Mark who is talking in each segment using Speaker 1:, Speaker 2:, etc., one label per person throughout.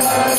Speaker 1: Hare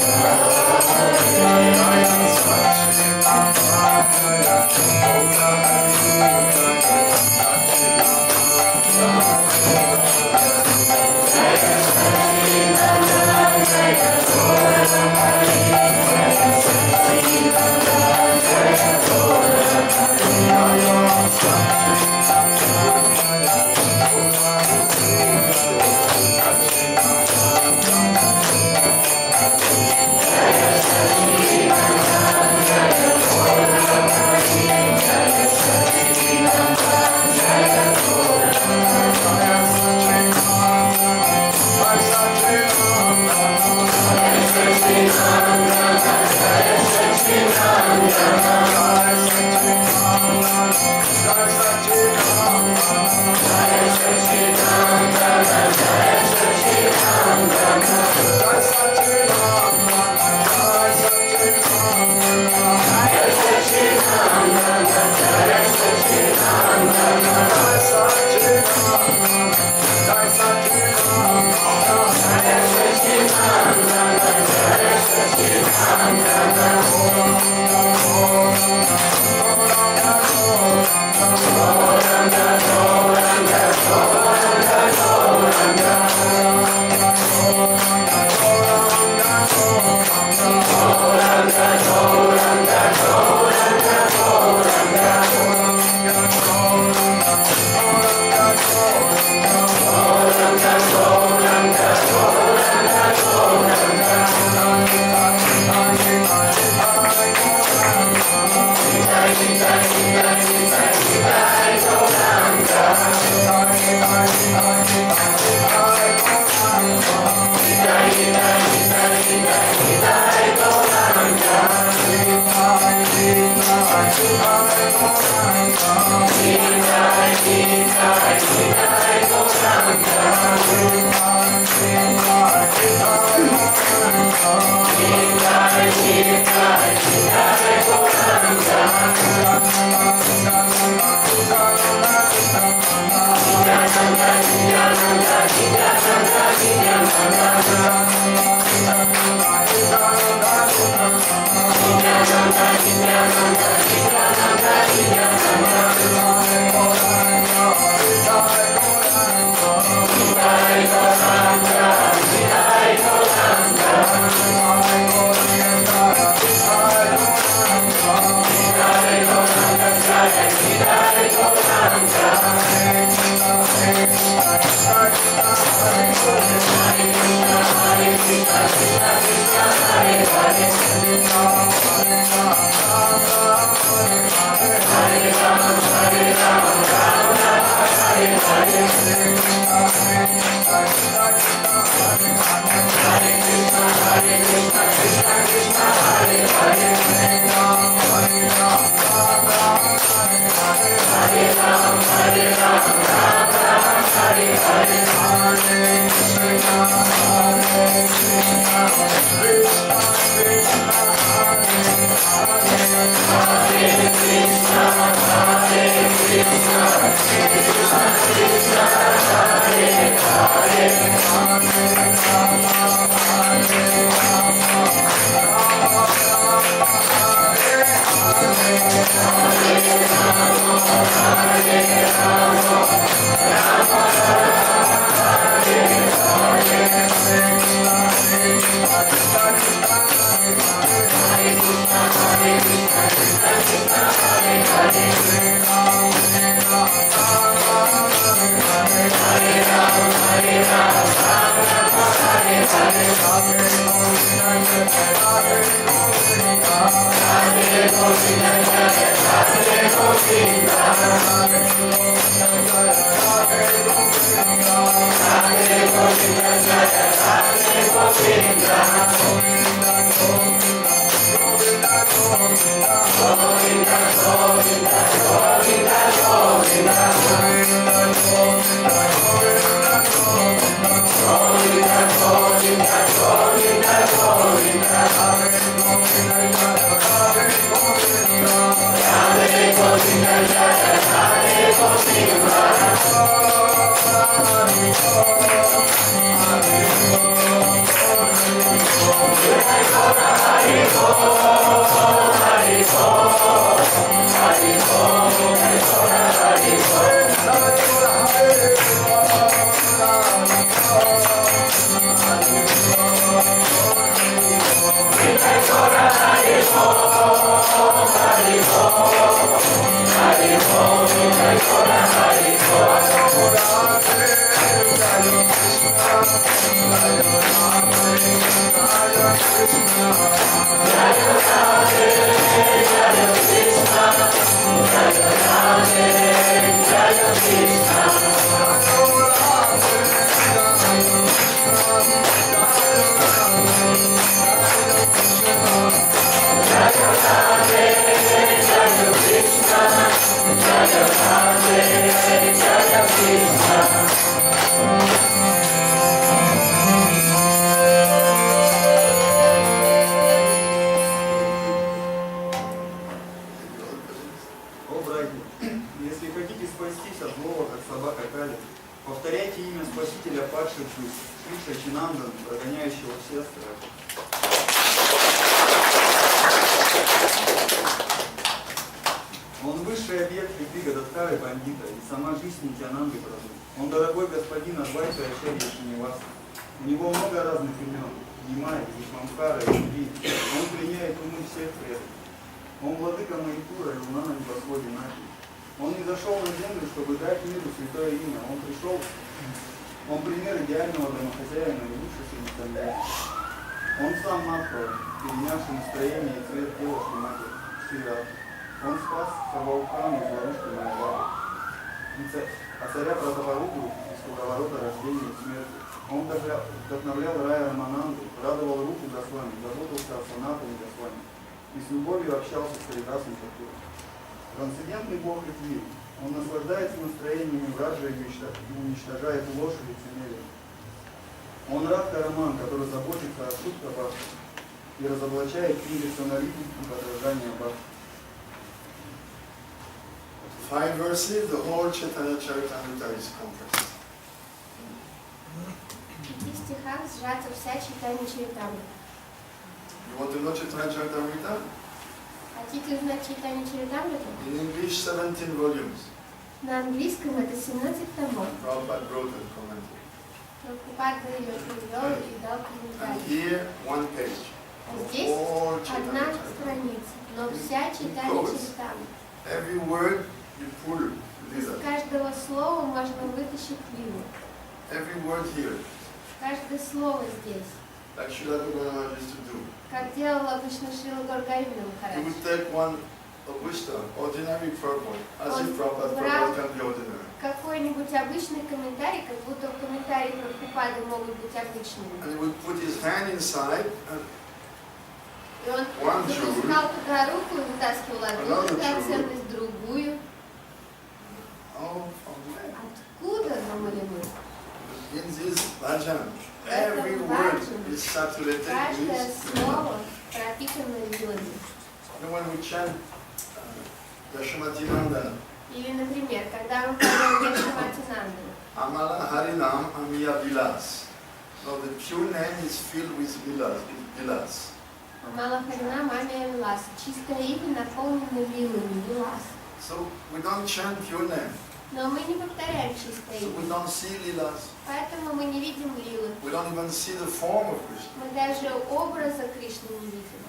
Speaker 1: 5 verses, the whole Chaitanya Charitamrita is compressed.
Speaker 2: В 5 стихах сжата вся Чайтанья Чаритамрита.
Speaker 1: You want to know Chaitanya Charitamrita?
Speaker 2: Хотите узнать Чайтанью Чаритамриту?
Speaker 1: In English, 17 volumes.
Speaker 2: На английском это 17 томов.
Speaker 1: Prabhupada wrote and commented.
Speaker 2: Прабхупад ее привел и дал
Speaker 1: And
Speaker 2: комментарий.
Speaker 1: here, 1 page.
Speaker 2: А здесь
Speaker 1: All
Speaker 2: одна
Speaker 1: Chaitanya Charitamrita.
Speaker 2: страница, но вся Чайтанья Чаритамрита.
Speaker 1: Every word you pull,
Speaker 2: Из
Speaker 1: lila.
Speaker 2: каждого слова можно вытащить лилу.
Speaker 1: Every word here.
Speaker 2: Каждое слово здесь.
Speaker 1: Like Srila Prabhupada used to do.
Speaker 2: Как делал обычно Шрила Гургавина
Speaker 1: He
Speaker 2: Махарадж.
Speaker 1: would take one of wisdom, ordinary purport, as if Prabhupada can be ordinary.
Speaker 2: Какой-нибудь обычный комментарий, как будто комментарии Прабхупады могут быть обычными.
Speaker 1: And he would put his hand inside and
Speaker 2: И он запускал туда руку и вытаскивал одну драгоценность, другую. Откуда, думали мы?
Speaker 1: In this bhajan, every word is saturated
Speaker 2: Каждое
Speaker 1: with.
Speaker 2: слово пропитано лилами.
Speaker 1: And when we chant Yashamati Nandana,
Speaker 2: Или, например, когда мы поем Яшаматинандану,
Speaker 1: Amala Harinam Amiya Vilas. So the pure name is filled with vilas.
Speaker 2: Амала Харина Мамия Вилас, чистое имя наполнено лилами, Вилас.
Speaker 1: So we don't chant pure name.
Speaker 2: Но мы не повторяем чистое
Speaker 1: So we
Speaker 2: имя,
Speaker 1: don't see lilas.
Speaker 2: поэтому мы не видим лилы.
Speaker 1: We don't even see the form of Krishna.
Speaker 2: Мы даже образа Кришны не видим.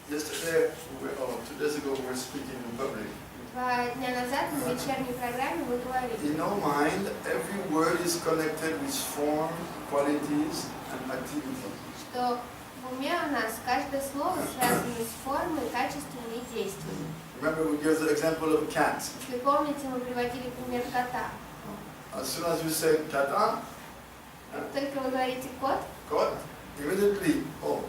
Speaker 1: Yesterday, 2 days ago, we were speaking in public.
Speaker 2: 2 дня назад на вечерней программе мы говорили,
Speaker 1: In our mind, every word is connected with form, qualities, and activity.
Speaker 2: что в уме у нас каждое слово связано с формой, качеством и действием.
Speaker 1: Remember, we gave the example of a cat.
Speaker 2: Если помните, мы приводили пример кота.
Speaker 1: As soon as you say kata,
Speaker 2: Как только вы говорите кот,
Speaker 1: God, immediately, oh.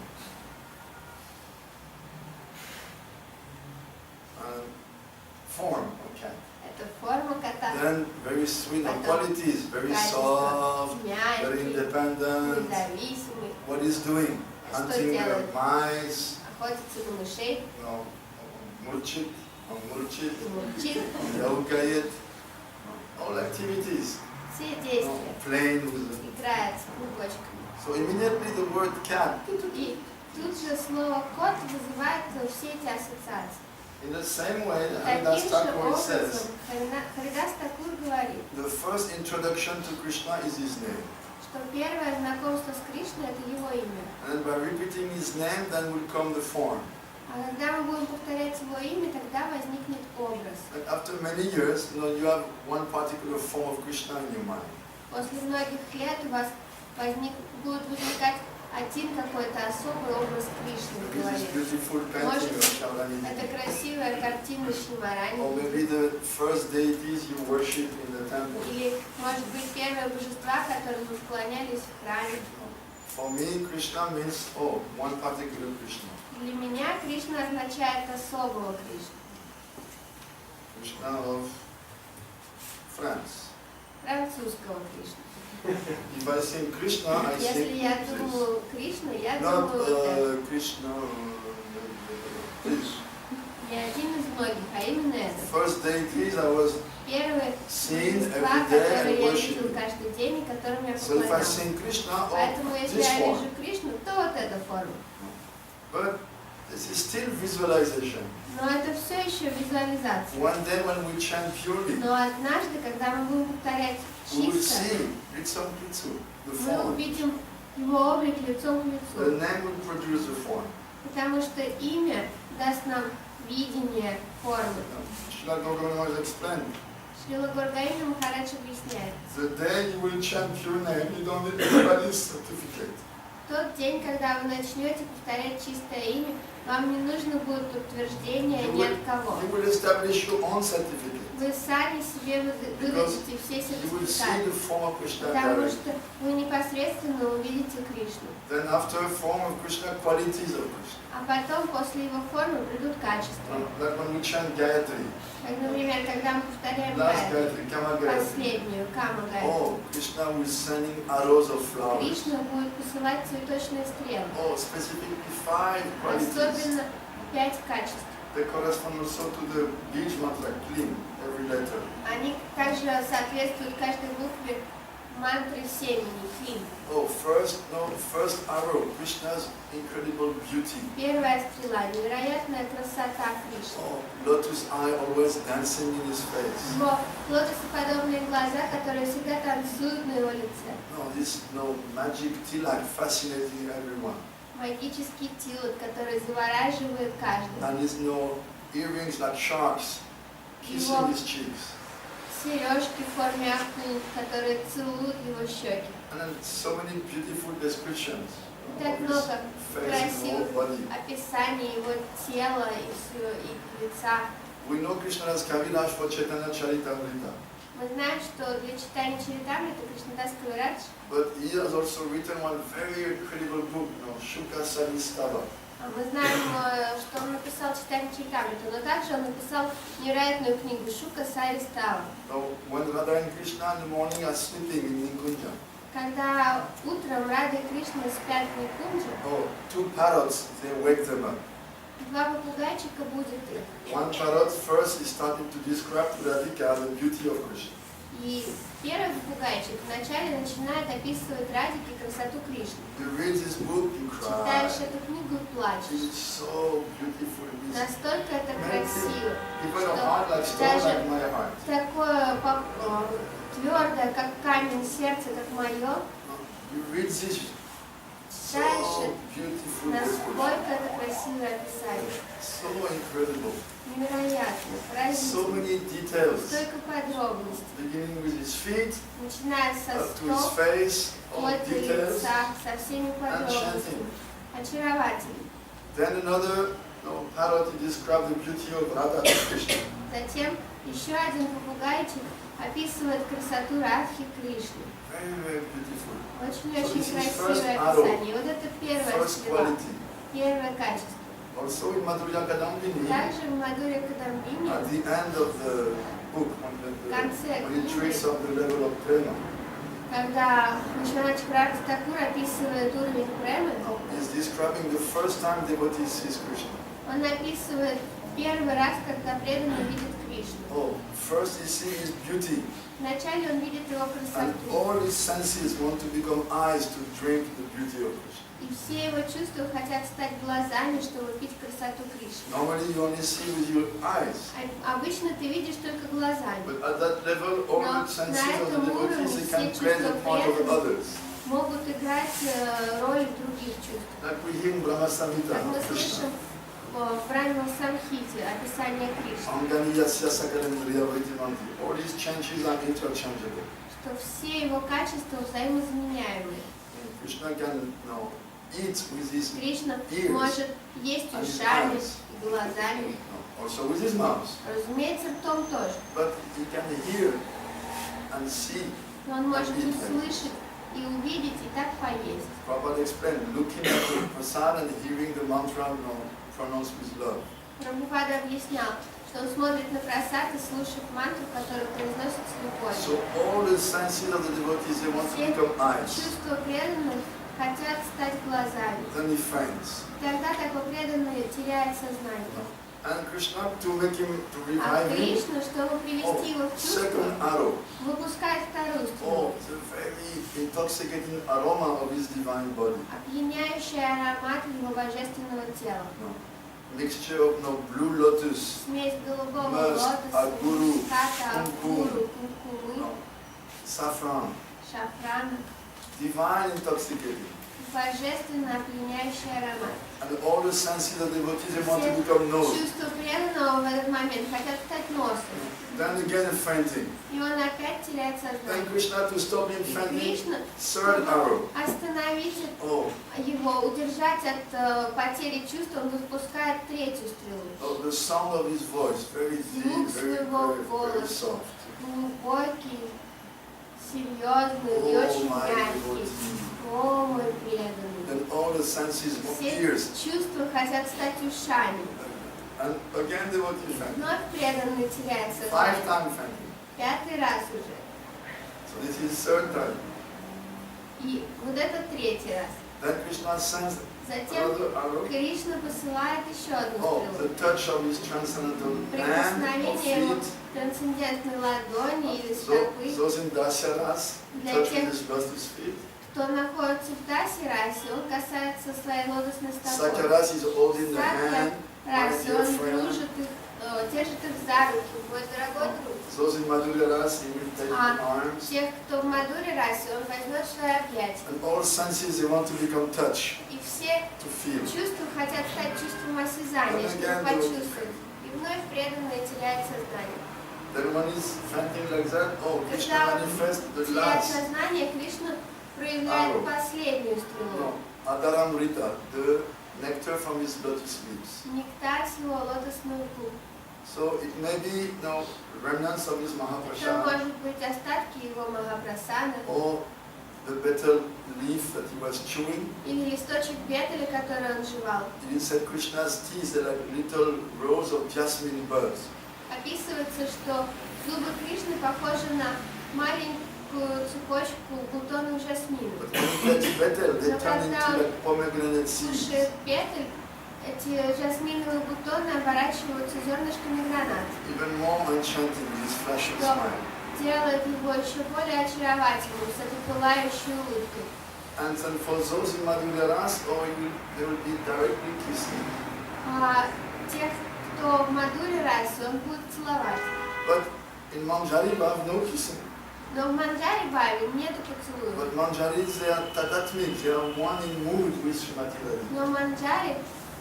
Speaker 1: Form of cat.
Speaker 2: это форма кота.
Speaker 1: Then very sweet
Speaker 2: Потом
Speaker 1: qualities, very
Speaker 2: качество
Speaker 1: soft, very
Speaker 2: мягкий,
Speaker 1: independent.
Speaker 2: независимый,
Speaker 1: What is doing?
Speaker 2: Что
Speaker 1: Hunting
Speaker 2: делает?
Speaker 1: mice,
Speaker 2: охотится на мышей,
Speaker 1: murchit,
Speaker 2: мурчит,
Speaker 1: yaukayet, all activities.
Speaker 2: все действия,
Speaker 1: Playing with them.
Speaker 2: играет с клубочками.
Speaker 1: So immediately the word cat,
Speaker 2: И тут же слово кот вызывает все эти ассоциации.
Speaker 1: in the same way,
Speaker 2: Таким
Speaker 1: Haridas
Speaker 2: же
Speaker 1: Thakur
Speaker 2: образом
Speaker 1: says,
Speaker 2: Харидас Такур говорит,
Speaker 1: the first introduction to Krishna is his name.
Speaker 2: что первое знакомство с Кришной – это его имя.
Speaker 1: And by repeating his name, then will come the form.
Speaker 2: А когда мы будем повторять его имя, тогда возникнет образ.
Speaker 1: And after many years, you have one particular form of Krishna in your mind.
Speaker 2: После многих лет у вас будет возникать один какой-то особый образ Кришны в
Speaker 1: Maybe this
Speaker 2: голове.
Speaker 1: beautiful painting of Shamrani.
Speaker 2: Это красивая картина
Speaker 1: Or
Speaker 2: Шримарани.
Speaker 1: maybe the first deities you worship in the temple.
Speaker 2: Или, может быть, первые божества, которым мы поклонялись в храме.
Speaker 1: For me, Krishna means, oh, one particular Krishna.
Speaker 2: Для меня Кришна означает особого Кришну.
Speaker 1: Krishna of France.
Speaker 2: Французского Кришну.
Speaker 1: If I sing Krishna, I
Speaker 2: Если
Speaker 1: sing
Speaker 2: я
Speaker 1: this.
Speaker 2: думаю Кришна, я
Speaker 1: Not
Speaker 2: думаю
Speaker 1: Krishna, this.
Speaker 2: не один из многих, а именно это.
Speaker 1: First deities I was
Speaker 2: Первые
Speaker 1: seeing
Speaker 2: божества,
Speaker 1: every day
Speaker 2: которые
Speaker 1: and
Speaker 2: я видел
Speaker 1: worshiping.
Speaker 2: каждый день и которым я
Speaker 1: So if I
Speaker 2: поклонялся.
Speaker 1: sing Krishna, oh,
Speaker 2: Поэтому если
Speaker 1: this
Speaker 2: я
Speaker 1: form.
Speaker 2: вижу Кришну, то вот эта форма.
Speaker 1: But this is still visualization.
Speaker 2: Но это все еще визуализация.
Speaker 1: One day when we chant purely,
Speaker 2: Но однажды, когда мы будем повторять
Speaker 1: we will
Speaker 2: чисто,
Speaker 1: see Ritsam Pritsu, the
Speaker 2: мы
Speaker 1: form.
Speaker 2: увидим его облик лицом к
Speaker 1: The
Speaker 2: лицу.
Speaker 1: name will produce the form.
Speaker 2: Потому что имя даст нам видение формы.
Speaker 1: Srila Gauranga Maharaj explained,
Speaker 2: Шрила Гургаина Махарадж объясняет.
Speaker 1: the day you will chant pure name, you don't need anybody's certificate.
Speaker 2: Тот день, когда вы начнете повторять чистое имя, вам не нужно будет утверждения ни от кого.
Speaker 1: You will establish your own certificate.
Speaker 2: Вы сами себе выдадите все
Speaker 1: You will see
Speaker 2: сертификаты,
Speaker 1: the form of Krishna
Speaker 2: потому
Speaker 1: directly.
Speaker 2: что вы непосредственно увидите Кришну.
Speaker 1: Then after a form of Krishna, qualities of Krishna.
Speaker 2: А потом, после его формы, придут качества.
Speaker 1: Like when we chant Gayatri,
Speaker 2: Как, например, когда мы повторяем
Speaker 1: last
Speaker 2: Гайатри,
Speaker 1: Gayatri, Kama Gayatri.
Speaker 2: последнюю, Кама Гайатри,
Speaker 1: Oh, Krishna was sending arrows of flowers.
Speaker 2: Кришна будет посылать цветочные стрелы.
Speaker 1: Oh, specifically 5 qualities.
Speaker 2: Особенно 5 качеств.
Speaker 1: They correspond also to the beach mantra, clean, every letter.
Speaker 2: Они также соответствуют каждой букве мантры семени, клин.
Speaker 1: Oh, first arrow, Krishna's incredible beauty.
Speaker 2: Первая стрела, невероятная красота Кришны.
Speaker 1: Oh, lotus eye always dancing in his face.
Speaker 2: Его лотосоподобные глаза, которые всегда танцуют на его лице.
Speaker 1: No, this magic tilak fascinating everyone.
Speaker 2: Магический тилот, который завораживает каждого.
Speaker 1: And his earrings like sharks, kissing
Speaker 2: Его
Speaker 1: his cheeks.
Speaker 2: сережки в форме акул, которые целуют его щеки.
Speaker 1: And then so many beautiful descriptions
Speaker 2: Так
Speaker 1: of his
Speaker 2: много
Speaker 1: face and whole
Speaker 2: красивых
Speaker 1: body.
Speaker 2: описаний его тела и лица.
Speaker 1: We know Krishna as Kaviraj for Chaitanya Charitamrita.
Speaker 2: Мы знаем, что для читания Чаритамрита Кришнадас Кавирадж,
Speaker 1: But he has also written one very incredible book, Shuka Saristava.
Speaker 2: мы знаем, что он написал читание Чаритамрита, но также он написал невероятную книгу Шука Саристава.
Speaker 1: When Radha and Krishna in the morning are sleeping in Nikunja,
Speaker 2: Когда утром Рада и Кришна спят в Никунджи,
Speaker 1: 2 parrots, they wake them up.
Speaker 2: два попугайчика будут их.
Speaker 1: One parrot first is starting to describe to Radhika the beauty of Krishna.
Speaker 2: И первый попугайчик вначале начинает описывать Радике красоту Кришны.
Speaker 1: You read this book, you
Speaker 2: Читаешь
Speaker 1: cry.
Speaker 2: эту книгу и плачешь.
Speaker 1: It's so beautiful. It's
Speaker 2: Настолько это красиво,
Speaker 1: even a heart like stone like my heart.
Speaker 2: такое твердое, как камень, сердце, как мое.
Speaker 1: You read this so beautiful description.
Speaker 2: Насколько это красивое описание.
Speaker 1: So incredible.
Speaker 2: Невероятно,
Speaker 1: So
Speaker 2: поразительно.
Speaker 1: many details.
Speaker 2: Столько подробностей.
Speaker 1: Beginning with his feet,
Speaker 2: Начиная со
Speaker 1: up to his
Speaker 2: стоп,
Speaker 1: face, all
Speaker 2: вплоть до
Speaker 1: details.
Speaker 2: лица, со всеми подробностями. Очаровательно.
Speaker 1: Then another parrot he described the beauty of Radha and Krishna.
Speaker 2: Затем еще один попугайчик описывает красоту Радхи Кришны.
Speaker 1: Very, very beautiful.
Speaker 2: Очень-очень
Speaker 1: So this is
Speaker 2: красивое
Speaker 1: first arrow,
Speaker 2: описание. И вот это первое
Speaker 1: first
Speaker 2: стрела,
Speaker 1: quality.
Speaker 2: первое качество.
Speaker 1: Also in Madhurya Kadambini,
Speaker 2: Также в Мадхурья Кадамбини,
Speaker 1: at the end of the book, when he treats of the level of prema,
Speaker 2: когда Вишванат Чакраварти Такур описывает уровень премы,
Speaker 1: he's describing the first time devotee sees Krishna.
Speaker 2: он описывает первый раз, когда преданный видит Кришну.
Speaker 1: Oh, first he sees his beauty,
Speaker 2: Вначале он видит его
Speaker 1: and
Speaker 2: красоту,
Speaker 1: all his senses want to become eyes to drink the beauty of Krishna.
Speaker 2: и все его чувства хотят стать глазами, чтобы пить красоту Кришны.
Speaker 1: Normally you only see with your eyes,
Speaker 2: Обычно ты видишь только глазами.
Speaker 1: but at that level all the senses of the devotees they can play the part of others.
Speaker 2: Могут играть роль других чувств.
Speaker 1: Like we hear in Brahma Samhita,
Speaker 2: Как мы
Speaker 1: Krishna.
Speaker 2: слышим в Брахма Самхите описание Кришны,
Speaker 1: Anganiyasya Sakalendriya Vriddhimanti. All these changes are interchangeable.
Speaker 2: что все его качества взаимозаменяемые.
Speaker 1: Krishna can eat with his
Speaker 2: Кришна
Speaker 1: ears,
Speaker 2: может есть
Speaker 1: and his
Speaker 2: ушами
Speaker 1: eyes,
Speaker 2: и глазами,
Speaker 1: also with his mouth.
Speaker 2: разумеется, ртом тоже.
Speaker 1: But he can hear and see.
Speaker 2: Но он может услышать и увидеть, и так поесть.
Speaker 1: Prabhupada explained, looking at the prasad and hearing the mantra pronounced with love.
Speaker 2: Прабхупада объяснял, что он смотрит на прасад и слушает мантру, которую произносит с
Speaker 1: So
Speaker 2: любовью.
Speaker 1: all the senses of the devotees, they want to
Speaker 2: Все
Speaker 1: become eyes.
Speaker 2: чувства преданных хотят стать глазами.
Speaker 1: Then he faints.
Speaker 2: Тогда такой преданный теряет сознание.
Speaker 1: And Krishna, to make him, to
Speaker 2: А
Speaker 1: revive him,
Speaker 2: Кришна, чтобы привести его в чувство,
Speaker 1: second arrow.
Speaker 2: выпускает вторую
Speaker 1: Oh,
Speaker 2: стрелу.
Speaker 1: the very intoxicating aroma of his divine body.
Speaker 2: Опьяняющий аромат его божественного тела.
Speaker 1: Mixture of blue lotus,
Speaker 2: Смесь голубого
Speaker 1: Musk,
Speaker 2: лотоса,
Speaker 1: агуру,
Speaker 2: муската,
Speaker 1: кумкум.
Speaker 2: агуру, кумкумы,
Speaker 1: saffron,
Speaker 2: шафрана.
Speaker 1: divine intoxicating.
Speaker 2: Божественно опьяняющий аромат.
Speaker 1: And all the senses of the devotees, they want to
Speaker 2: Все
Speaker 1: become nose.
Speaker 2: чувства преданного в этот момент хотят стать носом.
Speaker 1: Then again fainting.
Speaker 2: И он опять теряет
Speaker 1: Then
Speaker 2: сознание.
Speaker 1: Krishna, to stop him
Speaker 2: И
Speaker 1: fainting,
Speaker 2: Кришна,
Speaker 1: third arrow.
Speaker 2: остановить
Speaker 1: Oh,
Speaker 2: его, удержать от потери чувств, он выпускает третью стрелу.
Speaker 1: oh, the sound of his voice, very deep,
Speaker 2: Звук
Speaker 1: very,
Speaker 2: своего
Speaker 1: very, very
Speaker 2: голоса.
Speaker 1: soft.
Speaker 2: Глубокий, серьезный и
Speaker 1: Oh,
Speaker 2: очень
Speaker 1: my
Speaker 2: мягкий.
Speaker 1: devotee.
Speaker 2: О, мой преданный.
Speaker 1: Then all the senses of
Speaker 2: Все
Speaker 1: ears.
Speaker 2: чувства хотят стать ушами.
Speaker 1: And again devotee fainting.
Speaker 2: Вновь преданный теряет
Speaker 1: 5
Speaker 2: сознание.
Speaker 1: times fainting.
Speaker 2: 5-й раз уже.
Speaker 1: So this is third time.
Speaker 2: И вот это 3-й раз.
Speaker 1: Then Krishna sends
Speaker 2: Затем
Speaker 1: another arrow.
Speaker 2: Кришна посылает еще одну
Speaker 1: Oh,
Speaker 2: стрелу.
Speaker 1: the touch of his transcendental hand or
Speaker 2: Прикосновение его
Speaker 1: feet.
Speaker 2: трансцендентной ладони или стопы.
Speaker 1: Those in Dasyaras
Speaker 2: Для
Speaker 1: touch
Speaker 2: тех,
Speaker 1: with his lotus feet.
Speaker 2: кто находится в Дасе-расе, он касается своей лотосной стопой.
Speaker 1: Sakyaras is holding the hand.
Speaker 2: Расе,
Speaker 1: dear
Speaker 2: он
Speaker 1: friend.
Speaker 2: дружит их, держит их за руки, мой дорогой друг.
Speaker 1: Those in Madhurya Ras, he will take
Speaker 2: А
Speaker 1: in arms.
Speaker 2: тех, кто в Мадуре-расе, он возьмет в свои объятия.
Speaker 1: And all senses, they want to become touch,
Speaker 2: И все
Speaker 1: to feel.
Speaker 2: чувства хотят стать чувством осязания, чтобы почувствовать. И вновь преданный теряет сознание.
Speaker 1: Then when he's fainting like that, oh, Krishna
Speaker 2: Когда он
Speaker 1: manifests the
Speaker 2: теряет
Speaker 1: last.
Speaker 2: сознание, Кришна проявляет
Speaker 1: Ару.
Speaker 2: последнюю стрелу.
Speaker 1: No, Adaramrita, the nectar from his lotus leaves.
Speaker 2: Нектар с его лотосных губ.
Speaker 1: So it may be remnants of his
Speaker 2: Это
Speaker 1: Mahaprasad
Speaker 2: может быть остатки его Махапрасана
Speaker 1: or the betel leaf that he was chewing.
Speaker 2: или листочек бетеля, который он жевал.
Speaker 1: It is said Krishna's teeth are like little rows of jasmine buds.
Speaker 2: Описывается, что зубы Кришны похожи на маленькую цепочку бутонов жасмина.
Speaker 1: But when he gets betel, they turn into like pomegranate seeds.
Speaker 2: Слушает бетель, эти жасминовые бутоны оборачиваются зернышками граната,
Speaker 1: Even more enchanting with his flashing smile.
Speaker 2: делает его еще более очаровательным, с этой пылающей улыбкой.
Speaker 1: And then for those in Madhurya Ras, they will be directly kissing.
Speaker 2: А тех, кто в Мадуре расе, он будет целовать.
Speaker 1: But in Manjari Bhav, no kissing.
Speaker 2: Но в Манджаре Бхаве нету поцелуев.
Speaker 1: But Manjaris, they are tatatmik, they are one in mood with Srimati Radhika.
Speaker 2: Но в Манджаре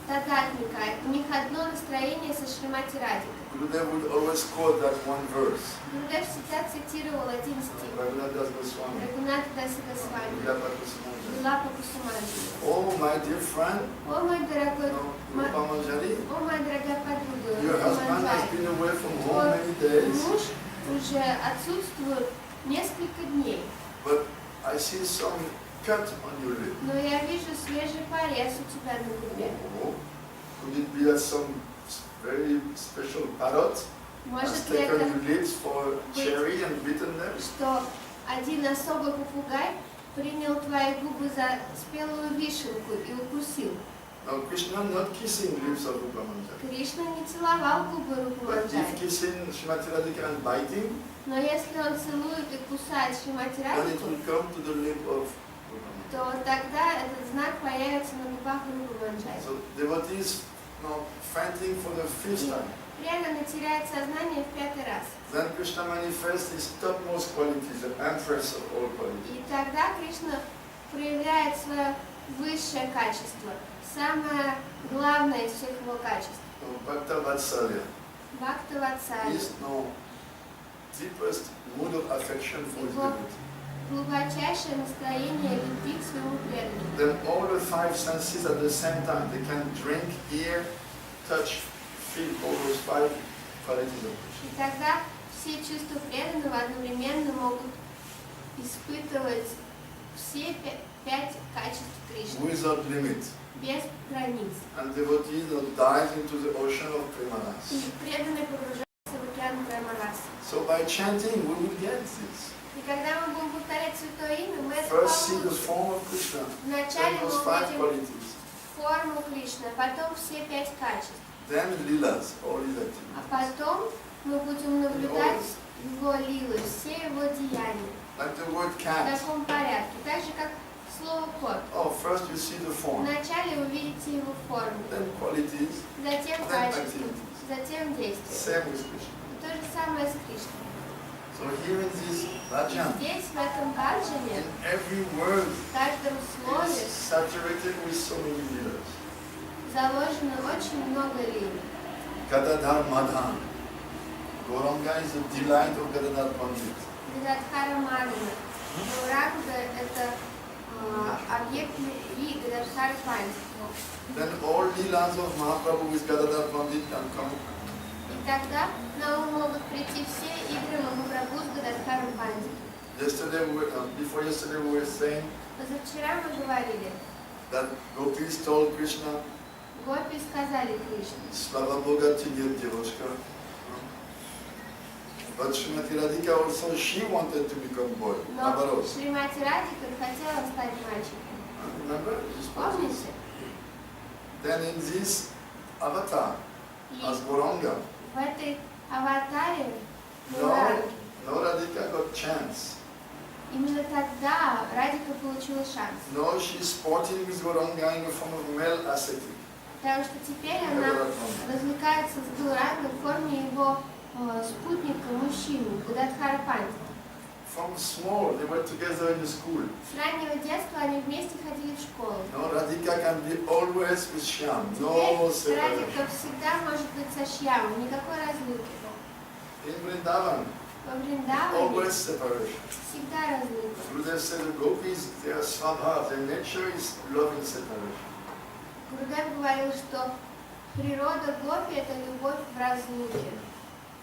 Speaker 2: Тататмика, у них одно настроение со Шримати Радикой.
Speaker 1: Gurudev would always quote that one verse.
Speaker 2: Гурудев всегда цитировал один стих.
Speaker 1: Raghunath Das Goswami.
Speaker 2: Рагунат Даса Госвами.
Speaker 1: Vilapa Kusumanjari.
Speaker 2: Вилапа Кусумаджи.
Speaker 1: Oh, my dear friend,
Speaker 2: О, мой дорогой,
Speaker 1: Rupa Manjari,
Speaker 2: о, моя дорогая подруга,
Speaker 1: your husband has been away from home many days,
Speaker 2: муж уже отсутствует несколько дней,
Speaker 1: but I see some cut on your lip.
Speaker 2: но я вижу свежий порез у тебя на губе.
Speaker 1: Oh, could it be that some very special parrot has
Speaker 2: Может ли
Speaker 1: taken
Speaker 2: это,
Speaker 1: your lips for cherry and bitten them?
Speaker 2: что один особый попугай принял твои губы за спелую вишенку и укусил?
Speaker 1: Now, Krishna not kissing lips of Rupa Manjari.
Speaker 2: Кришна не целовал губы Рупы
Speaker 1: But if
Speaker 2: Манджари.
Speaker 1: kissing Srimati Radhika and biting,
Speaker 2: Но если он целует и кусает Шримати
Speaker 1: then it
Speaker 2: Радику,
Speaker 1: will come to the lip of Rupa Manjari.
Speaker 2: то тогда этот знак появится на губах Рупы Манджари.
Speaker 1: So devotees now fainting for the fifth time.
Speaker 2: Преданный теряет сознание в 5-й раз.
Speaker 1: Then Krishna manifests his topmost qualities, the empress of all qualities.
Speaker 2: И тогда Кришна проявляет свое высшее качество, самое главное из всех его качеств.
Speaker 1: So Bhakta Vatsalya
Speaker 2: Бхакта Ватсалия.
Speaker 1: is no deepest mood of affection for his
Speaker 2: Его
Speaker 1: devotee.
Speaker 2: глубочайшее настроение любви к своему преданному.
Speaker 1: Then all the five senses at the same time, they can drink, hear, touch, feel, all those five qualities of Krishna.
Speaker 2: И тогда все чувства преданного одновременно могут испытывать все пять качеств Кришны,
Speaker 1: Without limit.
Speaker 2: без границ.
Speaker 1: And devotees dive into the ocean of Premanas.
Speaker 2: И преданные погружаются в океан Премараса.
Speaker 1: So by chanting, we will get this.
Speaker 2: И когда мы будем повторять Святое Имя, мы это
Speaker 1: First see the
Speaker 2: получим.
Speaker 1: form of Krishna,
Speaker 2: Вначале
Speaker 1: then
Speaker 2: мы
Speaker 1: those five
Speaker 2: увидим
Speaker 1: qualities,
Speaker 2: форму Кришны, а потом все пять качеств.
Speaker 1: then lilas, all his
Speaker 2: А
Speaker 1: activities.
Speaker 2: потом мы будем наблюдать его лилы, все его деяния.
Speaker 1: Like the word
Speaker 2: В
Speaker 1: cat.
Speaker 2: таком порядке. Так же, как слово кот.
Speaker 1: Oh, first you see the form,
Speaker 2: Вначале вы видите его форму,
Speaker 1: then qualities,
Speaker 2: затем
Speaker 1: then
Speaker 2: качество,
Speaker 1: activities.
Speaker 2: затем действие.
Speaker 1: Same with Krishna.
Speaker 2: То же самое с Кришной.
Speaker 1: So here in this bhajan,
Speaker 2: Здесь, в этом баджане,
Speaker 1: in every word
Speaker 2: в каждом слове
Speaker 1: is saturated with so many lilas.
Speaker 2: заложено очень много лилий.
Speaker 1: Gadadhar Madhan. Gauranga is the delight of Gadadhar Pandit.
Speaker 2: Гададхара Мадана. Гаурanga – это объект любви Гададхара Пандита.
Speaker 1: Then all lilas of Mahaprabhu with Gadadhar Pandit can come.
Speaker 2: И тогда на ум могут прийти все игры Махапрабху с Гададхаром Пандитом.
Speaker 1: Before yesterday we were saying
Speaker 2: Позавчера мы говорили,
Speaker 1: that gopis told Krishna,
Speaker 2: гопи сказали Кришне,
Speaker 1: Slava Boga Tinyat Devoshka. But Srimati Radhika also, she wanted to become boy.
Speaker 2: но
Speaker 1: Nabarot.
Speaker 2: Шримати Радика хотела стать мальчиком.
Speaker 1: Remember? This was-
Speaker 2: Помните?
Speaker 1: Then in this avatar,
Speaker 2: И
Speaker 1: as Gauranga,
Speaker 2: в этой аватаре
Speaker 1: no,
Speaker 2: Гауранги,
Speaker 1: no Radhika got chance.
Speaker 2: именно тогда Радика получила шанс.
Speaker 1: No, she's sporting with Gauranga in the form of male ascetic.
Speaker 2: Потому что теперь она развлекается с Гауранго в форме его спутника, мужчины, Гададхара Пандита.
Speaker 1: From small, they were together in the school.
Speaker 2: С раннего детства они вместе ходили в школу.
Speaker 1: No, Radhika can be always with Shyam. No
Speaker 2: Теперь
Speaker 1: separation.
Speaker 2: Радика всегда может быть со Шьямой, никакой разлуки.
Speaker 1: In Vrindavan,
Speaker 2: Во Вриндаване
Speaker 1: always separation.
Speaker 2: всегда разлука.
Speaker 1: Gurudev said the gopis, their svabha, their nature is loving separation.
Speaker 2: Гурудев говорил, что природа гопи – это любовь в разлуке.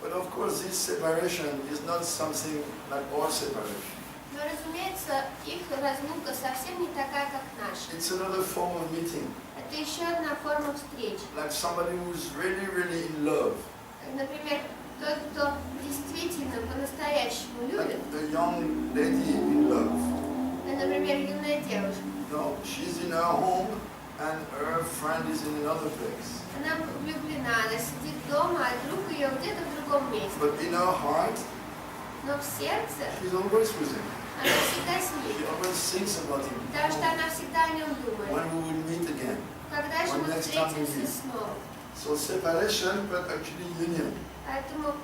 Speaker 1: But of course, this separation is not something like our separation.
Speaker 2: Но, разумеется, их разлука совсем не такая, как наша.
Speaker 1: It's another form of meeting.
Speaker 2: Это еще одна форма встречи.
Speaker 1: Like somebody who's really, really in love.
Speaker 2: Например, тот, кто действительно по-настоящему
Speaker 1: Like
Speaker 2: любит,
Speaker 1: the young lady in love.
Speaker 2: например, юная девушка.
Speaker 1: No, she's in her home and her friend is in another place.
Speaker 2: Она влюблена, она сидит дома, а друг ее где-то в другом месте.
Speaker 1: But in her heart,
Speaker 2: Но в сердце
Speaker 1: she's always with him.
Speaker 2: она всегда с
Speaker 1: She
Speaker 2: ним,
Speaker 1: always thinks about him.
Speaker 2: потому что она всегда о нем думает.
Speaker 1: When we will meet again.
Speaker 2: Когда же
Speaker 1: When
Speaker 2: мы
Speaker 1: next time we
Speaker 2: встретимся
Speaker 1: meet.
Speaker 2: снова?
Speaker 1: So separation, but actually union.
Speaker 2: Поэтому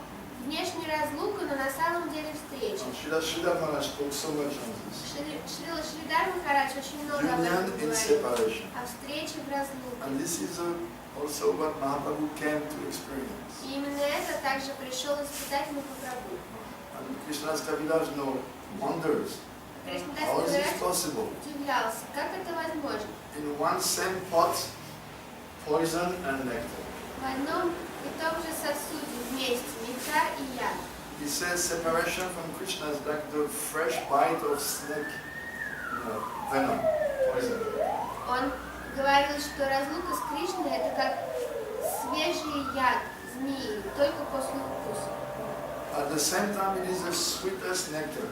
Speaker 2: внешняя разлука, но на самом деле встреча.
Speaker 1: Srila Sridhar Maharaj spoke so much on this.
Speaker 2: Шрила Шридар Махарадж очень много об
Speaker 1: Union
Speaker 2: этом
Speaker 1: in
Speaker 2: говорит.
Speaker 1: separation.
Speaker 2: О встрече в разлуке.
Speaker 1: And this is also what Mahaprabhu came to experience.
Speaker 2: И именно это также пришел испытать Махапрабху.
Speaker 1: And Krishna's Kaviraj know wonders.
Speaker 2: Кришнадас
Speaker 1: How is this
Speaker 2: Кавирадж
Speaker 1: possible?
Speaker 2: удивлялся, как это возможно.
Speaker 1: In one same pot, poison and nectar.
Speaker 2: В одном и том же сосуде вместе нектар и яд.
Speaker 1: He says separation from Krishna is like the fresh bite of snake, venom, poison.
Speaker 2: Он говорил, что разлука с Кришной это как свежий яд змеи, только после укуса.
Speaker 1: At the same time, it is the sweetest nectar.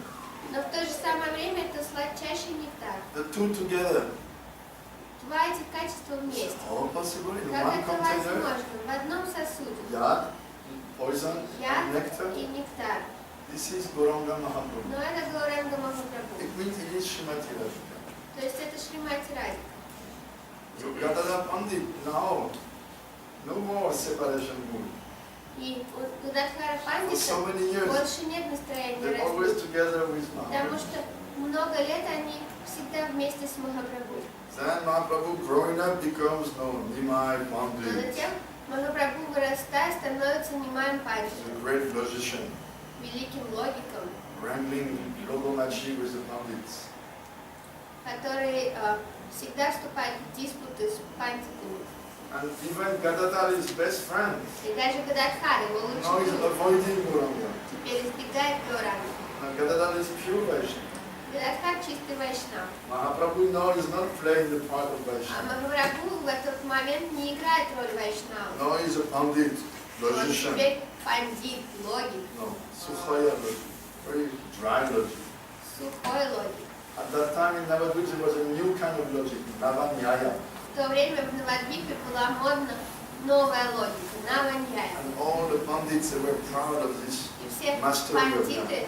Speaker 2: Но в то же самое время это сладчайший нектар.
Speaker 1: The two together.
Speaker 2: Два этих качества вместе.
Speaker 1: It's all possible in
Speaker 2: Как
Speaker 1: one
Speaker 2: это
Speaker 1: container.
Speaker 2: возможно? В одном сосуде.
Speaker 1: Yad, poison,
Speaker 2: Яд
Speaker 1: and nectar.
Speaker 2: и нектар.
Speaker 1: This is Gauranga Mahaprabhu.
Speaker 2: Но это Гауранга Махапрабху.
Speaker 1: It means it is Srimati Radhika.
Speaker 2: То есть это Шримати Радика.
Speaker 1: So Gadadhar Pandit, now, no more separation mood.
Speaker 2: И у Гададхара
Speaker 1: For
Speaker 2: Пандита
Speaker 1: so many years,
Speaker 2: больше нет настроения
Speaker 1: they're always
Speaker 2: разлуки.
Speaker 1: together with
Speaker 2: Потому
Speaker 1: Mahaprabhu.
Speaker 2: что много лет они всегда вместе с Махапрабху.
Speaker 1: Then Mahaprabhu growing up becomes no Nimai
Speaker 2: Но
Speaker 1: Pandit.
Speaker 2: затем Махапрабху, вырастая, становится Нимаем
Speaker 1: He's
Speaker 2: Пандитом,
Speaker 1: a great logician.
Speaker 2: великим логиком.
Speaker 1: wrangling logomachi with the pandits.
Speaker 2: который всегда вступает в диспуты с пандитами.
Speaker 1: And even Gadadhar, his best friend,
Speaker 2: И даже Гададхар, его
Speaker 1: now
Speaker 2: лучший
Speaker 1: he's
Speaker 2: друг,
Speaker 1: avoiding Gauranga.
Speaker 2: теперь избегает Гаурана.
Speaker 1: And Gadadhar is pure Vaishnava.
Speaker 2: Гададхар чистый вайшнав.
Speaker 1: Mahaprabhu now is not playing the part of
Speaker 2: А
Speaker 1: Vaishnava.
Speaker 2: Махапрабху в этот момент не играет роль вайшнава.
Speaker 1: Now he's a pandit,
Speaker 2: Он
Speaker 1: logician.
Speaker 2: теперь пандит, логик,
Speaker 1: No, Sukhaya logic, very dry logic.
Speaker 2: сухой логик.
Speaker 1: At that time in Navadvip there was a new kind of logic, Navanyaya.
Speaker 2: В то время в Навадвипе была модна новая логика, наваньяя.
Speaker 1: And all the pandits they were proud of this
Speaker 2: И все
Speaker 1: mastery of
Speaker 2: пандиты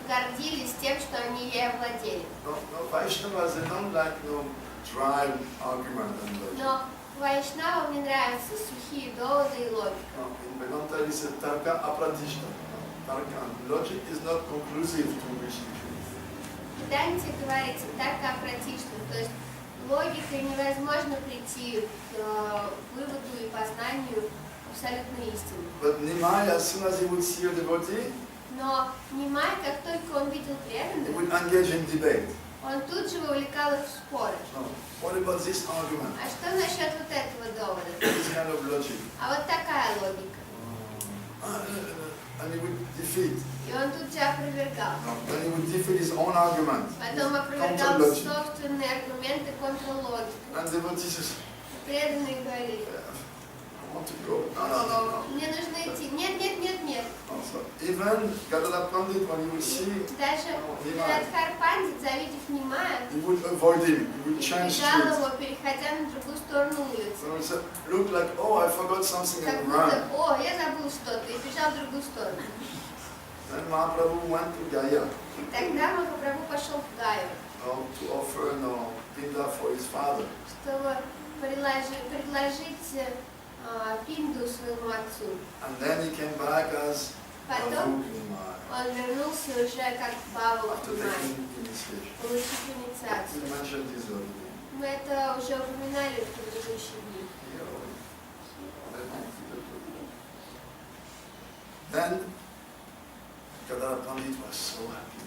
Speaker 2: гордились тем, что они ей овладели.
Speaker 1: No, Vaishnavas, they don't like no dry argument and logic.
Speaker 2: Но вайшнавам не нравятся сухие доводы и логика.
Speaker 1: No, in Vedanta it is a tarka apradishta. Tarka. Logic is not conclusive to which truth.
Speaker 2: В Данте говорится так апратично, то есть логикой невозможно прийти к выводу и познанию абсолютной истины.
Speaker 1: But Nimai, as soon as he would see a devotee,
Speaker 2: Но Нимай, как только он видел
Speaker 1: he
Speaker 2: преданных,
Speaker 1: would engage in debate.
Speaker 2: он тут же вовлекал их в споры.
Speaker 1: No, what about this argument?
Speaker 2: А что насчет вот этого довода?
Speaker 1: This kind of logic.
Speaker 2: А вот такая логика.
Speaker 1: And he would defeat.
Speaker 2: И он тут же опровергал.
Speaker 1: No, then he would defeat his own argument.
Speaker 2: Потом опровергал собственные аргументы контрлогики.
Speaker 1: And devotees says,
Speaker 2: Преданные говорили,
Speaker 1: I want to go. No.
Speaker 2: мне нужно идти. Нет, нет, нет, нет.
Speaker 1: No, so even Gadadhar Pandit, when he would see,
Speaker 2: Даже Гададхар Пандит, завидев Нимая,
Speaker 1: he would avoid him. He would change
Speaker 2: избегал
Speaker 1: streets.
Speaker 2: его, переходя на другую сторону улицы.
Speaker 1: So it looked like, oh, I forgot something
Speaker 2: Как
Speaker 1: and
Speaker 2: будто,
Speaker 1: ran.
Speaker 2: о, я забыл что-то, и бежал в другую сторону.
Speaker 1: Then Mahaprabhu went to Gaya
Speaker 2: И тогда Махапрабху пошел в Гаю,
Speaker 1: to offer pinda for his father.
Speaker 2: чтобы предложить пинду своему отцу.
Speaker 1: And then he came back as
Speaker 2: Потом
Speaker 1: Bhavuk Nimai,
Speaker 2: он вернулся уже как Баву
Speaker 1: after taking initiation.
Speaker 2: получив
Speaker 1: We
Speaker 2: инициацию.
Speaker 1: mentioned this earlier.
Speaker 2: Мы это уже упоминали в предыдущие дни.
Speaker 1: Then Gadadhar Pandit was so happy.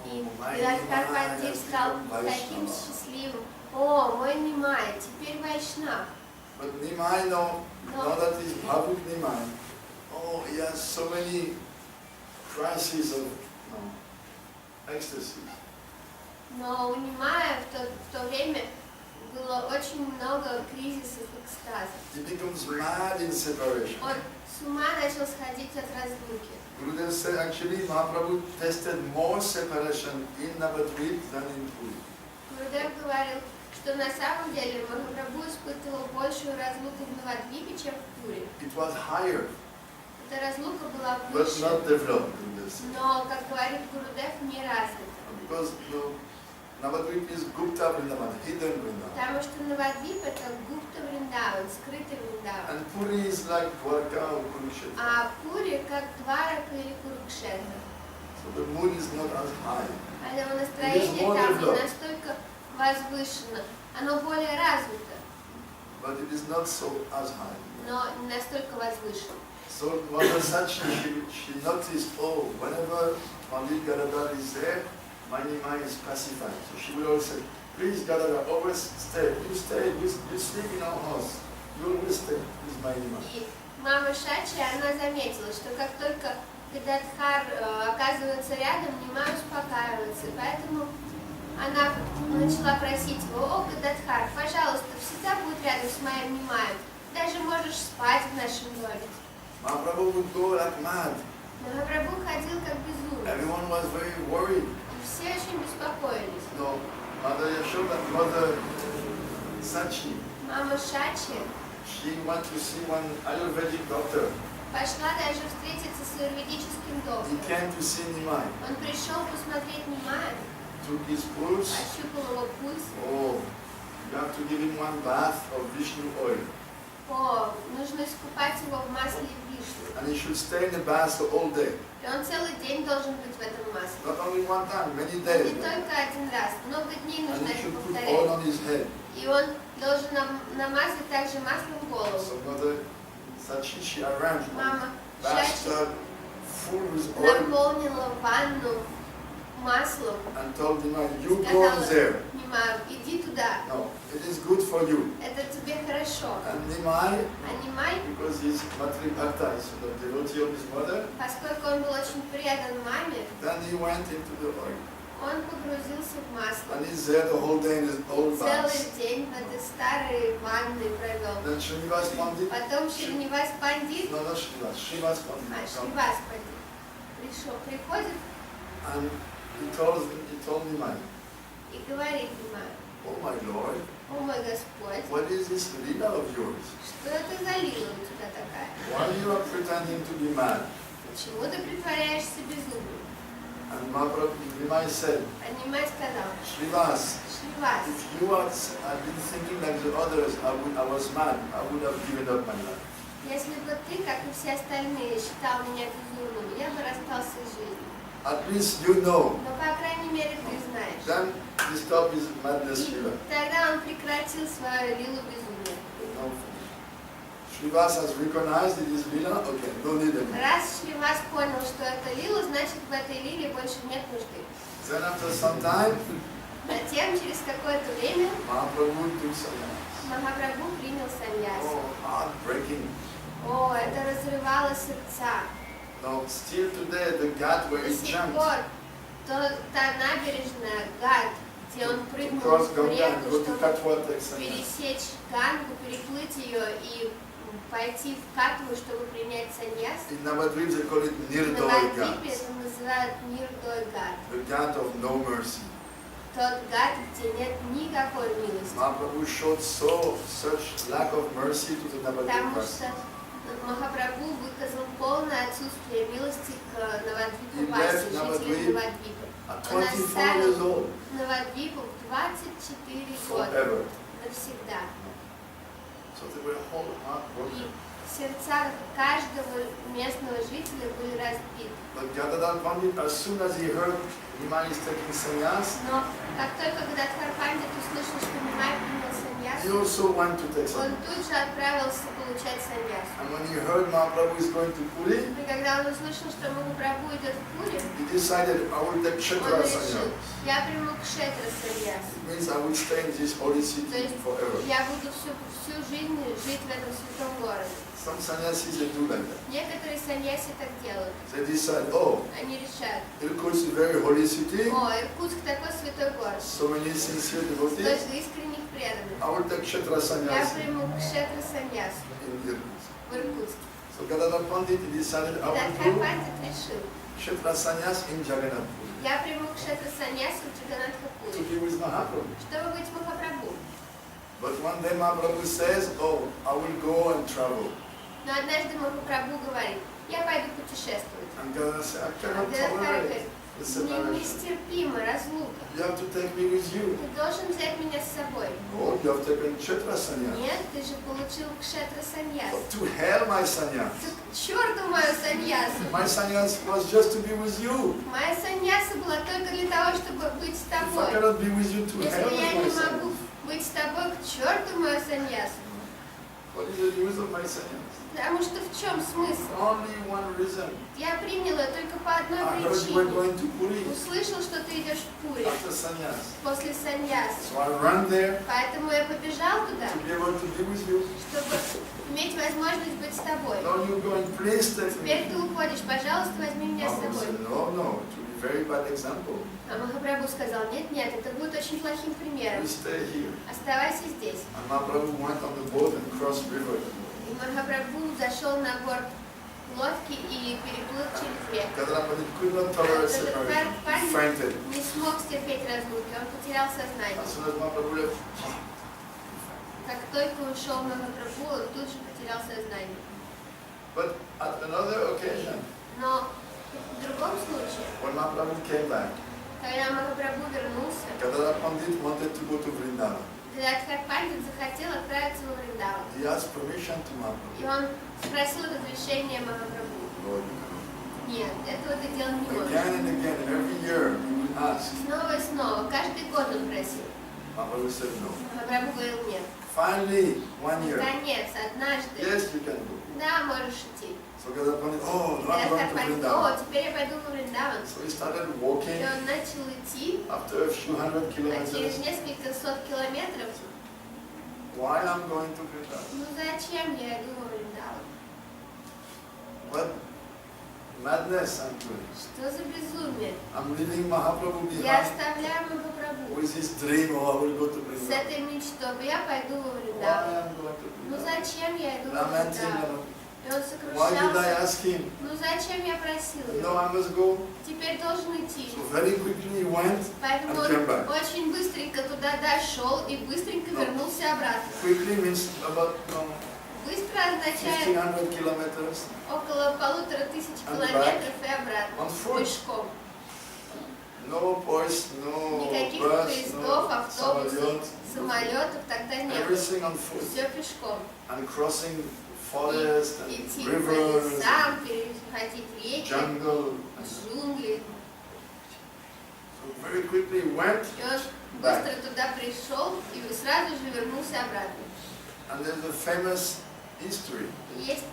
Speaker 2: И
Speaker 1: Oh, my
Speaker 2: Гададхар
Speaker 1: Nimai
Speaker 2: Пандит
Speaker 1: has
Speaker 2: стал
Speaker 1: become
Speaker 2: таким
Speaker 1: Vaishnava.
Speaker 2: счастливым. О, мой Нимай, теперь вайшнав.
Speaker 1: But Nimai, now that he's Bhavuk Nimai, oh, he has so many crises of ecstasy.
Speaker 2: Но у Нимая в то время было очень много кризисов экстаза.
Speaker 1: He becomes mad in separation.
Speaker 2: Он с ума начал сходить от разлуки.
Speaker 1: Gurudev said actually Mahaprabhu tested more separation in Navadvip than in Puri.
Speaker 2: Гурудев говорил, что на самом деле Махапрабху испытывал большую разлуку в Навадвипе, чем в Пуре.
Speaker 1: It was higher,
Speaker 2: Эта разлука была
Speaker 1: but
Speaker 2: выше,
Speaker 1: not developed, Gurudev said.
Speaker 2: но, как говорит Гурудев, не развита.
Speaker 1: Because Navadvip is Gupta Vrindavan, hidden Vrindavan.
Speaker 2: Потому что Навадвип это Гупта Вриндаван, скрытый Вриндаван.
Speaker 1: And Puri is like Dwarka or Kurukshetra.
Speaker 2: А Пури как Дварака или Курукшетра.
Speaker 1: So the mood is not as high.
Speaker 2: А его настроение
Speaker 1: more
Speaker 2: там не
Speaker 1: developed.
Speaker 2: настолько возвышено. Оно более развито,
Speaker 1: But it is not so as high.
Speaker 2: но не настолько возвышено.
Speaker 1: So Mother Sachi, she noticed, oh, whenever Pandit Gadadhar is there, my Nimai is pacified. So she would always say, please Gadadhar, always stay. You sleep in our house. You always stay with my Nimai.
Speaker 2: И мама Шачи, она заметила, что как только Гададхар оказывается рядом, Нимай успокаивается. И поэтому она начала просить его: о, Гададхар, пожалуйста, всегда будь рядом с моим Нимаем. Даже можешь спать в нашем доме.
Speaker 1: Mahaprabhu would go like mad.
Speaker 2: Махапрабху ходил как безумный.
Speaker 1: Everyone was very worried.
Speaker 2: И все очень беспокоились.
Speaker 1: No, Mother Yashoda, Mother Sachi,
Speaker 2: Мама Шачи
Speaker 1: she went to see one Ayurvedic doctor.
Speaker 2: пошла даже встретиться с аюрведическим
Speaker 1: He
Speaker 2: доктором.
Speaker 1: came to see Nimai,
Speaker 2: Он пришел посмотреть Нимая,
Speaker 1: took his pulse.
Speaker 2: ощупал его пульс.
Speaker 1: Oh, you have to give him one bath of Vishnu oil.
Speaker 2: О, нужно искупать его в масле вишни.
Speaker 1: And he should stay in the bath all day.
Speaker 2: И он целый день должен быть в этом масле.
Speaker 1: Not only one time, many
Speaker 2: Не
Speaker 1: days.
Speaker 2: только один раз, много дней
Speaker 1: And
Speaker 2: нужно
Speaker 1: he
Speaker 2: это
Speaker 1: should put
Speaker 2: повторять.
Speaker 1: oil on his head.
Speaker 2: И он должен намазать также маслом голову.
Speaker 1: So Mother Sachi, she arranged one
Speaker 2: Мама
Speaker 1: bathtub full with oil
Speaker 2: наполнила ванну маслом,
Speaker 1: and told Nimai, you go
Speaker 2: сказала,
Speaker 1: there.
Speaker 2: Нимаю, иди туда,
Speaker 1: No, it is good for you.
Speaker 2: это тебе хорошо.
Speaker 1: And Nimai,
Speaker 2: А Нимай,
Speaker 1: because he's Matri Bhakta, he's the devotee of his mother,
Speaker 2: поскольку он был очень предан маме,
Speaker 1: then he went into the oil.
Speaker 2: он погрузился в масло.
Speaker 1: And he's there the whole day in his old
Speaker 2: Целый
Speaker 1: baths.
Speaker 2: день в этой старой ванной провел.
Speaker 1: Then Srinivas Pandit,
Speaker 2: Потом Шринивас Пандит,
Speaker 1: no, not Srinivas, Srinivas Pandit,
Speaker 2: Шривас Пандит, приходит
Speaker 1: and he told Nimai,
Speaker 2: и говорит Нимаю,
Speaker 1: oh my Lord,
Speaker 2: о мой Господь,
Speaker 1: what is this lila of yours?
Speaker 2: что это за лила у тебя такая?
Speaker 1: Why you are pretending to be mad?
Speaker 2: Почему ты притворяешься безумным?
Speaker 1: And Mahaprabhu Nimai said,
Speaker 2: А Нимай сказал,
Speaker 1: Srinivas,
Speaker 2: Шривас,
Speaker 1: if you had been thinking like the others, I was mad, I would have given up my life.
Speaker 2: если бы ты, как и все остальные, считал меня безумным, я бы расстался с жизнью.
Speaker 1: At least you know.
Speaker 2: Но, по крайней мере, ты знаешь.
Speaker 1: Then he stopped his madness
Speaker 2: И
Speaker 1: lila.
Speaker 2: тогда он прекратил свою лилу безумия.
Speaker 1: No. Srinivas has recognized it is lila, okay, no need anymore.
Speaker 2: Раз Шривас понял, что это лила, значит, в этой лиле больше нет нужды.
Speaker 1: Then after some time,
Speaker 2: Затем, через какое-то время,
Speaker 1: Mahaprabhu took sannyas.
Speaker 2: Махапрабху принял саньяс.
Speaker 1: Oh, heartbreaking.
Speaker 2: О, это разрывало сердца.
Speaker 1: No, still today, the ghat where
Speaker 2: До
Speaker 1: he
Speaker 2: сих
Speaker 1: jumped
Speaker 2: пор та набережная, Гат, где он
Speaker 1: to
Speaker 2: прыгнул
Speaker 1: cross
Speaker 2: в
Speaker 1: Ganga and
Speaker 2: реку,
Speaker 1: go to
Speaker 2: чтобы
Speaker 1: Katwa, take sannyas.
Speaker 2: пересечь Гангу, переплыть ее и пойти в Катву, чтобы принять саньяс.
Speaker 1: In Navadvip they call it
Speaker 2: На
Speaker 1: Nirdoy
Speaker 2: Навадвипе
Speaker 1: Ghat,
Speaker 2: это называют Нирдой Гат.
Speaker 1: the ghat of no mercy.
Speaker 2: Тот Гат, где нет никакой милости.
Speaker 1: Mahaprabhu showed such lack of mercy to the
Speaker 2: Потому
Speaker 1: Navadvip.
Speaker 2: что Махапрабху выказал полное отсутствие милости к Навадвипу-васе, жителям Навадвипа.
Speaker 1: At
Speaker 2: Он
Speaker 1: 24 years
Speaker 2: оставил
Speaker 1: old,
Speaker 2: Навадвипу в 24 года,
Speaker 1: forever.
Speaker 2: навсегда.
Speaker 1: So they were whole heartbroken.
Speaker 2: И сердца каждого местного жителя были разбиты.
Speaker 1: But Gadadhar Pandit, as soon as he heard Nimai is taking sannyas,
Speaker 2: Но как только Гададхар Пандит услышал, что Нимай принял саньяс,
Speaker 1: he also went to take
Speaker 2: он
Speaker 1: sannyas.
Speaker 2: тут же отправился получать саньяс.
Speaker 1: And when he heard Mahaprabhu is going to Puri,
Speaker 2: И когда он услышал, что Махапрабху идет в Пури,
Speaker 1: he decided, I will take
Speaker 2: он
Speaker 1: Kshetra
Speaker 2: решил,
Speaker 1: sannyas.
Speaker 2: я приму кшетра саньяс.
Speaker 1: It means I will stay in this holy
Speaker 2: То
Speaker 1: city
Speaker 2: есть
Speaker 1: forever.
Speaker 2: я буду всю жизнь жить в этом святом городе.
Speaker 1: Some sannyasis, they do like that.
Speaker 2: Некоторые саньяси так делают.
Speaker 1: They decide, oh,
Speaker 2: Они решают,
Speaker 1: Irkutsk is a very holy city,
Speaker 2: о, Иркутск такой святой город,
Speaker 1: so many sincere devotees,
Speaker 2: столько искренних преданных.
Speaker 1: I will take Kshetra
Speaker 2: Я
Speaker 1: sannyas
Speaker 2: приму кшетра саньяс
Speaker 1: in Irkutsk.
Speaker 2: в Иркутске.
Speaker 1: So Gadadhar Pandit, he decided, I
Speaker 2: Гададхар
Speaker 1: will do
Speaker 2: Пандит решил,
Speaker 1: Kshetra sannyas in Jagannath Puri,
Speaker 2: я приму кшетра саньяс в Джаганатхапури,
Speaker 1: to be with Mahaprabhu.
Speaker 2: чтобы быть Махапрабху.
Speaker 1: But one day Mahaprabhu says, oh, I will go and travel.
Speaker 2: Но однажды Махапрабху говорит, я пойду путешествовать.
Speaker 1: And Gadadhar says, I
Speaker 2: А
Speaker 1: cannot
Speaker 2: Гададхар
Speaker 1: tolerate
Speaker 2: говорит,
Speaker 1: the
Speaker 2: мне
Speaker 1: separation.
Speaker 2: нестерпима разлука.
Speaker 1: You have to take me with you.
Speaker 2: Ты должен взять меня с собой.
Speaker 1: Oh, you have taken Kshetra sannyas.
Speaker 2: Нет, ты же получил кшетра саньяс.
Speaker 1: But to hell my sannyas.
Speaker 2: К черту мою саньясу.
Speaker 1: My sannyas was just to be with you.
Speaker 2: Моя саньяса была только для того, чтобы быть с
Speaker 1: If I
Speaker 2: тобой.
Speaker 1: cannot be with you, to hell
Speaker 2: Если я
Speaker 1: with my
Speaker 2: не могу
Speaker 1: sannyas.
Speaker 2: быть с тобой, к черту мою саньясу.
Speaker 1: What is the use of my sannyas?
Speaker 2: Потому что в чем смысл?
Speaker 1: Only one reason.
Speaker 2: Я принял ее только по одной
Speaker 1: I heard you were
Speaker 2: причине.
Speaker 1: going to Puri
Speaker 2: Услышал, что ты идешь в Пури
Speaker 1: after sannyas.
Speaker 2: после саньяса.
Speaker 1: So I ran there
Speaker 2: Поэтому я побежал туда,
Speaker 1: to be able to be with you.
Speaker 2: чтобы иметь возможность быть с тобой.
Speaker 1: Now you go and please take
Speaker 2: Теперь
Speaker 1: me.
Speaker 2: ты уходишь, пожалуйста, возьми меня с
Speaker 1: Mahaprabhu
Speaker 2: собой.
Speaker 1: said, no, it will be a very bad example.
Speaker 2: А Махапрабху сказал, нет, нет, это будет очень плохим примером.
Speaker 1: You stay here.
Speaker 2: Оставайся здесь.
Speaker 1: And Mahaprabhu went on the boat and crossed river.
Speaker 2: И Махапрабху зашел на борт лодки и переплыл через реку.
Speaker 1: Gadadhar Pandit could not tolerate
Speaker 2: Гададхар
Speaker 1: separation. He
Speaker 2: Пандит
Speaker 1: fainted.
Speaker 2: не смог стерпеть разлуки, он потерял сознание.
Speaker 1: As soon as Mahaprabhu left,
Speaker 2: Как только ушел Махапрабху, он тут же потерял сознание.
Speaker 1: but at another occasion,
Speaker 2: Но в другом случае,
Speaker 1: when Mahaprabhu came back,
Speaker 2: когда Махапрабху вернулся,
Speaker 1: Gadadhar Pandit wanted to go to Vrindavan.
Speaker 2: Гададхар Пандит захотел отправиться во Вриндаван.
Speaker 1: He asked permission to
Speaker 2: И
Speaker 1: Mahaprabhu.
Speaker 2: он спросил разрешения Махапрабху.
Speaker 1: Lord, you cannot.
Speaker 2: Нет, этого ты делать не можешь.
Speaker 1: Again and again, every year, he would ask.
Speaker 2: Снова и снова, каждый год он просил.
Speaker 1: Mahaprabhu said no.
Speaker 2: Махапрабху говорил нет.
Speaker 1: Finally, 1 year.
Speaker 2: Наконец, однажды,
Speaker 1: Yes, you can go.
Speaker 2: да, можешь идти.
Speaker 1: So Gadadhar Pandit, oh, no, I'm
Speaker 2: Гададхар
Speaker 1: going to
Speaker 2: Пандит,
Speaker 1: Vrindavan.
Speaker 2: о, теперь я пойду во Вриндаван.
Speaker 1: So he started
Speaker 2: И
Speaker 1: walking
Speaker 2: он начал идти,
Speaker 1: after a few hundred
Speaker 2: а через
Speaker 1: kilometers.
Speaker 2: несколько сот километров,
Speaker 1: Why I'm going to Vrindavan?
Speaker 2: ну зачем я иду во Вриндаван?
Speaker 1: What madness I'm doing.
Speaker 2: Что за безумие?
Speaker 1: I'm leaving Mahaprabhu
Speaker 2: Я
Speaker 1: behind
Speaker 2: оставляю Махапрабху
Speaker 1: with his dream, oh, I will go to
Speaker 2: с
Speaker 1: Vrindavan.
Speaker 2: этой мечтой, я пойду во
Speaker 1: Why
Speaker 2: Вриндаван.
Speaker 1: I'm going to
Speaker 2: Ну
Speaker 1: Vrindavan?
Speaker 2: зачем я иду во
Speaker 1: Lamenting,
Speaker 2: Вриндаван? И он
Speaker 1: why did I
Speaker 2: сокрушался.
Speaker 1: ask him?
Speaker 2: Ну зачем я просил
Speaker 1: No,
Speaker 2: его?
Speaker 1: I must go.
Speaker 2: Теперь должен идти.
Speaker 1: So very quickly he went
Speaker 2: Поэтому
Speaker 1: and came back.
Speaker 2: он очень быстренько туда дошел и быстренько
Speaker 1: No.
Speaker 2: вернулся обратно.
Speaker 1: Quickly means about
Speaker 2: Быстро означает
Speaker 1: 1500 kilometers.
Speaker 2: около 1500
Speaker 1: And
Speaker 2: километров и обратно.
Speaker 1: On foot.
Speaker 2: Пешком.
Speaker 1: No post, no
Speaker 2: Никаких
Speaker 1: bus,
Speaker 2: поездов,
Speaker 1: no
Speaker 2: автобусов,
Speaker 1: самолет.
Speaker 2: самолетов тогда не было.
Speaker 1: Everything on foot.
Speaker 2: Все пешком.
Speaker 1: And crossing forest and
Speaker 2: Идти по
Speaker 1: rivers,
Speaker 2: лесам, переходить реки,
Speaker 1: jungle.
Speaker 2: джунгли.
Speaker 1: So very quickly he went
Speaker 2: И он
Speaker 1: back.
Speaker 2: быстро туда пришел и сразу же вернулся обратно.
Speaker 1: And there's a famous history.
Speaker 2: И есть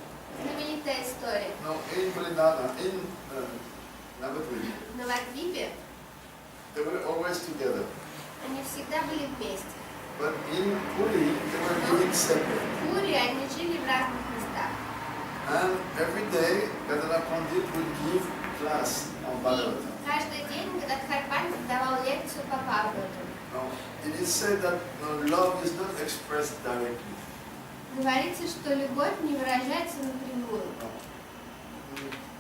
Speaker 2: знаменитая история.
Speaker 1: No, in Kulinada, in Navadvip,
Speaker 2: В Навадвипе
Speaker 1: they were always together.
Speaker 2: они всегда были вместе.
Speaker 1: But in Puri, they were living separate.
Speaker 2: В Пуре они жили в разных местах.
Speaker 1: And every day, Gadadhar Pandit would give class on
Speaker 2: И
Speaker 1: Bhagavatam.
Speaker 2: каждый день Гададхар Пандит давал лекцию по Бхагавату.
Speaker 1: Now, it is said that love is not expressed directly.
Speaker 2: Говорится, что любовь не выражается напрямую.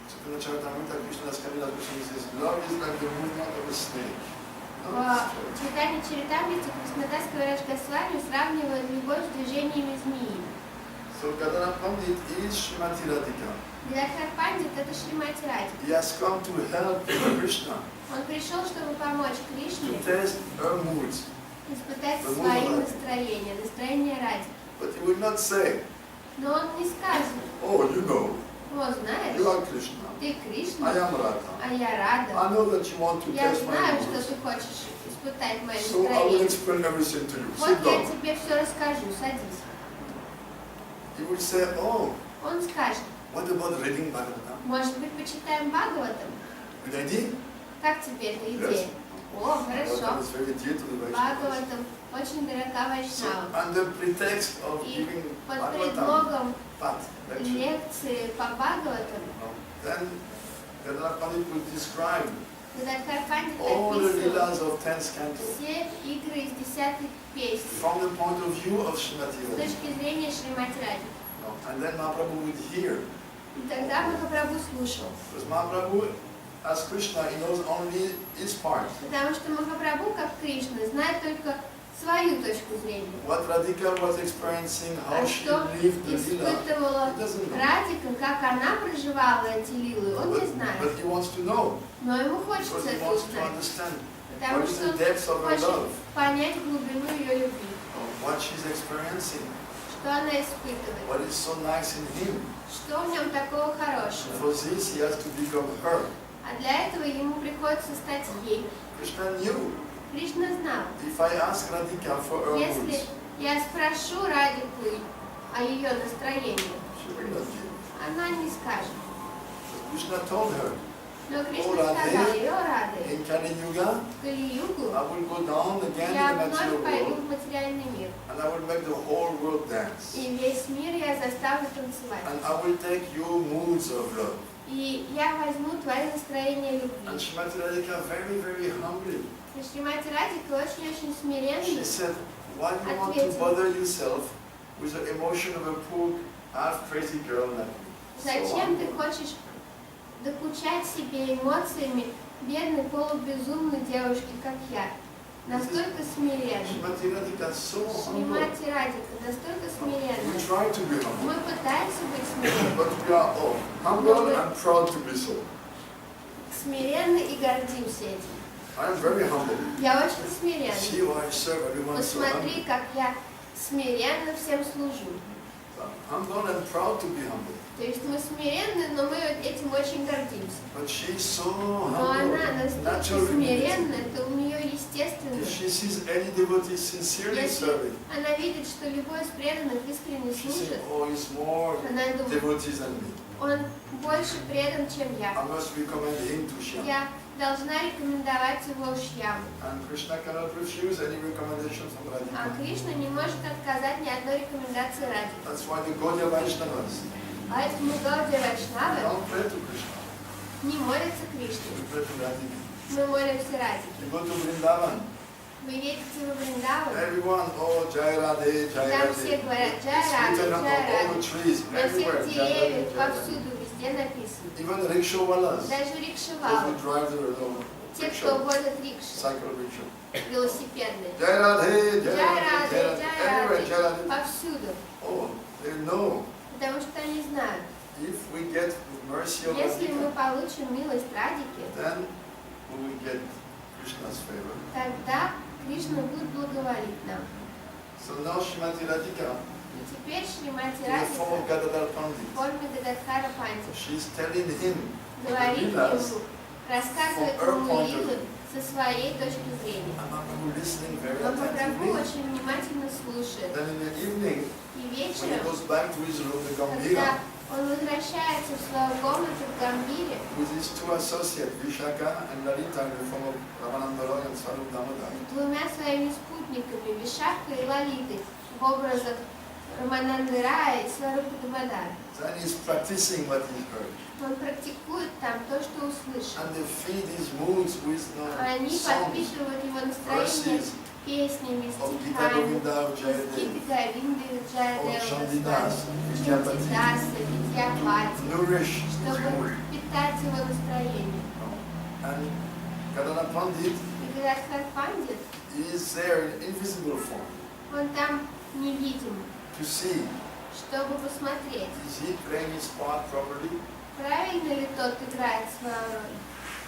Speaker 1: Chaitanya Charitamrita, Krishna Kavila Krishna says, love is like the movement of a snake.
Speaker 2: В Чайтанья Чаритамрите Кришнадас Кавирадж Госвами сравнивает любовь с движениями змеи.
Speaker 1: So Gadadhar Pandit is Srimati Radhika.
Speaker 2: Гададхар Пандит это Шримати Радхика.
Speaker 1: He has come to help Krishna
Speaker 2: Он пришел, чтобы помочь
Speaker 1: to
Speaker 2: Кришне
Speaker 1: test her moods.
Speaker 2: испытать свои настроения, настроение Радхики.
Speaker 1: But he will not say,
Speaker 2: Но он не скажет:
Speaker 1: oh, you know,
Speaker 2: о, знаешь,
Speaker 1: you are Krishna.
Speaker 2: ты
Speaker 1: I
Speaker 2: Кришна,
Speaker 1: am Radha.
Speaker 2: а я Рада.
Speaker 1: I know that you want to
Speaker 2: Я
Speaker 1: test my
Speaker 2: знаю, что
Speaker 1: moods.
Speaker 2: ты хочешь испытать мое
Speaker 1: So I will
Speaker 2: настроение.
Speaker 1: explain everything to you.
Speaker 2: Вот
Speaker 1: Sit
Speaker 2: я
Speaker 1: down.
Speaker 2: тебе все расскажу, садись.
Speaker 1: He will say, oh,
Speaker 2: Он скажет:
Speaker 1: what about reading Bhagavatam?
Speaker 2: может быть, почитаем Бхагаватам?
Speaker 1: Good idea?
Speaker 2: Как тебе эта
Speaker 1: Yes.
Speaker 2: идея? О,
Speaker 1: Bhagavatam
Speaker 2: хорошо.
Speaker 1: is very dear to the Vaishnavas.
Speaker 2: Бхагаватам очень дорога
Speaker 1: So,
Speaker 2: Вайшнавам.
Speaker 1: under pretext of
Speaker 2: И
Speaker 1: giving
Speaker 2: под
Speaker 1: Bhagavatam,
Speaker 2: предлогом
Speaker 1: but lecture,
Speaker 2: лекции по Бхагаватам
Speaker 1: then Gadadhar Pandit will describe
Speaker 2: Гададхар Пандит
Speaker 1: all the
Speaker 2: описывал
Speaker 1: leelas of 10th canto
Speaker 2: все игры из 10-й песни
Speaker 1: from the point of view of Srimati
Speaker 2: с
Speaker 1: Radhika.
Speaker 2: точки зрения Шримати Радхики.
Speaker 1: And then Mahaprabhu would hear.
Speaker 2: И тогда Махапрабху слушал.
Speaker 1: Because Mahaprabhu, as Krishna, he knows only his part.
Speaker 2: Потому что Махапрабху, как Кришна, знает только свою точку зрения.
Speaker 1: What Radhika was experiencing, how
Speaker 2: А
Speaker 1: she
Speaker 2: что
Speaker 1: lived the lila,
Speaker 2: испытывала
Speaker 1: he doesn't know.
Speaker 2: Радика, как она проживала эти лилы, он не
Speaker 1: But
Speaker 2: знает.
Speaker 1: he wants to know,
Speaker 2: Но ему
Speaker 1: because
Speaker 2: хочется
Speaker 1: he
Speaker 2: это
Speaker 1: wants to
Speaker 2: узнать.
Speaker 1: understand
Speaker 2: Потому
Speaker 1: what is
Speaker 2: что
Speaker 1: the
Speaker 2: он
Speaker 1: depth of her
Speaker 2: хочет
Speaker 1: love,
Speaker 2: понять глубину ее любви.
Speaker 1: what she's experiencing,
Speaker 2: Что она испытывает.
Speaker 1: what is so nice in him.
Speaker 2: Что в нем такого хорошего.
Speaker 1: For this, he has to become her.
Speaker 2: А для этого ему приходится стать ей.
Speaker 1: Krishna knew.
Speaker 2: Кришна знал.
Speaker 1: If I ask Radhika for her
Speaker 2: Если
Speaker 1: moods,
Speaker 2: я спрошу Радику о ее настроении,
Speaker 1: she will not give.
Speaker 2: она не скажет.
Speaker 1: But Krishna told her,
Speaker 2: Но Кришна
Speaker 1: О,
Speaker 2: сказал:
Speaker 1: Радhe,
Speaker 2: ее Рады,
Speaker 1: in Kali Yuga,
Speaker 2: в Кали-югу
Speaker 1: I will go down again
Speaker 2: я
Speaker 1: in the
Speaker 2: вновь
Speaker 1: material
Speaker 2: пойду
Speaker 1: world,
Speaker 2: в материальный мир.
Speaker 1: and I will make the whole world dance.
Speaker 2: И весь мир я заставлю танцевать.
Speaker 1: And I will take your moods of love.
Speaker 2: И я возьму твое настроение
Speaker 1: And
Speaker 2: любви.
Speaker 1: Srimati Radhika very, very humbly,
Speaker 2: И Шримати Радика очень-очень
Speaker 1: she
Speaker 2: смиренно
Speaker 1: said, why do you want to bother yourself with the emotion of a poor, half-crazy girl like me? So
Speaker 2: Зачем ты
Speaker 1: humble.
Speaker 2: хочешь докучать себе эмоциями бедной полубезумной девушки, как я? Настолько смиренно.
Speaker 1: Srimati Radhika is so humble.
Speaker 2: Шримати Радика настолько
Speaker 1: We
Speaker 2: смиренно.
Speaker 1: try to be humble,
Speaker 2: Мы пытаемся быть смиренными.
Speaker 1: but we are all humble and proud to be so.
Speaker 2: Смиренны и гордимся этим.
Speaker 1: I am very humble.
Speaker 2: Я очень смиренна.
Speaker 1: See how I serve everyone so
Speaker 2: Посмотри,
Speaker 1: humbly.
Speaker 2: как я смиренно всем служу.
Speaker 1: humble and proud to be humble.
Speaker 2: То есть мы смиренны, но мы этим очень гордимся.
Speaker 1: But she's so
Speaker 2: Но
Speaker 1: humble,
Speaker 2: она настолько
Speaker 1: naturally.
Speaker 2: смиренна, это у нее естественно.
Speaker 1: If she sees any devotee sincerely
Speaker 2: Если
Speaker 1: serving,
Speaker 2: она видит, что любой из преданных искренне
Speaker 1: she says,
Speaker 2: служит,
Speaker 1: oh, he's more
Speaker 2: она думает,
Speaker 1: devotees than me.
Speaker 2: он больше предан, чем
Speaker 1: I
Speaker 2: я.
Speaker 1: must recommend him to Shyam.
Speaker 2: Я должна рекомендовать его Шьяму.
Speaker 1: And Krishna cannot refuse any recommendation from
Speaker 2: А
Speaker 1: Radhika.
Speaker 2: Кришна не может отказать ни одной рекомендации ради.
Speaker 1: That's why the Gaudiya Vaishnavas
Speaker 2: Поэтому Гаудия Вайшнавы
Speaker 1: don't pray to Krishna.
Speaker 2: не молятся Кришне.
Speaker 1: We pray to Radhika.
Speaker 2: Мы молимся Радике.
Speaker 1: You go to Vrindavan.
Speaker 2: Вы едете в Вриндаван,
Speaker 1: Everyone, oh, Jai Radhe, Jai
Speaker 2: там все
Speaker 1: Radhe.
Speaker 2: говорят Джай
Speaker 1: It's
Speaker 2: Радhe,
Speaker 1: written on
Speaker 2: Джай
Speaker 1: all
Speaker 2: Радhe.
Speaker 1: the trees,
Speaker 2: На
Speaker 1: everywhere.
Speaker 2: всех
Speaker 1: Jai Radhe,
Speaker 2: деревьях,
Speaker 1: Jai Radhe.
Speaker 2: повсюду, везде написано.
Speaker 1: Even rickshawalas,
Speaker 2: Даже
Speaker 1: those
Speaker 2: рикшевалы,
Speaker 1: who drive the
Speaker 2: те, кто
Speaker 1: rickshaw,
Speaker 2: водят рикши,
Speaker 1: cycle rickshaw.
Speaker 2: велосипедные.
Speaker 1: Jai Radhe, Jai
Speaker 2: Джай
Speaker 1: Radhe,
Speaker 2: Радhe,
Speaker 1: Jai Radhe.
Speaker 2: Джай
Speaker 1: Everywhere, Jai
Speaker 2: Радhe,
Speaker 1: Radhe.
Speaker 2: повсюду.
Speaker 1: Oh, they know.
Speaker 2: Потому что они знают,
Speaker 1: If we get the mercy of
Speaker 2: если мы
Speaker 1: Radhika,
Speaker 2: получим милость Радики,
Speaker 1: then we will get Krishna's favor.
Speaker 2: тогда Кришна будет благоволить нам.
Speaker 1: So now Srimati Radhika,
Speaker 2: И теперь Шримати
Speaker 1: in the form of
Speaker 2: Радика
Speaker 1: Gadadhar
Speaker 2: в
Speaker 1: Pandit,
Speaker 2: форме Дагадхара Панди
Speaker 1: she's telling him
Speaker 2: говорит
Speaker 1: Vilas,
Speaker 2: ему, рассказывает ему Лилы со своей точки зрения.
Speaker 1: and I'm listening very
Speaker 2: Махапрабху
Speaker 1: attentively.
Speaker 2: очень внимательно слушает.
Speaker 1: Then in the evening,
Speaker 2: И
Speaker 1: when he
Speaker 2: вечером,
Speaker 1: goes back to his room, the
Speaker 2: когда
Speaker 1: Gambhira,
Speaker 2: он возвращается в свою комнату в Гамбире
Speaker 1: with his two associates, Vishaka and Lalita, in the form of Ramananda Roy and Swarup Damodar,
Speaker 2: с двумя своими спутниками, Вишакой и Лалитой, в образах Рамананды Рая и Сварупа Дамодара.
Speaker 1: then he's practicing what he heard.
Speaker 2: Он практикует там то, что услышал.
Speaker 1: And they feed his moods with
Speaker 2: Они
Speaker 1: songs,
Speaker 2: подпитывают его настроение
Speaker 1: verses
Speaker 2: песнями,
Speaker 1: of Gita
Speaker 2: стихами,
Speaker 1: Govinda,
Speaker 2: из
Speaker 1: Jayadeva,
Speaker 2: Гиты Говинды,
Speaker 1: of
Speaker 2: Джаядева,
Speaker 1: Shandidas, Vidyapati,
Speaker 2: Чандидаса, Видьяпати,
Speaker 1: nourish his
Speaker 2: чтобы
Speaker 1: mood.
Speaker 2: питать его настроение.
Speaker 1: And Gadadhar Pandit
Speaker 2: И Гададхар Пандит,
Speaker 1: is there in invisible form
Speaker 2: он там невидим,
Speaker 1: to see,
Speaker 2: чтобы посмотреть,
Speaker 1: is he playing his part properly?
Speaker 2: правильно ли тот играет свою роль.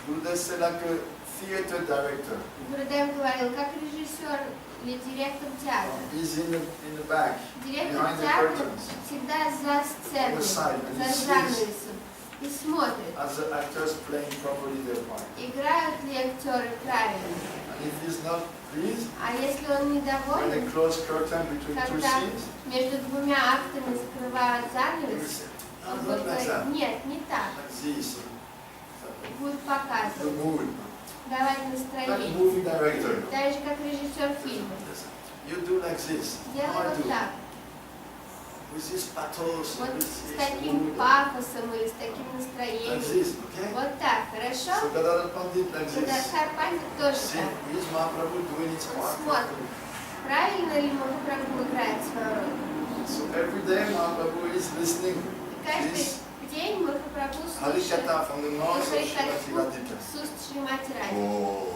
Speaker 1: Gurudev said like a theater director.
Speaker 2: Гурудев говорил, как режиссер или директор театра.
Speaker 1: He's in the back,
Speaker 2: Директор
Speaker 1: behind the
Speaker 2: театра
Speaker 1: curtains,
Speaker 2: всегда за сценой, за занавесом и смотрит,
Speaker 1: as the actors playing properly their part.
Speaker 2: играют ли актеры правильно.
Speaker 1: And if he's not pleased,
Speaker 2: А если он
Speaker 1: when
Speaker 2: недоволен,
Speaker 1: they close curtain between two
Speaker 2: когда
Speaker 1: scenes,
Speaker 2: между двумя актами закрывают
Speaker 1: he will
Speaker 2: занавес,
Speaker 1: say,
Speaker 2: он
Speaker 1: "No,
Speaker 2: будет
Speaker 1: not like
Speaker 2: говорить,
Speaker 1: that.
Speaker 2: нет, не так,
Speaker 1: Like this,
Speaker 2: будет
Speaker 1: the
Speaker 2: показывать,
Speaker 1: mood,
Speaker 2: давать
Speaker 1: like a
Speaker 2: настроение.
Speaker 1: movie director.
Speaker 2: Так же, как режиссер фильма.
Speaker 1: You do like this.
Speaker 2: Делай
Speaker 1: How I
Speaker 2: вот
Speaker 1: do?
Speaker 2: так.
Speaker 1: With this pathos,
Speaker 2: Вот
Speaker 1: with
Speaker 2: с
Speaker 1: this
Speaker 2: таким
Speaker 1: mood,
Speaker 2: пафосом или с таким
Speaker 1: like
Speaker 2: настроением.
Speaker 1: this, okay?
Speaker 2: Вот так, хорошо?
Speaker 1: So Gadadhar Pandit like this.
Speaker 2: Гададхар Пандит тоже
Speaker 1: See,
Speaker 2: так.
Speaker 1: is Mahaprabhu doing his
Speaker 2: Он
Speaker 1: part?
Speaker 2: смотрит, правильно ли Махапрабху играет свою роль.
Speaker 1: So every day Mahaprabhu is listening.
Speaker 2: И каждый день Махапрабху слушает
Speaker 1: Harikatha from the mouth of Srimati
Speaker 2: Харикатху
Speaker 1: Radhika.
Speaker 2: с уст Шримати Радики.
Speaker 1: Oh,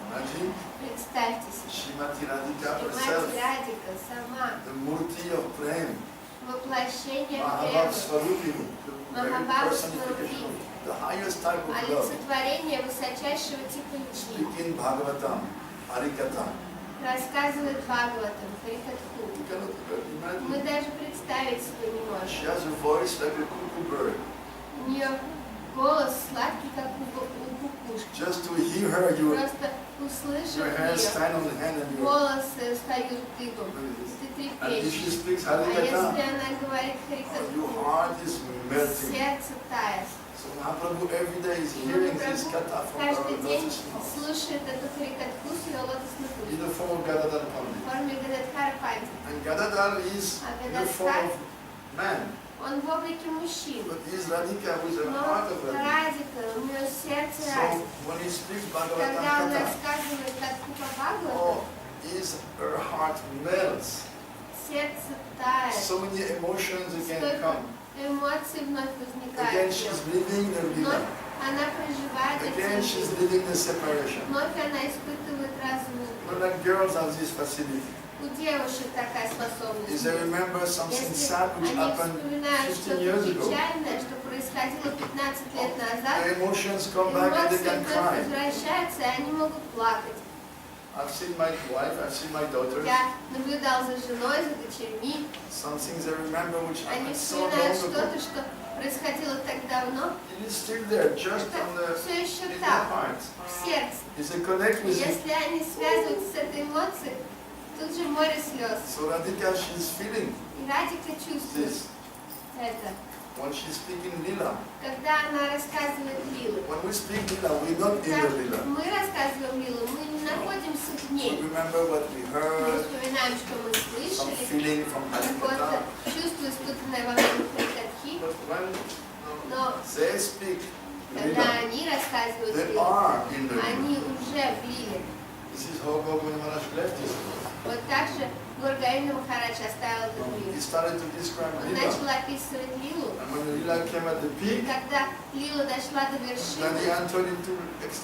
Speaker 1: imagine
Speaker 2: Представьте себе,
Speaker 1: Srimati Radhika
Speaker 2: Шримати
Speaker 1: herself,
Speaker 2: Радика сама,
Speaker 1: the Murti of Prem,
Speaker 2: воплощение
Speaker 1: Mahabhav
Speaker 2: према,
Speaker 1: Swarupini, the very
Speaker 2: Mahabhav
Speaker 1: personification, the highest type of love,
Speaker 2: олицетворение высочайшего типа любви.
Speaker 1: speaking Bhagavatam, Harikatha.
Speaker 2: Рассказывает Бхагаватам, Харикатху.
Speaker 1: You cannot even
Speaker 2: Мы
Speaker 1: imagine.
Speaker 2: даже представить себе не можем.
Speaker 1: She has a voice like a cuckoo bird.
Speaker 2: У нее голос сладкий, как у кукушки.
Speaker 1: Just to hear her, you,
Speaker 2: Просто услышав
Speaker 1: your hands
Speaker 2: ее,
Speaker 1: stand on the hand and you.
Speaker 2: волосы встают дыбом, ты
Speaker 1: And if she
Speaker 2: трепещешь.
Speaker 1: speaks
Speaker 2: А если
Speaker 1: Harikatha,
Speaker 2: она говорит
Speaker 1: your
Speaker 2: Харикатху,
Speaker 1: heart is melting.
Speaker 2: сердце тает.
Speaker 1: So Mahaprabhu every day is
Speaker 2: И
Speaker 1: hearing this
Speaker 2: Махапрабху
Speaker 1: katha from
Speaker 2: каждый
Speaker 1: our
Speaker 2: день
Speaker 1: lotus mouth.
Speaker 2: слушает эту Харикатху с ее лотосных
Speaker 1: In
Speaker 2: рук
Speaker 1: the form of Gadadhar
Speaker 2: в
Speaker 1: Pandit.
Speaker 2: форме Гададхара Панди.
Speaker 1: And Gadadhar is
Speaker 2: А
Speaker 1: in the form
Speaker 2: Гададхар,
Speaker 1: of man.
Speaker 2: он в облике мужчины.
Speaker 1: But he is Radhika with the
Speaker 2: Но
Speaker 1: heart of Radhika.
Speaker 2: Радика, у нее сердце
Speaker 1: So
Speaker 2: Радика.
Speaker 1: when he speaks
Speaker 2: Когда он
Speaker 1: Bhagavatam katha,
Speaker 2: рассказывает Катху по Бхагавату,
Speaker 1: oh, her heart melts.
Speaker 2: сердце тает.
Speaker 1: So many emotions again
Speaker 2: Столько
Speaker 1: come.
Speaker 2: эмоций вновь
Speaker 1: Again
Speaker 2: возникает.
Speaker 1: she's living the
Speaker 2: Вновь
Speaker 1: Lila.
Speaker 2: она проживает
Speaker 1: Again
Speaker 2: эти
Speaker 1: she's
Speaker 2: эмоции.
Speaker 1: living the separation.
Speaker 2: Вновь она испытывает разум.
Speaker 1: But like girls have this facility.
Speaker 2: У девушек такая
Speaker 1: Is
Speaker 2: способность.
Speaker 1: they remember something
Speaker 2: Если
Speaker 1: sad which
Speaker 2: они
Speaker 1: happened
Speaker 2: вспоминают
Speaker 1: 15
Speaker 2: что-то
Speaker 1: years ago,
Speaker 2: печальное, что происходило 15 лет назад,
Speaker 1: the emotions come back and they
Speaker 2: эмоции
Speaker 1: can
Speaker 2: вновь
Speaker 1: cry.
Speaker 2: возвращаются, и они могут плакать.
Speaker 1: I've seen my wife, I've seen my daughters.
Speaker 2: Я наблюдал за женой, за дочерьми.
Speaker 1: Some things I remember which
Speaker 2: Они
Speaker 1: happened so long
Speaker 2: вспоминают
Speaker 1: ago.
Speaker 2: что-то, что происходило так давно.
Speaker 1: It is still there, just
Speaker 2: Это
Speaker 1: on the
Speaker 2: все еще
Speaker 1: in the
Speaker 2: там,
Speaker 1: heart.
Speaker 2: в сердце.
Speaker 1: It's a connect
Speaker 2: И
Speaker 1: with it.
Speaker 2: если они связываются с этой эмоцией, тут же море слез.
Speaker 1: So Radhika, she's feeling
Speaker 2: И Радика чувствует
Speaker 1: this
Speaker 2: это.
Speaker 1: when she's speaking Lila.
Speaker 2: Когда она рассказывает Лилу.
Speaker 1: When we speak Lila, we're not in
Speaker 2: Когда
Speaker 1: the Lila.
Speaker 2: мы рассказываем Лилу, мы не находимся в
Speaker 1: We
Speaker 2: ней.
Speaker 1: remember what we
Speaker 2: Мы
Speaker 1: heard,
Speaker 2: вспоминаем, что мы
Speaker 1: some
Speaker 2: слышали,
Speaker 1: feeling from
Speaker 2: какое-то
Speaker 1: Harikata.
Speaker 2: чувство, испытанное во время Харикатхи.
Speaker 1: But when
Speaker 2: Но
Speaker 1: they speak
Speaker 2: когда
Speaker 1: Lila,
Speaker 2: они рассказывают
Speaker 1: they
Speaker 2: Лилу,
Speaker 1: are in the Lila.
Speaker 2: они уже в Лиле.
Speaker 1: This is how Gopal Maharaj left his
Speaker 2: Вот так же Гургаина Махарадж оставил эту
Speaker 1: He
Speaker 2: Лилу.
Speaker 1: started to describe
Speaker 2: Он
Speaker 1: Lila.
Speaker 2: начал описывать Лилу.
Speaker 1: And when Lila came at the
Speaker 2: И
Speaker 1: peak,
Speaker 2: когда Лила дошла до
Speaker 1: then he
Speaker 2: вершины,
Speaker 1: entered into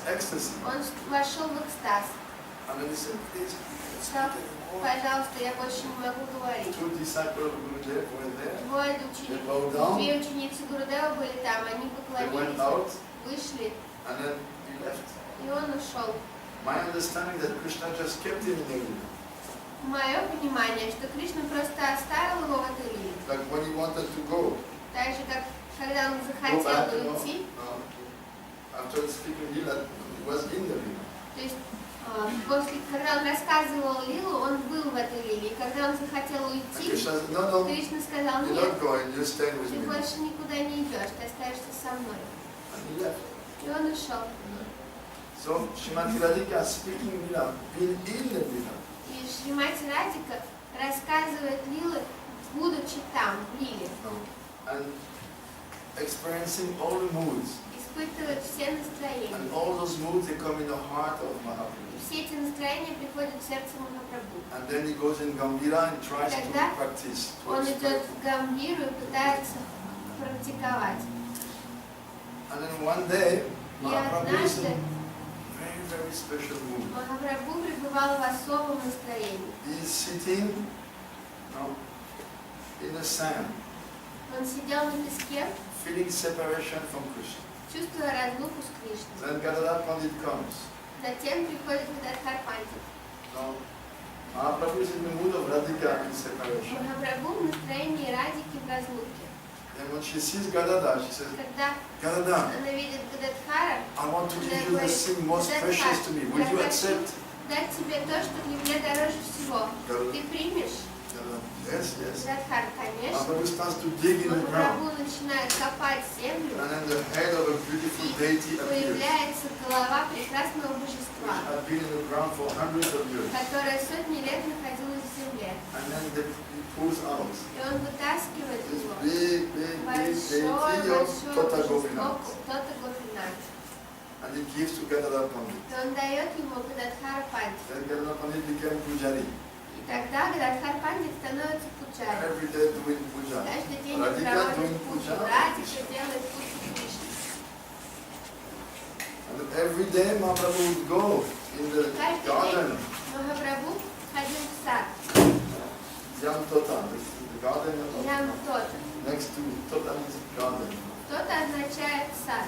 Speaker 1: ecstasy.
Speaker 2: он вошел в экстаз.
Speaker 1: And then he said, please,
Speaker 2: Сказал, пожалуйста, я больше не могу говорить.
Speaker 1: two disciples of Gurudev were there.
Speaker 2: Две
Speaker 1: They bowed down,
Speaker 2: ученицы Гурудева были там, они
Speaker 1: they went
Speaker 2: поклонились,
Speaker 1: out,
Speaker 2: вышли,
Speaker 1: and then he left.
Speaker 2: и он ушел.
Speaker 1: My understanding that Krishna just kept him in the Lila.
Speaker 2: Мое понимание, что Кришна просто оставил его в этой лиле.
Speaker 1: Like when he wanted to go
Speaker 2: Так же, как когда он
Speaker 1: back,
Speaker 2: захотел уйти,
Speaker 1: after speaking Lila, he was in the Lila.
Speaker 2: то есть после, когда он рассказывал Лилу, он был в этой лиле. И когда он захотел
Speaker 1: And
Speaker 2: уйти,
Speaker 1: Krishna said, no,
Speaker 2: Кришна сказал,
Speaker 1: you're
Speaker 2: нет,
Speaker 1: not going, you're staying with
Speaker 2: ты
Speaker 1: me.
Speaker 2: больше никуда не идешь, ты остаешься со мной.
Speaker 1: And he left.
Speaker 2: И он ушел.
Speaker 1: So Srimati Radhika speaking Lila, being in the Lila.
Speaker 2: И Шримати Радика рассказывает Лилы, будучи там, в Лиле,
Speaker 1: And experiencing all the moods.
Speaker 2: испытывает все настроения.
Speaker 1: And all those moods, they come in the heart of
Speaker 2: И
Speaker 1: Mahaprabhu.
Speaker 2: все эти настроения приходят в сердце Махапрабху.
Speaker 1: And then he goes in Gambhira and tries to
Speaker 2: Тогда
Speaker 1: practice. to
Speaker 2: Он
Speaker 1: express.
Speaker 2: идет в Гамбиру и пытается практиковать.
Speaker 1: And then one day,
Speaker 2: И
Speaker 1: Mahaprabhu is
Speaker 2: однажды
Speaker 1: in very, very special mood.
Speaker 2: Махапрабху пребывал в особом настроении.
Speaker 1: He is sitting in the sand,
Speaker 2: Он сидел на песке,
Speaker 1: feeling separation from Krishna.
Speaker 2: чувствуя разлуку с Кришной.
Speaker 1: Then Gadadhar Pandit comes.
Speaker 2: Затем приходит Гададхар Пандит.
Speaker 1: Now, Mahaprabhu is in the mood of Radhika in separation.
Speaker 2: Махапрабху в настроении Радики в разлуке.
Speaker 1: And when she sees Gadadhar, she says,
Speaker 2: Когда
Speaker 1: Gadadhar,
Speaker 2: она видит Гададхара,
Speaker 1: I want to give you the thing most precious to me. Would you accept?
Speaker 2: дать тебе то, что для меня дороже всего. Ты примешь?
Speaker 1: Gadadhar, yes, yes.
Speaker 2: Гададхар, конечно.
Speaker 1: Mahaprabhu starts to dig in the ground.
Speaker 2: Махапрабху начинает копать землю.
Speaker 1: And then the head of a beautiful deity appears,
Speaker 2: Появляется голова прекрасного
Speaker 1: which
Speaker 2: божества,
Speaker 1: had been in the ground for hundreds of years.
Speaker 2: которая сотни лет находилась в земле.
Speaker 1: And then he pulls out
Speaker 2: И он вытаскивает
Speaker 1: this
Speaker 2: его.
Speaker 1: big, big, big deity of
Speaker 2: Большое
Speaker 1: Tota
Speaker 2: божество,
Speaker 1: Gopinath.
Speaker 2: Тота Гопинат.
Speaker 1: And he gives to Gadadhar Pandit.
Speaker 2: И он дает ему Гададхара Пандит.
Speaker 1: Then Gadadhar Pandit became Pujari.
Speaker 2: И тогда Гададхар Пандит становится пуджари.
Speaker 1: Every day doing puja.
Speaker 2: Каждый день
Speaker 1: Radhika
Speaker 2: проводит
Speaker 1: doing
Speaker 2: пуджу.
Speaker 1: puja.
Speaker 2: Радика делает пуджу Кришне.
Speaker 1: And then every day Mahaprabhu would go in the
Speaker 2: Каждый
Speaker 1: garden,
Speaker 2: день Махапрабху ходил в сад.
Speaker 1: Yam Tota, the garden of,
Speaker 2: Ям Тота.
Speaker 1: next to Tota means garden.
Speaker 2: Тота означает сад.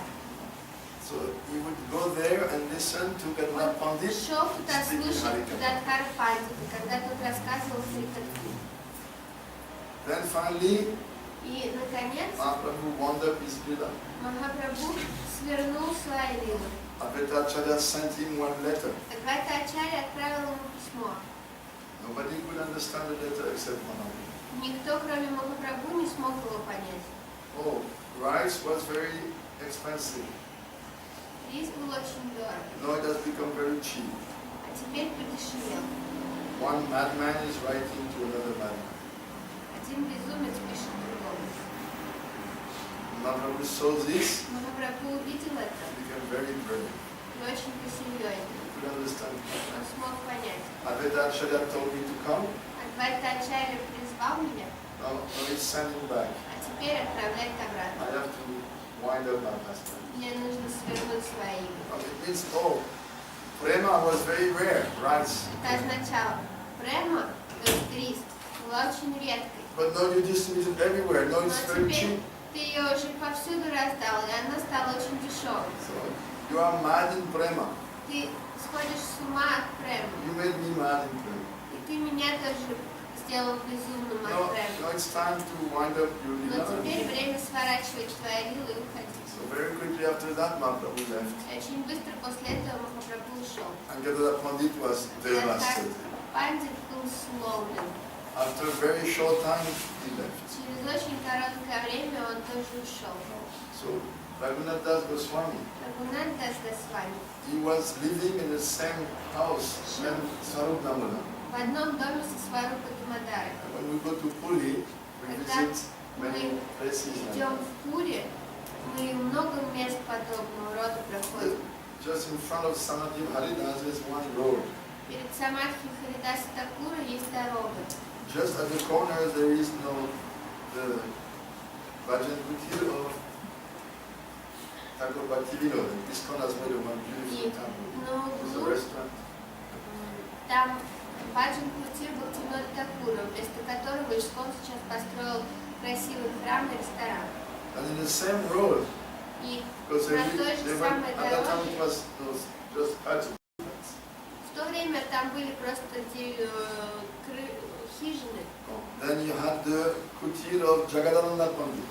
Speaker 1: So he would go there and listen to Gadadhar Pandit
Speaker 2: Шел туда
Speaker 1: speaking
Speaker 2: слушать
Speaker 1: Harikatha.
Speaker 2: Гададхара Пандита, когда тот рассказывал Харикатху.
Speaker 1: Then finally
Speaker 2: И, наконец,
Speaker 1: Mahaprabhu wound up his lila.
Speaker 2: Махапрабху свернул свои лилы.
Speaker 1: Advaitacharya sent him one letter.
Speaker 2: Адвайтачарья отправил ему письмо.
Speaker 1: Nobody could understand the letter except Mahaprabhu.
Speaker 2: Никто, кроме Махапрабху, не смог его понять.
Speaker 1: Oh, rice was very expensive.
Speaker 2: Рис был очень дорог,
Speaker 1: Now it has become very cheap.
Speaker 2: а теперь подешевел.
Speaker 1: One madman is writing to another madman.
Speaker 2: Один безумец пишет другому.
Speaker 1: Mahaprabhu saw this,
Speaker 2: Махапрабху увидел это
Speaker 1: he became very brave.
Speaker 2: и очень посерьезнел.
Speaker 1: He could understand.
Speaker 2: Он смог понять.
Speaker 1: Advaitacharya told me to come.
Speaker 2: Адвайтачарья призвал меня,
Speaker 1: Now he's sending back.
Speaker 2: а теперь отправлять обратно.
Speaker 1: I have to wind up my pastime.
Speaker 2: Мне нужно свернуть свои лилы.
Speaker 1: It means, oh, prema was very rare, rice.
Speaker 2: Это означало, према, то есть рис, была очень редкой.
Speaker 1: But now you distribute it everywhere. Now
Speaker 2: Но
Speaker 1: it's very
Speaker 2: теперь
Speaker 1: cheap.
Speaker 2: ты ее уже повсюду раздал, и она стала очень дешевой.
Speaker 1: So you are mad in prema.
Speaker 2: Ты сходишь с ума от Према.
Speaker 1: You made me mad in prayer.
Speaker 2: И ты меня тоже сделал безумным от Према.
Speaker 1: No, it's time to wind up your
Speaker 2: Но
Speaker 1: lila.
Speaker 2: теперь время сворачивать твои лилы и уходить.
Speaker 1: So very quickly after that, Mahaprabhu left.
Speaker 2: И очень быстро после этого Махапрабху ушел.
Speaker 1: And Gadadhar Pandit was devastated.
Speaker 2: Пандит был сломлен.
Speaker 1: After a very short time, he left.
Speaker 2: Через очень короткое время он тоже ушел.
Speaker 1: So Raghunath Das Goswami,
Speaker 2: Рагунат Дас Госвами
Speaker 1: he was living in the same house as Swarup Damodar.
Speaker 2: в одном доме со Сварупой Дамодарой.
Speaker 1: And when we go to Puri, we visit many places like
Speaker 2: Идем
Speaker 1: that.
Speaker 2: в Пури, мы много мест подобного рода проходим.
Speaker 1: Just in front of Samadhi Haridas is one road.
Speaker 2: Перед Самадхи Харидаса Такура есть дорога.
Speaker 1: Just at the corner there is the Bhajan Kutir of Thakur Bhaktivinoda. ISKCON has made a one beautiful temple.
Speaker 2: Но
Speaker 1: There's a
Speaker 2: углу
Speaker 1: restaurant.
Speaker 2: там Баджан Кутир Бхактивинода Такура, вместо которого Ишкон сейчас построил красивый храм и ресторан.
Speaker 1: And in the same road,
Speaker 2: И
Speaker 1: because
Speaker 2: на той же самой
Speaker 1: at that time
Speaker 2: дороге
Speaker 1: it was just huts.
Speaker 2: в то время там были просто хижины.
Speaker 1: Then you had the Kutir of Jagadananda Pandit.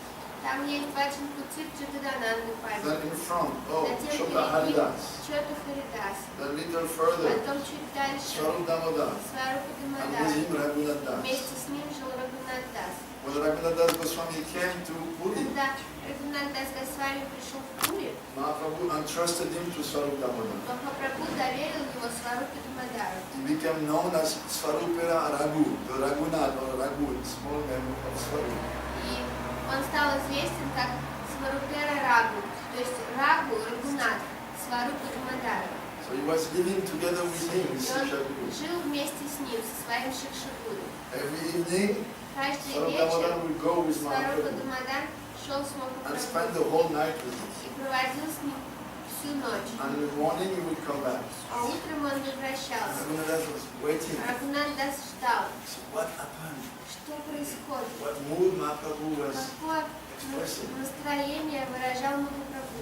Speaker 2: Там есть Баджан Кутир Джагадананда
Speaker 1: Then
Speaker 2: Пандит.
Speaker 1: in front, oh,
Speaker 2: Затем
Speaker 1: Shobha
Speaker 2: перед ним
Speaker 1: Haridas.
Speaker 2: Чота Харидас.
Speaker 1: Then little further,
Speaker 2: Потом чуть дальше
Speaker 1: Swarup Damodar.
Speaker 2: Сварупа
Speaker 1: And with
Speaker 2: Дамодар.
Speaker 1: him Raghunath Das.
Speaker 2: Вместе с ним жил Рагунат Дас.
Speaker 1: When Raghunath Das Goswami came to Puri,
Speaker 2: Когда Рагунат Дас Госвами пришел в Пури,
Speaker 1: Mahaprabhu entrusted him to Swarup Damodar.
Speaker 2: Махапрабху доверил его Сварупе Дамодару.
Speaker 1: He became known as Swarupera Raghu, the Raghunath or Raghu, small name of Swarup.
Speaker 2: И он стал известен как Сварупера Рагу, то есть Рагу, Рагунат, Сварупа Дамодару.
Speaker 1: So he was living together with him in
Speaker 2: И он
Speaker 1: Shiksha Guru.
Speaker 2: жил вместе с ним, со своим Шикшагуру.
Speaker 1: Every evening,
Speaker 2: Каждый
Speaker 1: Swarup Damodar
Speaker 2: вечер
Speaker 1: would go with
Speaker 2: Сварупа
Speaker 1: Mahaprabhu
Speaker 2: Дамодар шел с
Speaker 1: and spend
Speaker 2: Махапрабху
Speaker 1: the whole night with him.
Speaker 2: и проводил с ним всю ночь.
Speaker 1: And in the morning he would come back.
Speaker 2: А утром он возвращался.
Speaker 1: Raghunath Das was waiting.
Speaker 2: Рагунат Дас ждал,
Speaker 1: So what happened?
Speaker 2: что происходит,
Speaker 1: What mood Mahaprabhu was
Speaker 2: какое настроение выражал Махапрабху.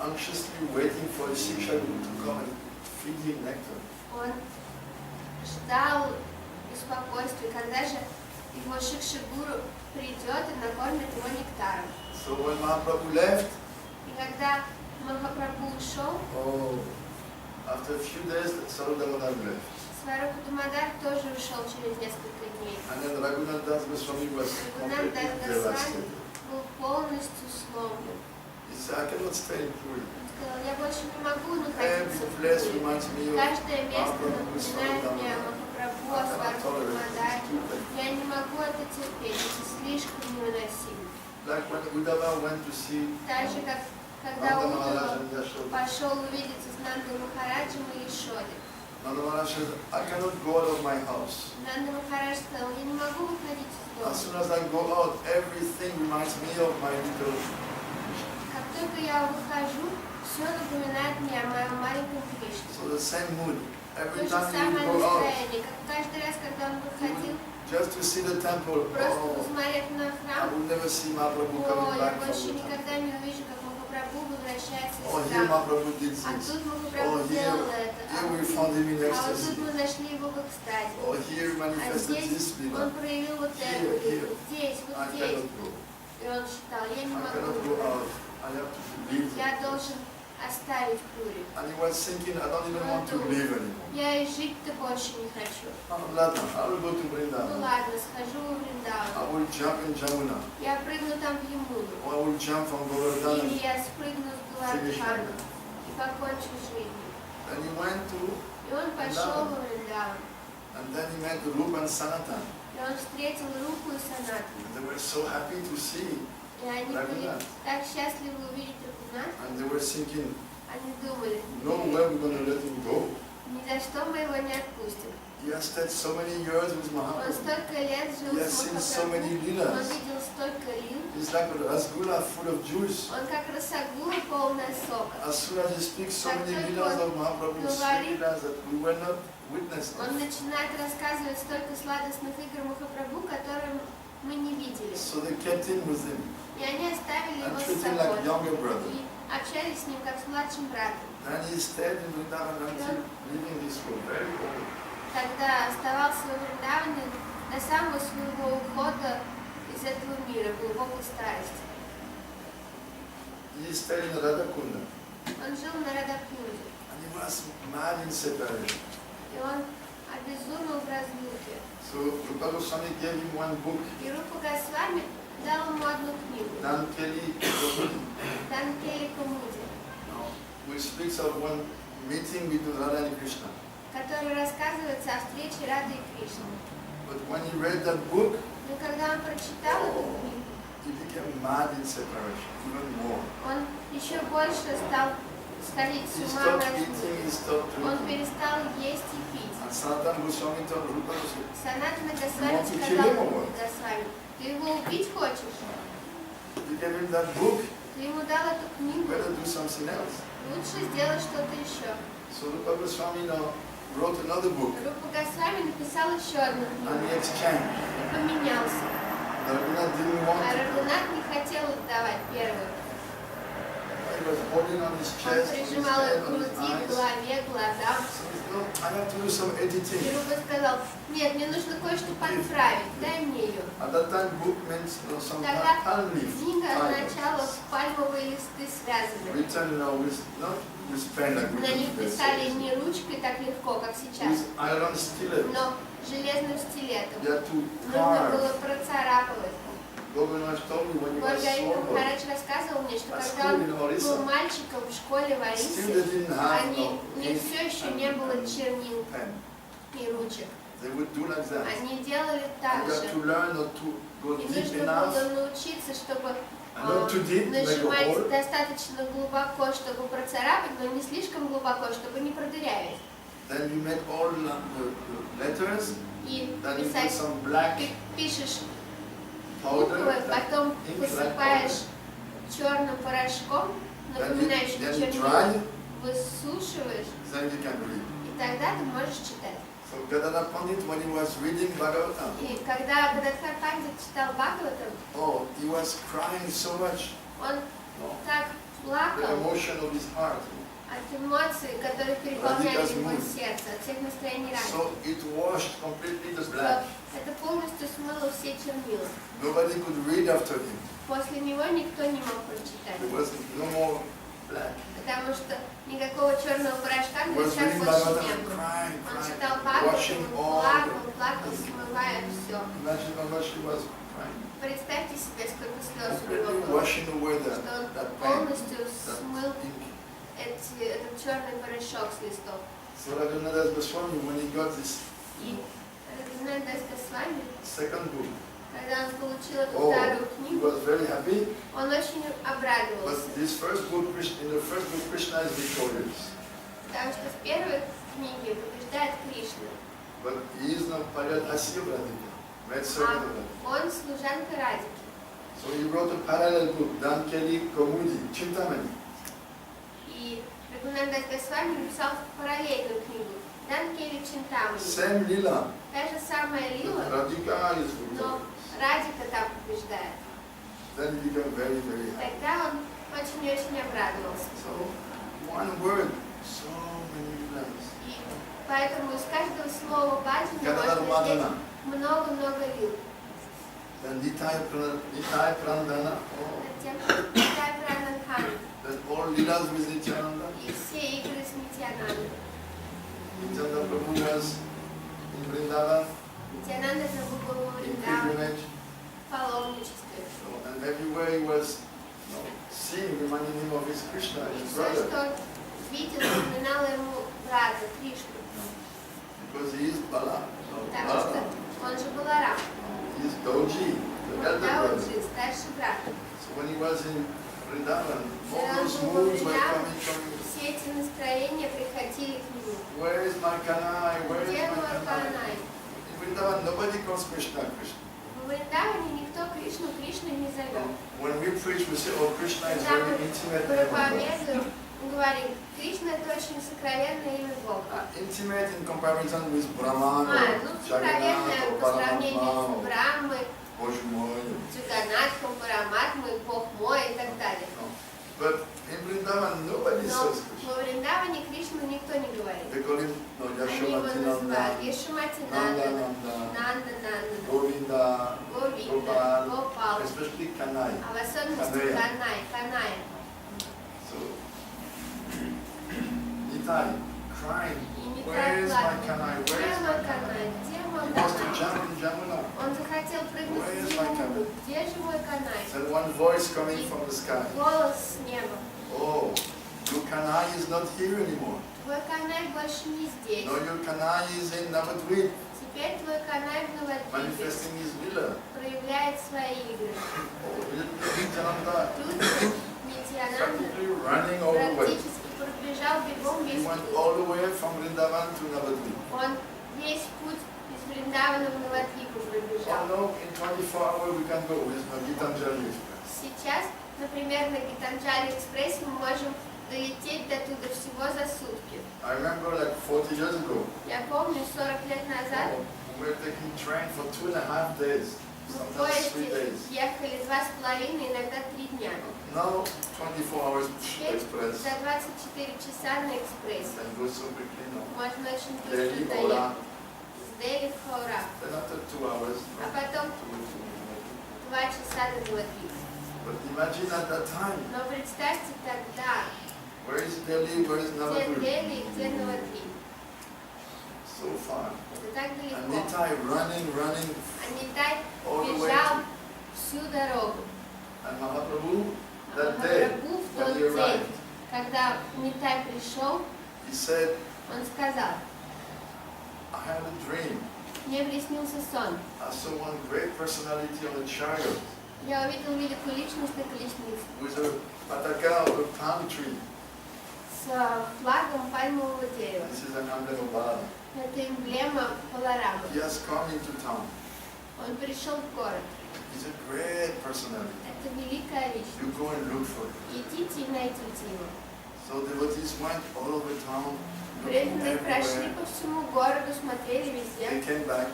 Speaker 1: anxiously waiting for the Shiksha Guru to come and feed him nectar.
Speaker 2: Он ждал беспокойствия, когда же его Шикшагуру придет и накормит его нектаром.
Speaker 1: So when Mahaprabhu left,
Speaker 2: И когда Махапрабху ушел,
Speaker 1: after a few days, Swarup Damodar left.
Speaker 2: Сварупа Дамодар тоже ушел через несколько дней.
Speaker 1: And then Raghunath Das Goswami was
Speaker 2: Рагунат
Speaker 1: completely
Speaker 2: Дас Госвами
Speaker 1: devastated.
Speaker 2: был полностью сломлен.
Speaker 1: He said, I cannot stay in Puri.
Speaker 2: Он сказал, я больше не могу находиться
Speaker 1: Every
Speaker 2: в
Speaker 1: place
Speaker 2: Пури.
Speaker 1: reminds me of
Speaker 2: Каждое место
Speaker 1: Mahaprabhu,
Speaker 2: напоминает
Speaker 1: Swarup
Speaker 2: мне о
Speaker 1: Damodar.
Speaker 2: Махапрабху,
Speaker 1: I
Speaker 2: о
Speaker 1: cannot
Speaker 2: Сварупе
Speaker 1: tolerate
Speaker 2: Дамодаре.
Speaker 1: it. It's too painful.
Speaker 2: Я не могу это терпеть, это слишком невыносимо.
Speaker 1: Like when Uddhava went to see
Speaker 2: Так же, как когда
Speaker 1: Nanda
Speaker 2: Удава
Speaker 1: Maharaj and Yashoda.
Speaker 2: пошел увидеться с Нандой Махараджем и Ешодой.
Speaker 1: Nanda Maharaj said, I cannot go out of my house.
Speaker 2: Нанда Махарадж сказал, я не могу выходить из
Speaker 1: As
Speaker 2: дома.
Speaker 1: soon as I go out, everything reminds me of my little Krishna.
Speaker 2: Как только я выхожу, все напоминает мне о моем маленьком Кришне.
Speaker 1: So the same mood.
Speaker 2: То
Speaker 1: Every
Speaker 2: же
Speaker 1: time he
Speaker 2: самое
Speaker 1: would go out,
Speaker 2: настроение, как каждый раз, когда он выходил,
Speaker 1: just to see the temple,
Speaker 2: просто
Speaker 1: oh,
Speaker 2: посмотреть на
Speaker 1: I
Speaker 2: храм,
Speaker 1: will never see Mahaprabhu
Speaker 2: о,
Speaker 1: coming
Speaker 2: я
Speaker 1: back from
Speaker 2: больше
Speaker 1: the temple.
Speaker 2: никогда не увижу, как Махапрабху возвращается
Speaker 1: Oh,
Speaker 2: из
Speaker 1: here
Speaker 2: храма.
Speaker 1: Mahaprabhu did
Speaker 2: А
Speaker 1: this.
Speaker 2: тут
Speaker 1: Oh,
Speaker 2: Махапрабху
Speaker 1: here,
Speaker 2: делал это.
Speaker 1: here we found him in
Speaker 2: А вот тут
Speaker 1: ecstasy.
Speaker 2: мы нашли его в экстазе.
Speaker 1: Oh, here
Speaker 2: А
Speaker 1: manifested this
Speaker 2: здесь
Speaker 1: lila.
Speaker 2: он проявил вот
Speaker 1: Here,
Speaker 2: это,
Speaker 1: here.
Speaker 2: вот здесь, вот
Speaker 1: I
Speaker 2: здесь.
Speaker 1: cannot go.
Speaker 2: И он считал, я не
Speaker 1: I
Speaker 2: могу
Speaker 1: cannot go out.
Speaker 2: выходить.
Speaker 1: I have to leave.
Speaker 2: Я должен оставить Пури.
Speaker 1: And he was thinking, I don't even want to live anymore.
Speaker 2: Я и жить-то больше не хочу.
Speaker 1: Oh, Ladna, I will go to
Speaker 2: Ну
Speaker 1: Vrindavan.
Speaker 2: ладно, схожу в
Speaker 1: I
Speaker 2: Вриндаван.
Speaker 1: will jump in Jamuna.
Speaker 2: Я прыгну там в Ямуну.
Speaker 1: Or I will jump from Govardhana.
Speaker 2: Или я спрыгну с Гуладхана и покончу жизнь.
Speaker 1: Then he went to,
Speaker 2: И он пошел в Вриндаван.
Speaker 1: and then he met Rupa and Sanatan.
Speaker 2: И он встретил Рупу и Санатану.
Speaker 1: And they were so happy to see.
Speaker 2: И они были
Speaker 1: Рагунат.
Speaker 2: так счастливы увидеть Рагунат.
Speaker 1: And they were thinking,
Speaker 2: Они думали,
Speaker 1: no way we're going to let him go.
Speaker 2: ни за что мы его не отпустим.
Speaker 1: He has stayed so many years with
Speaker 2: Он
Speaker 1: Mahaprabhu.
Speaker 2: столько лет жил
Speaker 1: He has
Speaker 2: с
Speaker 1: seen so many
Speaker 2: Махапрабху,
Speaker 1: leelas.
Speaker 2: он видел столько лил.
Speaker 1: He's like a rasgulla full of juice.
Speaker 2: Он как росогула, полная сока.
Speaker 1: As soon as he speaks so many leelas of Mahaprabhu's leelas that we were not witness
Speaker 2: Он
Speaker 1: of.
Speaker 2: начинает рассказывать столько сладостных игр Махапрабху, которые мы не видели.
Speaker 1: So they kept him with him
Speaker 2: И они оставили
Speaker 1: and
Speaker 2: его с
Speaker 1: treated him like
Speaker 2: собой.
Speaker 1: younger brother.
Speaker 2: И общались с ним как с младшим братом.
Speaker 1: Then he stayed in Vrindavan until leaving this world, very old.
Speaker 2: Тогда оставался в Вриндаване до самого своего ухода из этого мира, глубокой старости.
Speaker 1: He stayed in Radhakunda.
Speaker 2: Он жил на Радхакунде,
Speaker 1: And he was mad in separation.
Speaker 2: и он обезумел в разлуке.
Speaker 1: So Rupa Goswami gave him one book,
Speaker 2: И Рупа Госвами дал ему одну книгу,
Speaker 1: Dankeli Gopali,
Speaker 2: Данкели Кумуди,
Speaker 1: which speaks of one meeting between Radha and Krishna.
Speaker 2: в которой рассказывается о встрече Рады и Кришны.
Speaker 1: But when he read that book,
Speaker 2: Но когда он прочитал эту книгу,
Speaker 1: he became mad in separation, even more.
Speaker 2: он еще больше стал сходить с
Speaker 1: He
Speaker 2: ума в
Speaker 1: stopped
Speaker 2: разлуке.
Speaker 1: eating, he stopped
Speaker 2: Он
Speaker 1: drinking.
Speaker 2: перестал есть и пить.
Speaker 1: And Sanatana Goswami told Rupa Goswami,
Speaker 2: Санатана
Speaker 1: You
Speaker 2: Госвами
Speaker 1: want to kill
Speaker 2: сказал
Speaker 1: him or
Speaker 2: Рупе
Speaker 1: what?
Speaker 2: Госвами: ты его убить хочешь?
Speaker 1: you gave him that book,
Speaker 2: Ты ему дал эту книгу,
Speaker 1: better do something else.
Speaker 2: лучше сделай что-то еще.
Speaker 1: So Rupa Goswami now wrote another book,
Speaker 2: Рупа Госвами написал еще одну
Speaker 1: and
Speaker 2: книгу
Speaker 1: he exchanged.
Speaker 2: и поменялся.
Speaker 1: Raghunath didn't want
Speaker 2: А
Speaker 1: to.
Speaker 2: Рагунат не хотел отдавать первую.
Speaker 1: He was holding on his
Speaker 2: Он
Speaker 1: chest, on his
Speaker 2: прижимал
Speaker 1: head,
Speaker 2: ее к
Speaker 1: on his
Speaker 2: груди, к
Speaker 1: eyes.
Speaker 2: голове, к глазам.
Speaker 1: So he said, no, I have to do some
Speaker 2: И
Speaker 1: editing.
Speaker 2: Рупа сказал: нет, мне нужно кое-что подправить, дай мне ее.
Speaker 1: At that time, book meant some
Speaker 2: Тогда
Speaker 1: palm leaf,
Speaker 2: книга означала
Speaker 1: fibers,
Speaker 2: пальмовые листы связанные.
Speaker 1: written with not with pen like we
Speaker 2: На них
Speaker 1: do
Speaker 2: писали
Speaker 1: today,
Speaker 2: не ручкой так легко, как сейчас,
Speaker 1: with iron stillers.
Speaker 2: но железным стилетом.
Speaker 1: You had to
Speaker 2: Нужно было
Speaker 1: carve.
Speaker 2: процарапывать.
Speaker 1: Govindas told me when he was
Speaker 2: Маргарита
Speaker 1: sober,
Speaker 2: Махарадж рассказывал мне, что
Speaker 1: at
Speaker 2: когда
Speaker 1: school
Speaker 2: он
Speaker 1: in
Speaker 2: был
Speaker 1: Orissa,
Speaker 2: мальчиком в школе в
Speaker 1: still
Speaker 2: Арисе,
Speaker 1: they didn't have
Speaker 2: у них все еще не было чернил
Speaker 1: pen.
Speaker 2: и ручек.
Speaker 1: They would do like that.
Speaker 2: Они делали так
Speaker 1: And you have
Speaker 2: же.
Speaker 1: to learn not to go
Speaker 2: И
Speaker 1: deep
Speaker 2: нужно
Speaker 1: enough,
Speaker 2: было научиться, чтобы
Speaker 1: and not too deep, like a
Speaker 2: нажимать
Speaker 1: hole.
Speaker 2: достаточно глубоко, чтобы процарапать, но не слишком глубоко, чтобы не продырявить.
Speaker 1: Then you make all the letters,
Speaker 2: И
Speaker 1: then you put
Speaker 2: писать,
Speaker 1: some black
Speaker 2: пишешь
Speaker 1: powder,
Speaker 2: буквы, потом
Speaker 1: ink, black
Speaker 2: посыпаешь
Speaker 1: powder.
Speaker 2: черным порошком, напоминающим
Speaker 1: Then you
Speaker 2: чернила,
Speaker 1: dry,
Speaker 2: высушиваешь,
Speaker 1: then you can read.
Speaker 2: и тогда ты можешь читать.
Speaker 1: So Gadadhar Pandit, when he was reading Bhagavatam,
Speaker 2: И когда Гададхар Пандит читал Бхагаватам,
Speaker 1: oh, he was crying so much,
Speaker 2: он
Speaker 1: no?
Speaker 2: так
Speaker 1: The
Speaker 2: плакал
Speaker 1: emotion of his heart.
Speaker 2: от эмоций, которые переполняли
Speaker 1: Радикас
Speaker 2: его
Speaker 1: муз.
Speaker 2: сердце, от всех настроений ранее.
Speaker 1: So it washed completely the
Speaker 2: Что
Speaker 1: black.
Speaker 2: это полностью смыло все чернила.
Speaker 1: Nobody could read after him.
Speaker 2: После него никто не мог прочитать,
Speaker 1: There was no more black.
Speaker 2: потому что никакого черного порошка
Speaker 1: He
Speaker 2: в
Speaker 1: was
Speaker 2: вещах
Speaker 1: reading
Speaker 2: больше не
Speaker 1: Bhagavatam,
Speaker 2: было.
Speaker 1: crying,
Speaker 2: Он
Speaker 1: crying,
Speaker 2: читал
Speaker 1: washing
Speaker 2: Бхагаватам,
Speaker 1: all.
Speaker 2: плакал, плакал, смывая все.
Speaker 1: Imagine how much he was crying.
Speaker 2: Представьте себе, сколько слез у него
Speaker 1: Completely
Speaker 2: было,
Speaker 1: washing away
Speaker 2: что он
Speaker 1: that pain,
Speaker 2: полностью
Speaker 1: that
Speaker 2: смыл
Speaker 1: ink.
Speaker 2: этот черный порошок с листов.
Speaker 1: So Raghunath Goswami, when he got this
Speaker 2: И Рагунат Дас Госвами,
Speaker 1: second book,
Speaker 2: когда он получил эту
Speaker 1: oh,
Speaker 2: вторую
Speaker 1: he
Speaker 2: книгу,
Speaker 1: was very happy.
Speaker 2: он очень обрадовался,
Speaker 1: But this first book, in the first book, Krishna is victorious.
Speaker 2: потому что в первой книге побеждает Кришна,
Speaker 1: But he is not Paryadhasya Radhika, maid servant of Radhika.
Speaker 2: он служанка Радики.
Speaker 1: So he wrote a parallel book, Dankeli Kaumudi, Chintamani.
Speaker 2: И Рагунат Дас Госвами написал параллельную книгу Данкели Чинтамани.
Speaker 1: Same lila.
Speaker 2: Та же самая Лила,
Speaker 1: Radhika is
Speaker 2: но
Speaker 1: victorious.
Speaker 2: Радика там побеждает.
Speaker 1: Then he became very, very happy.
Speaker 2: Тогда он очень-очень обрадовался.
Speaker 1: So, one word, so many lives.
Speaker 2: И поэтому из каждого слова баджана
Speaker 1: Гададар
Speaker 2: можно взять
Speaker 1: Мадана.
Speaker 2: много-много лил.
Speaker 1: Then Nitai Prandana, oh,
Speaker 2: Затем Нитай Прананхан
Speaker 1: then all lilas with Nityananda.
Speaker 2: и все игры с Нитянандой.
Speaker 1: Nityananda Prabhu was in Vrindavan,
Speaker 2: Нитянанда Прабhu был
Speaker 1: in
Speaker 2: Вриндаване
Speaker 1: pilgrimage.
Speaker 2: в паломничестве.
Speaker 1: So, and everywhere he was seeing, reminding him of his Krishna,
Speaker 2: И
Speaker 1: his
Speaker 2: все,
Speaker 1: brother.
Speaker 2: что он видел, напоминало ему брата Кришну.
Speaker 1: Because he is Bala.
Speaker 2: Потому что он же Баларам.
Speaker 1: He is Doji, the
Speaker 2: Он
Speaker 1: elder brother.
Speaker 2: Дауджи, старший брат.
Speaker 1: So when he was in Vrindavan, all
Speaker 2: Когда он
Speaker 1: those
Speaker 2: был во
Speaker 1: moods were
Speaker 2: Вриндаване,
Speaker 1: coming from him.
Speaker 2: все эти настроения приходили к нему.
Speaker 1: Where is my Kanai? Where is
Speaker 2: Где
Speaker 1: my
Speaker 2: мой
Speaker 1: Kanai?
Speaker 2: Канай?
Speaker 1: In Vrindavan, nobody calls Krishna Krishna.
Speaker 2: В Вриндаване никто Кришну Кришной не зовет.
Speaker 1: When we preach, we say, oh, Krishna is
Speaker 2: Когда
Speaker 1: very
Speaker 2: мы
Speaker 1: intimate name of God.
Speaker 2: проповедуем, мы говорим, Кришна это очень сокровенное имя Бога.
Speaker 1: Intimate in comparison with Brahman,
Speaker 2: Ну,
Speaker 1: or
Speaker 2: сокровенное
Speaker 1: Jagannath, or
Speaker 2: по сравнению с
Speaker 1: Paramatma,
Speaker 2: Брамой,
Speaker 1: or Bоже мой.
Speaker 2: Джаганатхом, Параматмой, Бог мой и так далее.
Speaker 1: But in Vrindavan, nobody
Speaker 2: Но
Speaker 1: says Krishna.
Speaker 2: во Вриндаване
Speaker 1: especially Kanai.
Speaker 2: а в особенности Каная.
Speaker 1: So, Nitai, crying,
Speaker 2: И
Speaker 1: where
Speaker 2: Нитай
Speaker 1: is my
Speaker 2: плакал.
Speaker 1: Kanai? Where
Speaker 2: Где
Speaker 1: is
Speaker 2: мой
Speaker 1: my Kanai?
Speaker 2: Канай? Где мой
Speaker 1: He wants to
Speaker 2: Канай?
Speaker 1: jump in Jamuna.
Speaker 2: Он захотел прыгнуть
Speaker 1: Where
Speaker 2: в
Speaker 1: is my
Speaker 2: Яму.
Speaker 1: Kanai?
Speaker 2: Где же мой Канай?
Speaker 1: Then one voice coming from the sky.
Speaker 2: Голос с неба.
Speaker 1: Oh, your Kanai is not here anymore.
Speaker 2: Твой Канай больше не здесь.
Speaker 1: No, your Kanai is in Navadvip,
Speaker 2: Теперь твой Канай в Новодвипе
Speaker 1: manifesting his villa.
Speaker 2: проявляет свои игры.
Speaker 1: Oh, Nityananda
Speaker 2: Тут Нитьянанда
Speaker 1: practically running all the way.
Speaker 2: практически пробежал бегом
Speaker 1: He
Speaker 2: весь
Speaker 1: went
Speaker 2: путь.
Speaker 1: all the way from Vrindavan to Navadvip.
Speaker 2: Он весь путь из Вриндавана в Новодвипу
Speaker 1: Oh
Speaker 2: пробежал.
Speaker 1: no, in 24 hours we can go with Gitanjali Express.
Speaker 2: Сейчас, например, на Гитанджали экспрессе мы можем долететь до туда всего за сутки.
Speaker 1: I remember like 40 years ago,
Speaker 2: Я помню, 40 лет назад
Speaker 1: we were taking train for 2.5 days,
Speaker 2: мы в
Speaker 1: sometimes 3
Speaker 2: поезде
Speaker 1: days.
Speaker 2: ехали 2,5, иногда 3 дня.
Speaker 1: Now 24 hours
Speaker 2: Теперь
Speaker 1: express
Speaker 2: за 24 часа на экспрессе
Speaker 1: can go so quickly now.
Speaker 2: можно очень
Speaker 1: Delhi,
Speaker 2: быстро
Speaker 1: Ola,
Speaker 2: доехать. С Дели в Хаура,
Speaker 1: then after 2 hours,
Speaker 2: а потом
Speaker 1: to
Speaker 2: 2 часа до Новодвипа.
Speaker 1: But imagine at that time,
Speaker 2: Но представьте тогда,
Speaker 1: where is Delhi, where is
Speaker 2: где
Speaker 1: Navadvip?
Speaker 2: Дели и где Новодвип.
Speaker 1: So far.
Speaker 2: Это так
Speaker 1: And
Speaker 2: далеко.
Speaker 1: Nitai running
Speaker 2: А Нитай
Speaker 1: all the way
Speaker 2: бежал
Speaker 1: to...
Speaker 2: всю дорогу.
Speaker 1: And Mahaprabhu,
Speaker 2: А
Speaker 1: that day,
Speaker 2: Махапрабху в
Speaker 1: when
Speaker 2: тот
Speaker 1: he
Speaker 2: день,
Speaker 1: arrived,
Speaker 2: когда Нитай пришел,
Speaker 1: he said,
Speaker 2: он сказал:
Speaker 1: I had a dream.
Speaker 2: мне приснился сон.
Speaker 1: I saw one great personality on a chariot
Speaker 2: Я увидел великую личность на колеснице
Speaker 1: with a pataka of a palm tree.
Speaker 2: с флагом пальмового дерева.
Speaker 1: This is an emblem of Balaram.
Speaker 2: Это эмблема Баларама.
Speaker 1: He has come into town.
Speaker 2: Он пришел в город.
Speaker 1: He's a great personality.
Speaker 2: Это великая личность.
Speaker 1: You go and look for him.
Speaker 2: Идите и найдите его.
Speaker 1: So devotees went all over town, looking
Speaker 2: Преданные прошли
Speaker 1: everywhere.
Speaker 2: по всему городу, смотрели
Speaker 1: They
Speaker 2: везде,
Speaker 1: came back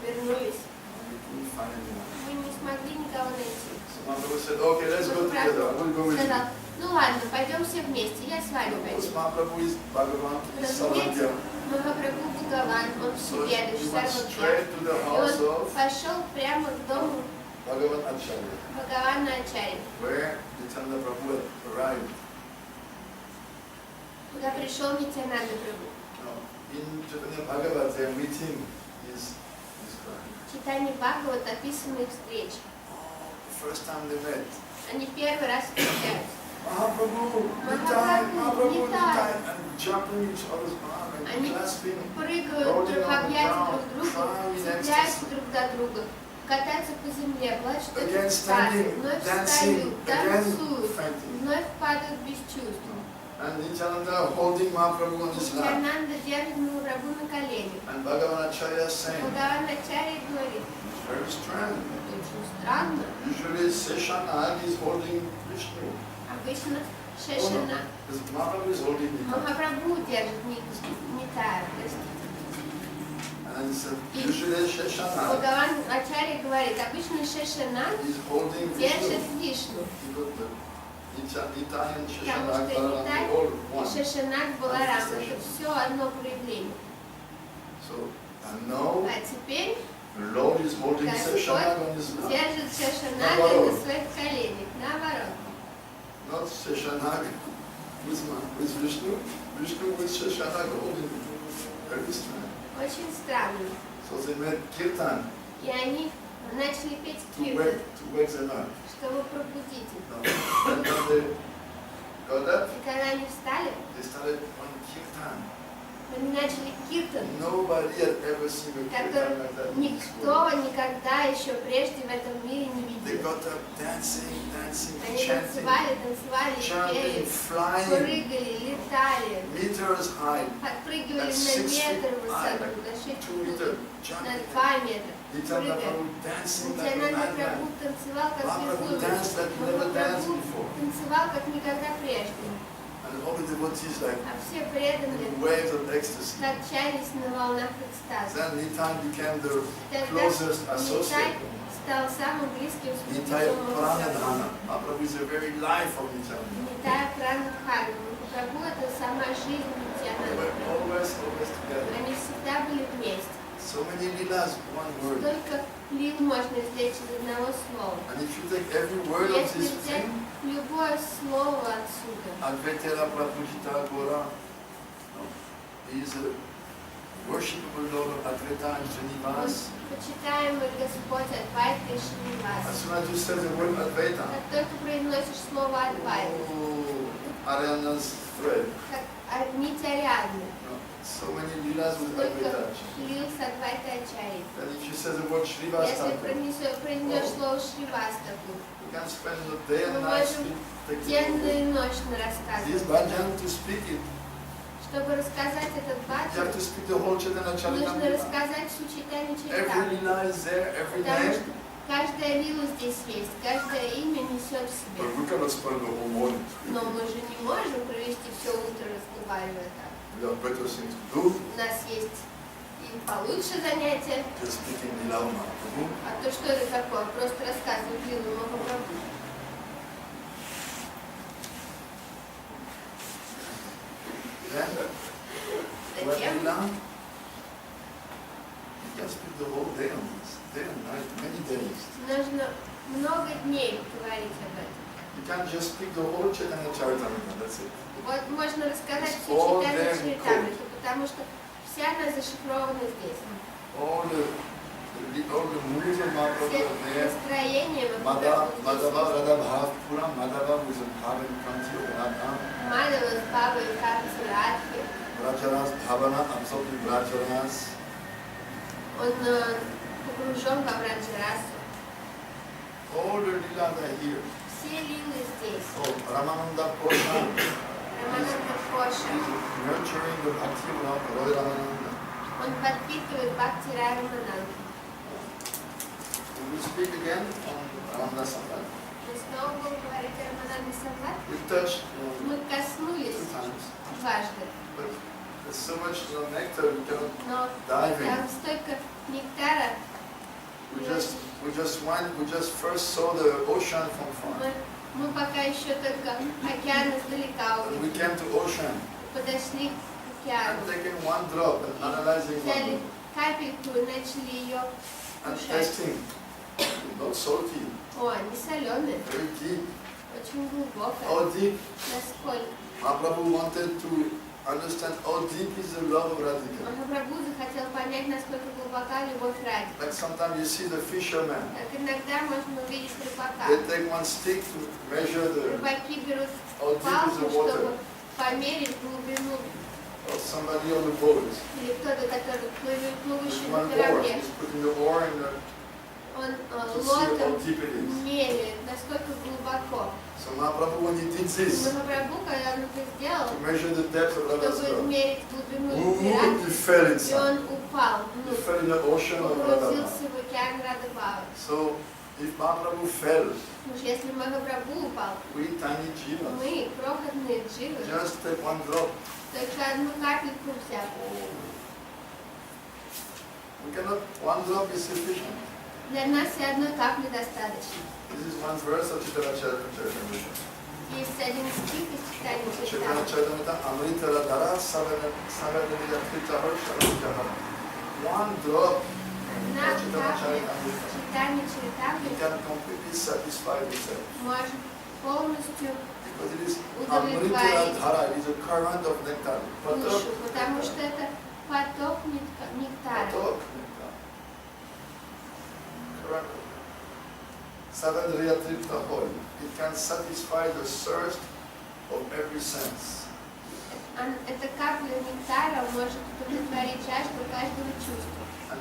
Speaker 2: вернулись.
Speaker 1: and we couldn't find anyone.
Speaker 2: Мы не смогли никого найти.
Speaker 1: So Mahaprabhu said, okay, let's go together. I will go with you.
Speaker 2: Сказал: ну ладно, пойдем все вместе, я с вами
Speaker 1: Because
Speaker 2: пойду.
Speaker 1: Mahaprabhu is Bhagavan, is
Speaker 2: Разумеется,
Speaker 1: Sarvadhyam.
Speaker 2: Махапрабху Бхагаван, он
Speaker 1: So
Speaker 2: всеведущ,
Speaker 1: he went
Speaker 2: Сарвабхьям.
Speaker 1: straight to the
Speaker 2: И
Speaker 1: house
Speaker 2: он
Speaker 1: of
Speaker 2: пошел прямо к дому
Speaker 1: Bhagavan Acharya,
Speaker 2: Бхагавана Ачарьи,
Speaker 1: where Nityananda Prabhu had arrived.
Speaker 2: куда пришел Нитьянанда Прабху.
Speaker 1: Now, in Chaitanya Bhagavad, they are meeting is described.
Speaker 2: В читании Бхагават описаны их встречи.
Speaker 1: Oh, the first time they met.
Speaker 2: Они первый раз встречаются.
Speaker 1: Mahaprabhu, Nitai, Mahaprabhu, Nitai, and jumping each other's arm and
Speaker 2: Они
Speaker 1: clasping.
Speaker 2: прыгают друг объятия друг другу, цепляются друг до друга, катаются по земле, плачут от
Speaker 1: Again
Speaker 2: экстаза,
Speaker 1: standing,
Speaker 2: вновь
Speaker 1: dancing,
Speaker 2: встают,
Speaker 1: again
Speaker 2: танцуют,
Speaker 1: fainting.
Speaker 2: вновь падают без чувств.
Speaker 1: And Nityananda holding Mahaprabhu on his lap.
Speaker 2: Нитьянанда держит Махапрабху на коленях.
Speaker 1: And Bhagavan Acharya saying,
Speaker 2: Бхагаван Ачарья говорит:
Speaker 1: very strange.
Speaker 2: очень странно.
Speaker 1: Usually Seshanag is holding Vishnu.
Speaker 2: Обычно
Speaker 1: Oh,
Speaker 2: Шешана
Speaker 1: no, because Mahaprabhu is holding Nitai.
Speaker 2: Махапрабху держит Нитая.
Speaker 1: And then he said, usually Seshanag
Speaker 2: Бхагаван Ачарья говорит: обычно Шешана
Speaker 1: is holding
Speaker 2: держит
Speaker 1: Vishnu.
Speaker 2: Вишну.
Speaker 1: Because the Nitai and
Speaker 2: Потому
Speaker 1: Seshanag
Speaker 2: что
Speaker 1: are
Speaker 2: Нитай
Speaker 1: all
Speaker 2: и
Speaker 1: one.
Speaker 2: Шешанаг Баларам — это все одно проявление.
Speaker 1: So, and now
Speaker 2: А теперь
Speaker 1: the Lord is holding
Speaker 2: Господь
Speaker 1: Seshanag on his lap.
Speaker 2: держит Шешанага на своих коленях. Наоборот.
Speaker 1: Not Seshanag with Vishnu, Vishnu with Seshanag holding him. Very strange.
Speaker 2: Очень странно.
Speaker 1: So they made kirtan
Speaker 2: И они начали петь
Speaker 1: to
Speaker 2: киртан,
Speaker 1: wake them up.
Speaker 2: чтобы пробудить их.
Speaker 1: And when they got up,
Speaker 2: И когда они встали,
Speaker 1: they started on kirtan.
Speaker 2: они начали киртан,
Speaker 1: Nobody had ever seen a kirtan
Speaker 2: который
Speaker 1: like that in this
Speaker 2: никто
Speaker 1: world.
Speaker 2: никогда еще прежде в этом мире не
Speaker 1: They
Speaker 2: видел.
Speaker 1: got up dancing, dancing,
Speaker 2: Они
Speaker 1: chanting,
Speaker 2: танцевали,
Speaker 1: jumping,
Speaker 2: пели,
Speaker 1: flying,
Speaker 2: прыгали, летали,
Speaker 1: meters high,
Speaker 2: подпрыгивали
Speaker 1: Like
Speaker 2: на
Speaker 1: 6
Speaker 2: метр
Speaker 1: feet high,
Speaker 2: высоту,
Speaker 1: like
Speaker 2: на 6
Speaker 1: 2
Speaker 2: футов,
Speaker 1: meters,
Speaker 2: на
Speaker 1: jumping.
Speaker 2: 2 метра.
Speaker 1: Nityananda
Speaker 2: Прыгали.
Speaker 1: Prabhu dancing like a
Speaker 2: Нитьянанда Прабху
Speaker 1: madman.
Speaker 2: танцевал как
Speaker 1: Mahaprabhu
Speaker 2: безумец.
Speaker 1: danced like he never danced
Speaker 2: Махапрабху
Speaker 1: before.
Speaker 2: танцевал как никогда прежде.
Speaker 1: And all the devotees like
Speaker 2: А все преданные
Speaker 1: in waves of ecstasy.
Speaker 2: качались на волнах экстаза.
Speaker 1: Then Nitai became the
Speaker 2: Тогда
Speaker 1: closest
Speaker 2: Нитай
Speaker 1: associate.
Speaker 2: стал самым близким
Speaker 1: Nitai
Speaker 2: спутником
Speaker 1: Pranadhana. Mahaprabhu is the very life of Nityananda.
Speaker 2: Нитай Пранадхана. Махапрабху — это сама жизнь
Speaker 1: They
Speaker 2: Нитьянанды.
Speaker 1: were always together.
Speaker 2: Они всегда были вместе.
Speaker 1: So many lilas, one word.
Speaker 2: Столько лил можно извлечь из одного слова.
Speaker 1: And if you take every word of
Speaker 2: Если
Speaker 1: this
Speaker 2: взять
Speaker 1: thing,
Speaker 2: любое слово отсюда,
Speaker 1: Advaitara Prabhujita Gora, he is a worshipable Lord of Advaita and Srinivas.
Speaker 2: почитаемый Господь Адвайта и
Speaker 1: As
Speaker 2: Шриваса.
Speaker 1: soon as you say the word Advaita,
Speaker 2: Как только произносишь слово Адвайта,
Speaker 1: oh, Ariana's thread.
Speaker 2: как нить Ариадны,
Speaker 1: So many lilas with
Speaker 2: сколько
Speaker 1: Advaita.
Speaker 2: лил с Адвайта Ачари.
Speaker 1: And if you say the word Srivas,
Speaker 2: Если произнешь слово Шривастаку,
Speaker 1: you can spend the day
Speaker 2: мы
Speaker 1: and night
Speaker 2: можем
Speaker 1: taking
Speaker 2: денно
Speaker 1: it.
Speaker 2: и ночно
Speaker 1: This
Speaker 2: рассказывать.
Speaker 1: bhajan, to speak it,
Speaker 2: Чтобы рассказать этот
Speaker 1: you
Speaker 2: баджан,
Speaker 1: have to speak the whole Chaitanya
Speaker 2: нужно
Speaker 1: Charitamrita.
Speaker 2: рассказать всю Чайтанью
Speaker 1: Every
Speaker 2: Чаритамриту.
Speaker 1: lila is there, every
Speaker 2: Потому
Speaker 1: name.
Speaker 2: что каждая лила здесь есть, каждое имя несет в себе.
Speaker 1: But we cannot spend the whole morning.
Speaker 2: Но мы же не можем провести все утро, разговаривая так.
Speaker 1: We have better things to do.
Speaker 2: У нас есть и получше занятия.
Speaker 1: Just speaking lila Mahaprabhu.
Speaker 2: А то что это такое? Просто рассказывать лилу Махапрабху.
Speaker 1: Then, what
Speaker 2: Затем
Speaker 1: lila? You can speak the whole day on this, day and night, many days.
Speaker 2: нужно много дней говорить об этом.
Speaker 1: You can't just speak the whole Chaitanya Charitamrita, that's it.
Speaker 2: Вот можно рассказать всю
Speaker 1: All
Speaker 2: Чайтанью
Speaker 1: them
Speaker 2: Чаритамриту, потому что вся она зашифрована здесь.
Speaker 1: All the moods of Mahaprabhu
Speaker 2: Все
Speaker 1: are there.
Speaker 2: настроения
Speaker 1: Madhava,
Speaker 2: Махапрабху здесь
Speaker 1: Radha Bhav, Pura Madhava with a Bhav and Kanti of Radha.
Speaker 2: есть. Мадава с Бабой, Карти, Радхи.
Speaker 1: Brajaras Bhavana, absorbed in Brajaras.
Speaker 2: Он погружен во Браджарасу.
Speaker 1: All the lilas are here.
Speaker 2: Все лилы здесь.
Speaker 1: Oh, Ramananda Kosha
Speaker 2: Рамананда Коша.
Speaker 1: is nurturing the Bhakti of Roy Ramananda.
Speaker 2: Он подпитывает Бхакти Рамананду.
Speaker 1: We will speak again on Ramananda Samvat.
Speaker 2: Мы снова будем говорить о Рамананде Самват.
Speaker 1: We touched
Speaker 2: Мы коснулись
Speaker 1: two times,
Speaker 2: дважды,
Speaker 1: but there's so much nectar we cannot
Speaker 2: но
Speaker 1: dive in.
Speaker 2: там столько нектара.
Speaker 1: We just first saw the ocean from far.
Speaker 2: Мы пока еще только океан издалека
Speaker 1: And we
Speaker 2: увидели.
Speaker 1: came to ocean
Speaker 2: Подошли к океану,
Speaker 1: and taking one drop and analyzing
Speaker 2: взяли
Speaker 1: one
Speaker 2: капельку и начали ее
Speaker 1: and
Speaker 2: кушать.
Speaker 1: testing. Not salty,
Speaker 2: О, они соленые,
Speaker 1: very deep.
Speaker 2: очень глубоко.
Speaker 1: How deep?
Speaker 2: Насколько?
Speaker 1: Mahaprabhu wanted to understand how deep is the love of Radhika.
Speaker 2: Махапрабху захотел понять, насколько глубока любовь ради.
Speaker 1: Like sometimes you see the fishermen,
Speaker 2: Как иногда можно увидеть рыбака.
Speaker 1: they take one stick to measure
Speaker 2: Рыбаки берут
Speaker 1: how deep is
Speaker 2: палку,
Speaker 1: the water.
Speaker 2: чтобы померить глубину.
Speaker 1: Or somebody on the boat.
Speaker 2: Или кто-то, который
Speaker 1: With
Speaker 2: плывущий на
Speaker 1: one oar,
Speaker 2: корабле.
Speaker 1: he's putting the oar in the,
Speaker 2: Он
Speaker 1: to see how
Speaker 2: лотом
Speaker 1: deep it is.
Speaker 2: меряет, насколько глубоко.
Speaker 1: So Mahaprabhu, when he did this,
Speaker 2: Махапрабху, когда он это сделал,
Speaker 1: to measure the depth of Radha's
Speaker 2: чтобы
Speaker 1: love,
Speaker 2: измерить глубину Вират,
Speaker 1: he fell
Speaker 2: и
Speaker 1: inside.
Speaker 2: он упал
Speaker 1: He
Speaker 2: вниз,
Speaker 1: fell in the ocean of Radha.
Speaker 2: погрузился в океан Радhabhava.
Speaker 1: So, if Mahaprabhu fell,
Speaker 2: Потому что если Махапрабху упал,
Speaker 1: we tiny jivas,
Speaker 2: мы, крохотные дживы,
Speaker 1: just take one drop.
Speaker 2: только одну капельку взяв.
Speaker 1: We cannot, one drop is sufficient.
Speaker 2: Для нас и одной капли достаточно.
Speaker 1: This is one verse of Chaitanya Charitamrita.
Speaker 2: Есть один стих из Читания
Speaker 1: Chaitanya
Speaker 2: Чаритамриты.
Speaker 1: Charitamrita, Amrita Radhara Savadamida Krita Harsharam. One drop
Speaker 2: Одна
Speaker 1: of Chaitanya
Speaker 2: капля
Speaker 1: Charitamrita.
Speaker 2: Читания
Speaker 1: We
Speaker 2: Чаритамриты
Speaker 1: can completely satisfy itself.
Speaker 2: может полностью
Speaker 1: Because it is
Speaker 2: удовлетворить
Speaker 1: Amrita Dhara, it is a current of nectar.
Speaker 2: душу, потому что это поток нектара.
Speaker 1: Patok nectar. Current of Savadriya Tripta Hoy. It can satisfy the thirst of every sense.
Speaker 2: Эта капля нектара может удовлетворить жажду каждого чувства.
Speaker 1: And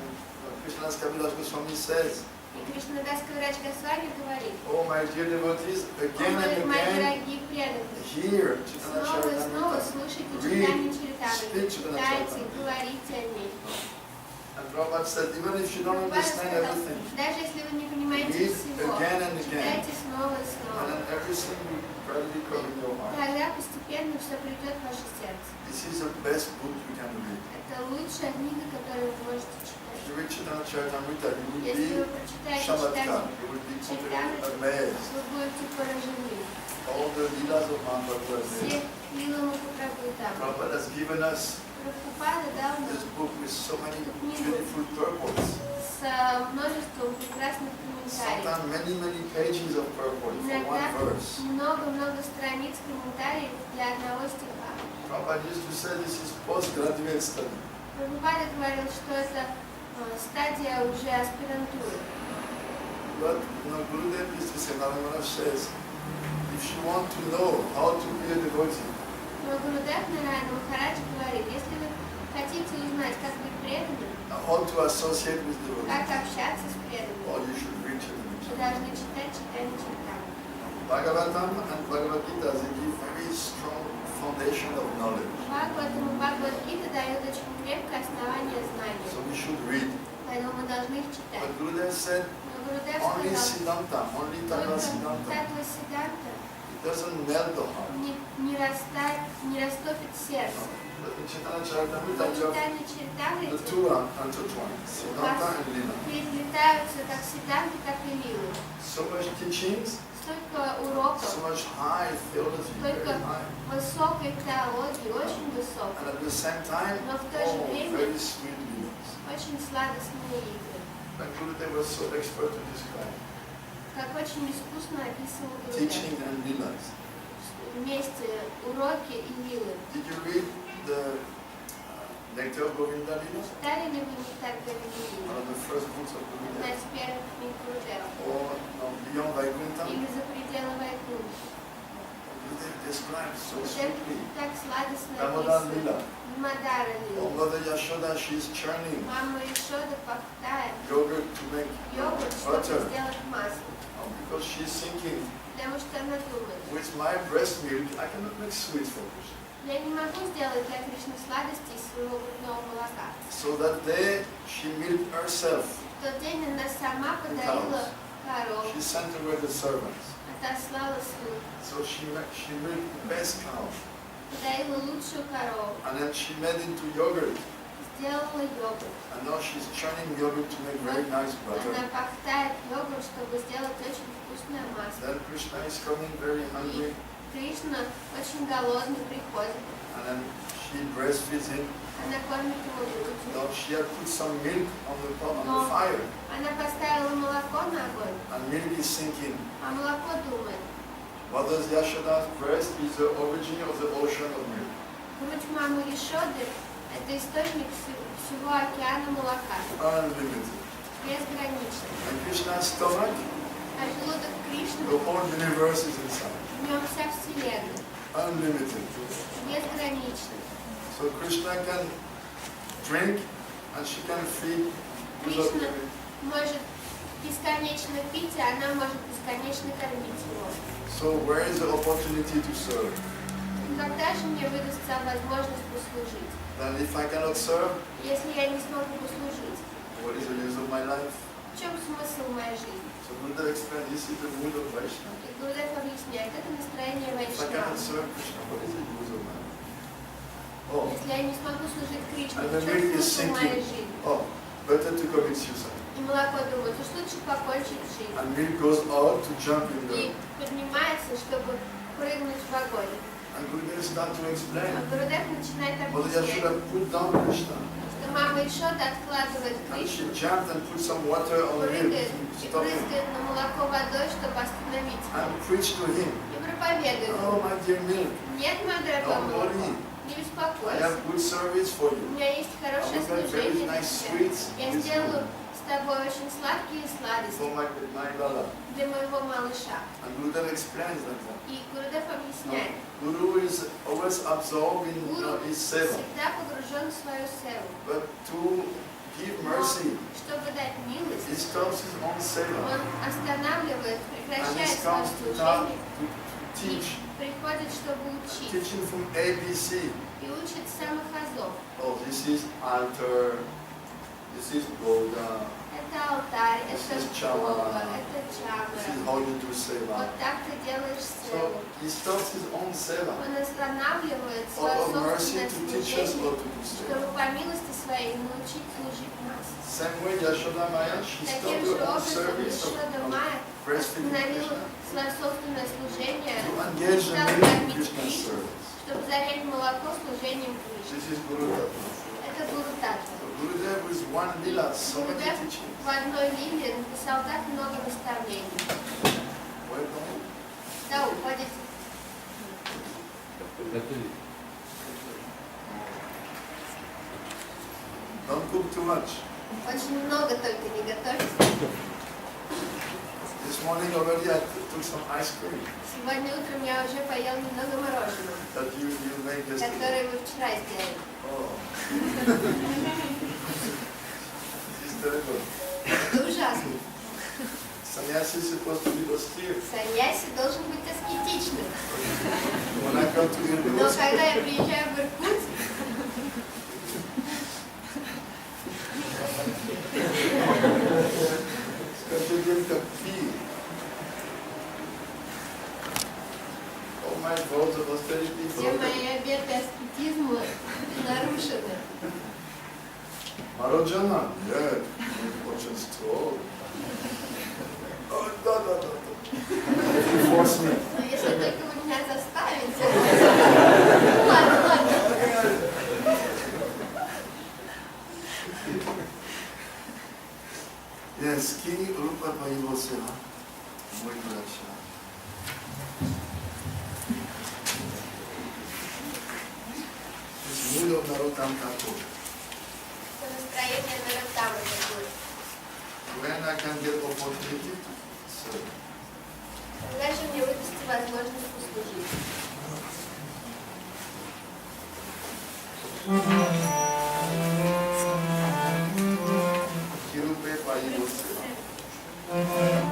Speaker 1: Krishnadas Kaviraj Goswami says,
Speaker 2: И Кришнадас Кавирадж Госвами говорит:
Speaker 1: oh my dear devotees, again and
Speaker 2: мои
Speaker 1: again,
Speaker 2: дорогие преданные,
Speaker 1: hear Chaitanya
Speaker 2: снова и снова
Speaker 1: Charitamrita.
Speaker 2: слушайте
Speaker 1: Read,
Speaker 2: Читание
Speaker 1: speak
Speaker 2: Чаритамриты,
Speaker 1: Chaitanya
Speaker 2: читайте,
Speaker 1: Charitamrita.
Speaker 2: говорите о ней.
Speaker 1: And Prabhupada said, even if you don't understand everything,
Speaker 2: Даже если вы не понимаете
Speaker 1: read
Speaker 2: всего,
Speaker 1: again and again,
Speaker 2: читайте снова и
Speaker 1: and
Speaker 2: снова.
Speaker 1: then everything will gradually come in your heart.
Speaker 2: Тогда постепенно все придет в ваше сердце.
Speaker 1: This is the best book you can read.
Speaker 2: Это лучшая книга, которую вы можете читать.
Speaker 1: If you read Chaitanya Charitamrita, you will
Speaker 2: Если вы
Speaker 1: be
Speaker 2: прочитаете
Speaker 1: Shamatkar,
Speaker 2: Читание,
Speaker 1: you will be completely amazed.
Speaker 2: вы будете поражены.
Speaker 1: All the leelas of Mahaprabhu are
Speaker 2: Все
Speaker 1: there.
Speaker 2: лилы Махапрабху там.
Speaker 1: Prabhupada has given us
Speaker 2: Прабхупада дал
Speaker 1: this
Speaker 2: нам
Speaker 1: book with so many beautiful purports.
Speaker 2: с множеством прекрасных комментариев.
Speaker 1: Sometimes many pages of purport for one
Speaker 2: Иногда
Speaker 1: verse.
Speaker 2: много-много страниц комментариев для одного стиха.
Speaker 1: Prabhupada used to say this is postgraduate study.
Speaker 2: Прабхупада говорил, что это стадия уже аспирантуры.
Speaker 1: But Gurudev used to say, Narayana says, if you want to know how to be a devotee,
Speaker 2: Но Гурудев Нарайана Махарадж говорит, если вы хотите узнать, как быть преданным,
Speaker 1: how to associate with devotees,
Speaker 2: как общаться с
Speaker 1: or
Speaker 2: преданными,
Speaker 1: you should read
Speaker 2: вы
Speaker 1: Chaitanya.
Speaker 2: должны читать читание Чайтани.
Speaker 1: Bhagavatam and Bhagavad Gita, they give very strong foundation of knowledge.
Speaker 2: Бхагаватам и Бхагавад-гита дают очень крепкое основание знания,
Speaker 1: So we should read.
Speaker 2: поэтому мы должны их читать.
Speaker 1: But Gurudev said,
Speaker 2: Но Гурудев
Speaker 1: only
Speaker 2: сказал,
Speaker 1: Siddhanta, only Tata
Speaker 2: только
Speaker 1: Siddhanta.
Speaker 2: Татва Сиданта
Speaker 1: It doesn't melt the heart.
Speaker 2: не растопит сердце.
Speaker 1: But in Chaitanya Charitamrita,
Speaker 2: Но
Speaker 1: you have
Speaker 2: читание
Speaker 1: the
Speaker 2: Чайтамрити
Speaker 1: two are intertwined, Siddhanta and Lila.
Speaker 2: переплетаются как Сиданты, так и Лилы.
Speaker 1: So much teachings,
Speaker 2: Столько уроков,
Speaker 1: so much high theology, very
Speaker 2: столько
Speaker 1: high.
Speaker 2: высокой теологии, очень
Speaker 1: And
Speaker 2: высокой,
Speaker 1: at the same time,
Speaker 2: но в то же
Speaker 1: oh,
Speaker 2: время
Speaker 1: very sweet Lilas.
Speaker 2: очень сладостные игры.
Speaker 1: And Gurudev was so expert to describe
Speaker 2: Как очень искусно описывал Гурудев.
Speaker 1: teaching and Lilas.
Speaker 2: Вместе уроки и Лилы.
Speaker 1: Did you read the Nectar of Govinda Lila?
Speaker 2: Читали ли вы Нектар Говинда?
Speaker 1: One of the first books of
Speaker 2: Одна
Speaker 1: Gurudev?
Speaker 2: из первых книг Гурудева.
Speaker 1: Or no, Beyond Vaikuntha?
Speaker 2: Или «За пределы Вайкунఠа».
Speaker 1: Gurudev describes so
Speaker 2: Гурудев
Speaker 1: sweetly.
Speaker 2: так сладостно
Speaker 1: Damodar
Speaker 2: описывает.
Speaker 1: Lila.
Speaker 2: Мадара
Speaker 1: Oh,
Speaker 2: Лила.
Speaker 1: Mother Yashoda, she is churning
Speaker 2: Мама Ишода пахтает
Speaker 1: yogurt to make
Speaker 2: йогурт, чтобы
Speaker 1: butter.
Speaker 2: сделать масло.
Speaker 1: Oh, because she's thinking,
Speaker 2: Потому что она думает,
Speaker 1: with my breast milk, I cannot make sweets for Krishna.
Speaker 2: я не могу сделать для Кришны сладости из своего грудного молока.
Speaker 1: So that day, she milked herself.
Speaker 2: В тот день она сама подарила коров,
Speaker 1: She sent away the servants.
Speaker 2: отослала слуг,
Speaker 1: So she milked the best cow.
Speaker 2: подарила лучшую корову,
Speaker 1: And then she made into yogurt.
Speaker 2: сделала йогурт.
Speaker 1: And now she's churning yogurt to make very nice
Speaker 2: Она
Speaker 1: butter.
Speaker 2: пахтает йогурт, чтобы сделать очень вкусное масло.
Speaker 1: Then Krishna is coming very hungry.
Speaker 2: Кришна очень голодный приходит.
Speaker 1: And then she breastfeeds him.
Speaker 2: Она кормит его грудью.
Speaker 1: Now she had put some milk on the pot, on
Speaker 2: No.
Speaker 1: the fire.
Speaker 2: Она поставила молоко на огонь,
Speaker 1: And milk is sinking.
Speaker 2: а молоко думает.
Speaker 1: Mother's Yashoda's breast is the origin of the ocean of milk.
Speaker 2: Грудь мамы Ишоды – это источник всего океана молока,
Speaker 1: Unlimited.
Speaker 2: безграничный.
Speaker 1: And Krishna's stomach,
Speaker 2: А желудок Кришны,
Speaker 1: the whole universe is inside.
Speaker 2: в нем вся Вселенная,
Speaker 1: Unlimited.
Speaker 2: безграничный.
Speaker 1: So Krishna can drink and she can feed without
Speaker 2: Krishna
Speaker 1: limit.
Speaker 2: может бесконечно пить, а она может бесконечно кормить его.
Speaker 1: So where is the opportunity to serve?
Speaker 2: Когда же мне выдастся возможность послужить?
Speaker 1: Then if I cannot serve,
Speaker 2: Если я не смогу послужить,
Speaker 1: what is the use of my life?
Speaker 2: в чем смысл моей жизни?
Speaker 1: So Buddha explained this is the mood of Vaishnava.
Speaker 2: И Гурудев объясняет, это настроение
Speaker 1: If I cannot
Speaker 2: Вайшнава.
Speaker 1: serve Krishna, what is the use of my life? Oh,
Speaker 2: Если я не смогу служить Кришне,
Speaker 1: and
Speaker 2: в
Speaker 1: the
Speaker 2: чем
Speaker 1: milk is
Speaker 2: смысл моей
Speaker 1: sinking.
Speaker 2: жизни?
Speaker 1: Oh, better to commit suicide.
Speaker 2: И молоко думает, уж лучше покончить жизнь.
Speaker 1: And milk goes out to jump in
Speaker 2: И
Speaker 1: the...
Speaker 2: поднимается, чтобы прыгнуть в огонь.
Speaker 1: And Gurudev started to explain.
Speaker 2: А Гурудев начинает
Speaker 1: Mother
Speaker 2: объяснять,
Speaker 1: Yashoda put down Krishna.
Speaker 2: что мама Ишода откладывает
Speaker 1: And she
Speaker 2: Кришну,
Speaker 1: jumped and put some water on the milk
Speaker 2: прыгает
Speaker 1: to
Speaker 2: и
Speaker 1: stop him.
Speaker 2: брызгает на молоко водой, чтобы остановить его.
Speaker 1: And preached to him.
Speaker 2: И проповедует
Speaker 1: Oh,
Speaker 2: ему.
Speaker 1: my dear milk,
Speaker 2: Нет, мое дорогое
Speaker 1: don't
Speaker 2: молоко,
Speaker 1: worry.
Speaker 2: не
Speaker 1: I
Speaker 2: беспокойся.
Speaker 1: have good service for
Speaker 2: У
Speaker 1: you.
Speaker 2: меня есть
Speaker 1: I
Speaker 2: хорошее
Speaker 1: will make very
Speaker 2: служение для
Speaker 1: nice
Speaker 2: тебя.
Speaker 1: sweets
Speaker 2: Я
Speaker 1: with
Speaker 2: сделаю
Speaker 1: you
Speaker 2: с тобой очень сладкие сладости
Speaker 1: for my Lala.
Speaker 2: для моего малыша.
Speaker 1: And Gurudev explains that.
Speaker 2: И Гурудев объясняет,
Speaker 1: Guru is always absorbed in
Speaker 2: Гуру
Speaker 1: his seva.
Speaker 2: всегда погружен в свою севу.
Speaker 1: But to give mercy,
Speaker 2: Чтобы дать милость,
Speaker 1: he stops his own seva.
Speaker 2: он останавливает,
Speaker 1: And he
Speaker 2: прекращает свое
Speaker 1: comes to town
Speaker 2: служение
Speaker 1: to teach,
Speaker 2: и приходит, чтобы учить.
Speaker 1: teaching from ABC.
Speaker 2: И учит с самых азов.
Speaker 1: Oh, this is altar, this is Boga,
Speaker 2: Это алтарь,
Speaker 1: This
Speaker 2: это
Speaker 1: is Chamara.
Speaker 2: Бога, это
Speaker 1: this is
Speaker 2: чамара.
Speaker 1: how you do seva.
Speaker 2: Вот так ты делаешь
Speaker 1: So
Speaker 2: севу.
Speaker 1: he stops his own seva.
Speaker 2: Он останавливает
Speaker 1: Out
Speaker 2: свое
Speaker 1: of mercy
Speaker 2: собственное
Speaker 1: to teach us
Speaker 2: служение,
Speaker 1: how to do seva.
Speaker 2: чтобы по милости своей научить служить нас.
Speaker 1: Same way Yashoda Maya, she
Speaker 2: Таким
Speaker 1: stopped
Speaker 2: же
Speaker 1: her own
Speaker 2: образом
Speaker 1: service
Speaker 2: Ишода
Speaker 1: of
Speaker 2: Майя
Speaker 1: breastfeeding
Speaker 2: остановила
Speaker 1: Krishna
Speaker 2: свое собственное служение,
Speaker 1: to engage
Speaker 2: стала
Speaker 1: in
Speaker 2: кормить
Speaker 1: Krishna's
Speaker 2: Кришну,
Speaker 1: service.
Speaker 2: чтобы зарять молоко служением Кришне.
Speaker 1: This is Guru Tattva.
Speaker 2: Это Гуру Татва.
Speaker 1: So Gurudev is one lila, so many
Speaker 2: Гурудев
Speaker 1: teachings.
Speaker 2: в одной лилии написал так много наставлений.
Speaker 1: Welcome.
Speaker 2: Да, уходите.
Speaker 1: Don't cook too much.
Speaker 2: Очень много только не готовьте.
Speaker 1: This morning already I took some ice cream
Speaker 2: Сегодня утром я уже поел немного мороженого,
Speaker 1: that you made yesterday.
Speaker 2: которое вы вчера сделали.
Speaker 1: Oh. This is terrible.
Speaker 2: Это ужасно.
Speaker 1: Sannyasi is supposed to be austere.
Speaker 2: Саньяси должен быть аскетичным.
Speaker 1: When I come to
Speaker 2: Но
Speaker 1: Irkutsk,
Speaker 2: когда я приезжаю в Иркутск,
Speaker 1: to drink the tea. All my vows of austerity
Speaker 2: все
Speaker 1: broken.
Speaker 2: мои обеты аскетизма нарушены.
Speaker 1: Marojana, yeah, очень строго. Oh, да. If you force me.
Speaker 2: Но если только вы меня заставите. Ладно.
Speaker 1: Yes, King Rupa Paivosya, мой братья. This mood of Narottam Thakur.
Speaker 2: Настроение Нароттамы такое.
Speaker 1: When I can get opportunity to serve.
Speaker 2: Когда же мне выдастся возможность послужить?
Speaker 1: Kirupe Paivosya.
Speaker 3: Hare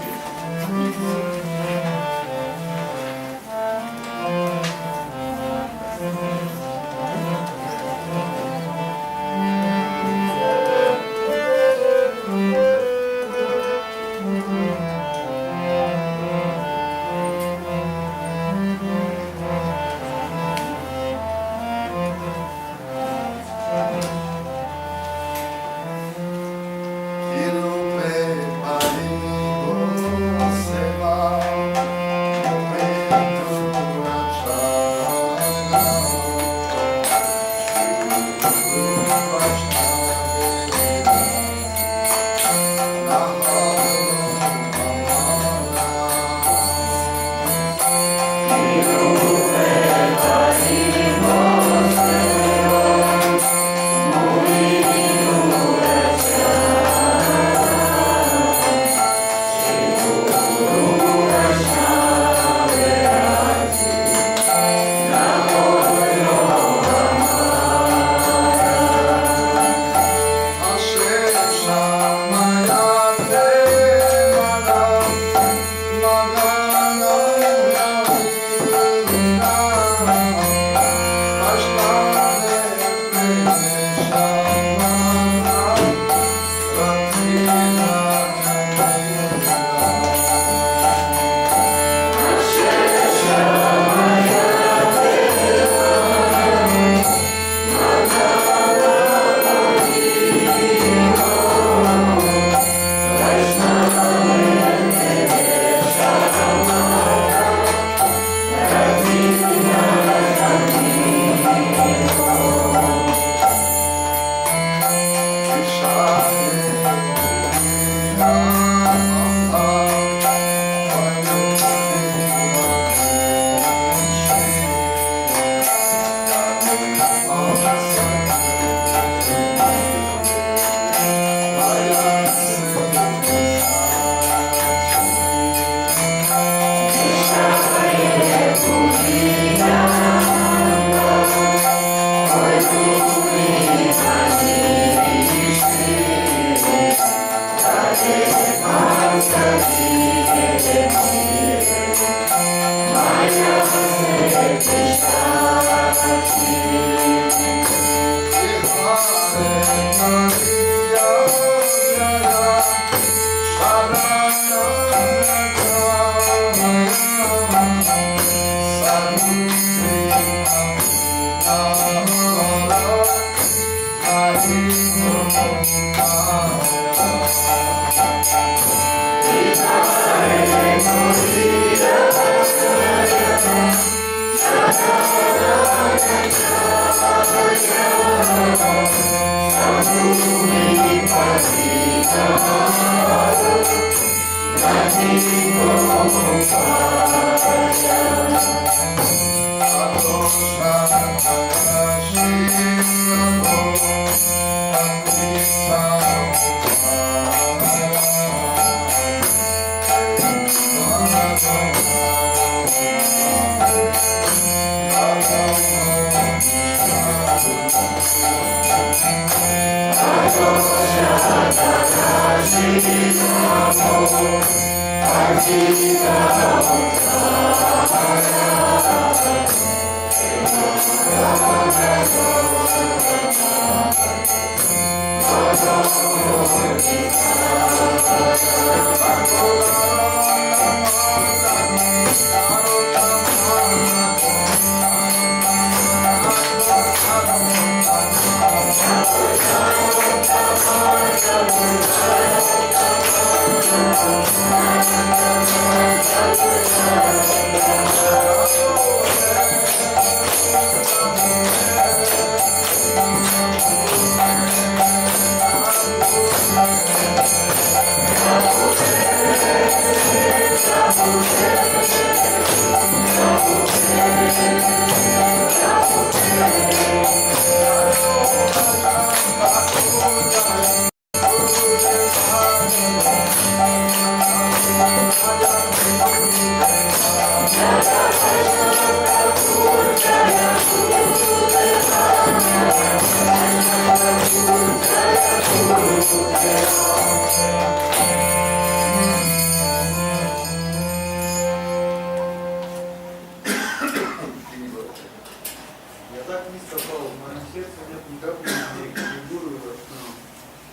Speaker 3: Я так низко пал, в моем сердце нет ни капли любви к гуру и Вайшнаву.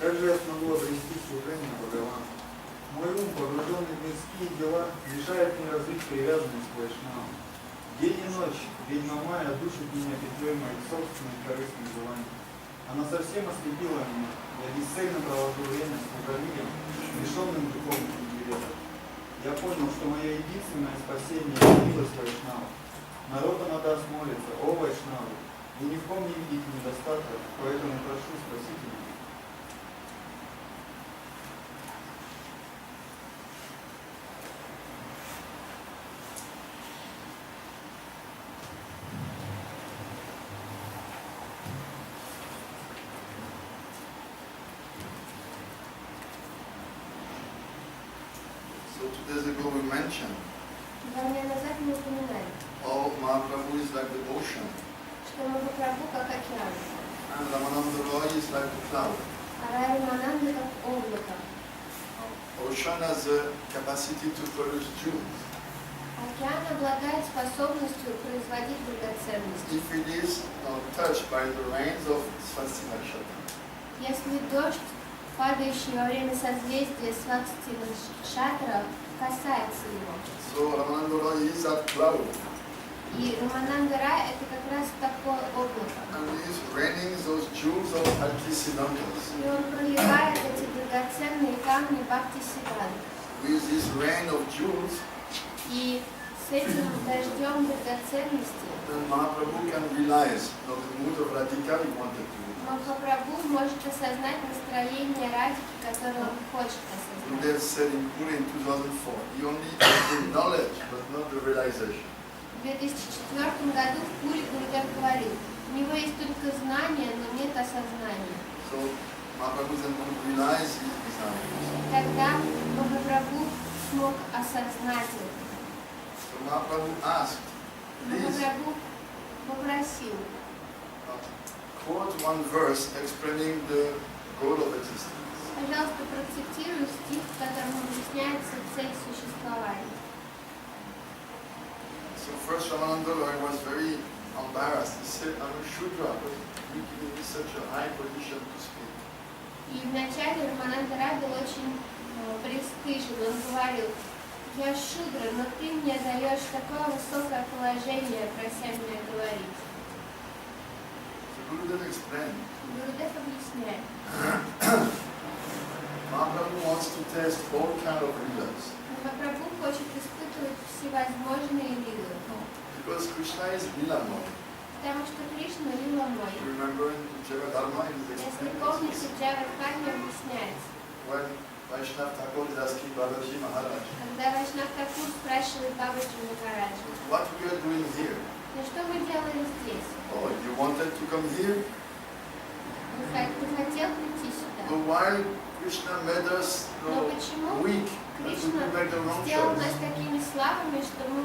Speaker 3: Как же я смогу обрести служение Бхагавану? Мой ум, погруженный в мирские дела, мешает мне развить привязанность к Вайшнаву. День и ночь ведьма Майя душит меня петлей моих собственных корыстных желаний. Она совсем ослепила меня. Я бесцельно провожу время с муравьем, лишенным духовных интересов. Я понял, что мое единственное спасение – милость Вайшнава. Народ Анадас молится: о Вайшнавы, вы ни в ком не видите недостатка, поэтому прошу, спасите меня.
Speaker 1: So 2 days ago we mentioned
Speaker 2: 2 дня назад мы упоминали,
Speaker 1: how Mahaprabhu is like the ocean
Speaker 2: что Махапрабху как океан,
Speaker 1: and Ramananda Roy is like the cloud.
Speaker 2: а Рай Рамананда как облако.
Speaker 1: Ocean has the capacity to produce jewels.
Speaker 2: Океан обладает способностью производить драгоценности.
Speaker 1: If it is touched by the rains of Swasti Nakshatra,
Speaker 2: Если дождь, падающий во время созвездия Свасти Накшатра, касается его.
Speaker 1: so Ramananda Roy is that cloud
Speaker 2: И Рамананда Рай это как раз такое облако.
Speaker 1: and he is raining those jewels of Altisiddhantas.
Speaker 2: И он проливает эти драгоценные камни Бхакти-сиддханты.
Speaker 1: With this rain of jewels,
Speaker 2: И с этим дождем драгоценностей
Speaker 1: then Mahaprabhu can realize the mood of Radhika he wanted to.
Speaker 2: Махапрабху может осознать настроение Радхики, которое он хочет осознать.
Speaker 1: Gurudev said in Puri in 2004, he only had the knowledge but not the realization.
Speaker 2: В 2004 году в Пури Гурудев говорил: у него есть только знание, но нет осознания.
Speaker 1: So Mahaprabhu then could realize his desire.
Speaker 2: Тогда Махапрабху смог осознать это.
Speaker 1: So Mahaprabhu asked, please
Speaker 2: Махапрабху попросил:
Speaker 1: quote one verse explaining the goal of existence.
Speaker 2: пожалуйста, процитируй стих, в котором объясняется цель существования.
Speaker 1: So first Ramananda Roy was very embarrassed. He said, I'm a Shudra, but you give me such a high position to speak.
Speaker 2: И вначале Рамананда Рай был очень пристыжен. Он говорил: я шудра, но ты мне даешь такое высокое положение, прося меня говорить.
Speaker 1: So Gurudev explained,
Speaker 2: Гурудев объясняет:
Speaker 1: Mahaprabhu wants to test all kind of leelas.
Speaker 2: Махапрабху хочет испытывать всевозможные лилы,
Speaker 1: Because Krishna is Leelamaya.
Speaker 2: потому что Кришна лиламой.
Speaker 1: You remember in Jagadharma it is
Speaker 2: Если
Speaker 1: explained
Speaker 2: помните, Джавадхарме объясняется,
Speaker 1: when Vaishnav Thakur is asking Babaji Maharaj,
Speaker 2: Когда Вайшнав Такур спрашивает Бабаджи Махараджа,
Speaker 1: what we are doing here?
Speaker 2: ну что вы делали здесь?
Speaker 1: Oh, you wanted to come here?
Speaker 2: Ты хотел прийти сюда?
Speaker 1: But why Krishna made us
Speaker 2: Но почему
Speaker 1: weak? That we
Speaker 2: Кришна
Speaker 1: could make the wrong
Speaker 2: сделал нас
Speaker 1: choice.
Speaker 2: такими слабыми, что мы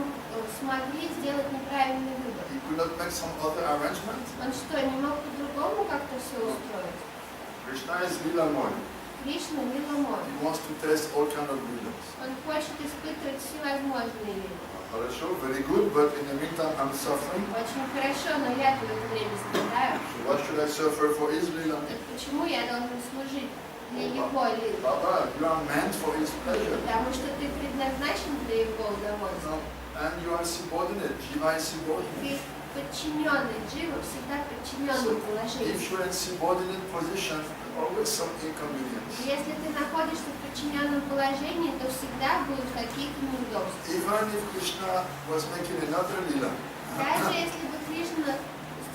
Speaker 2: смогли сделать неправильный выбор?
Speaker 1: He could not make some other arrangement?
Speaker 2: Он что, не мог по-другому как-то все устроить?
Speaker 1: Krishna is Lilamoy.
Speaker 2: Кришна миломой.
Speaker 1: He wants to test all kind of lilas.
Speaker 2: Он хочет испытывать всевозможные вещи.
Speaker 1: Also, very good, but in the meantime I'm suffering.
Speaker 2: Очень хорошо, но я в это время страдаю.
Speaker 1: So why should I suffer for his lila?
Speaker 2: Так почему я должен служить для его лилы?
Speaker 1: Baba, you are meant for his pleasure.
Speaker 2: Потому что ты предназначен для его удовольствия.
Speaker 1: No, and you are subordinate. Jiva is subordinate.
Speaker 2: Ты подчиненный, Джива всегда подчиненный положению.
Speaker 1: If you're in subordinate position, always some inconvenience.
Speaker 2: Если ты находишься в подчиненном положении, то всегда будут какие-то неудобства.
Speaker 1: Even if Krishna was making another lila,
Speaker 2: Даже если бы Кришна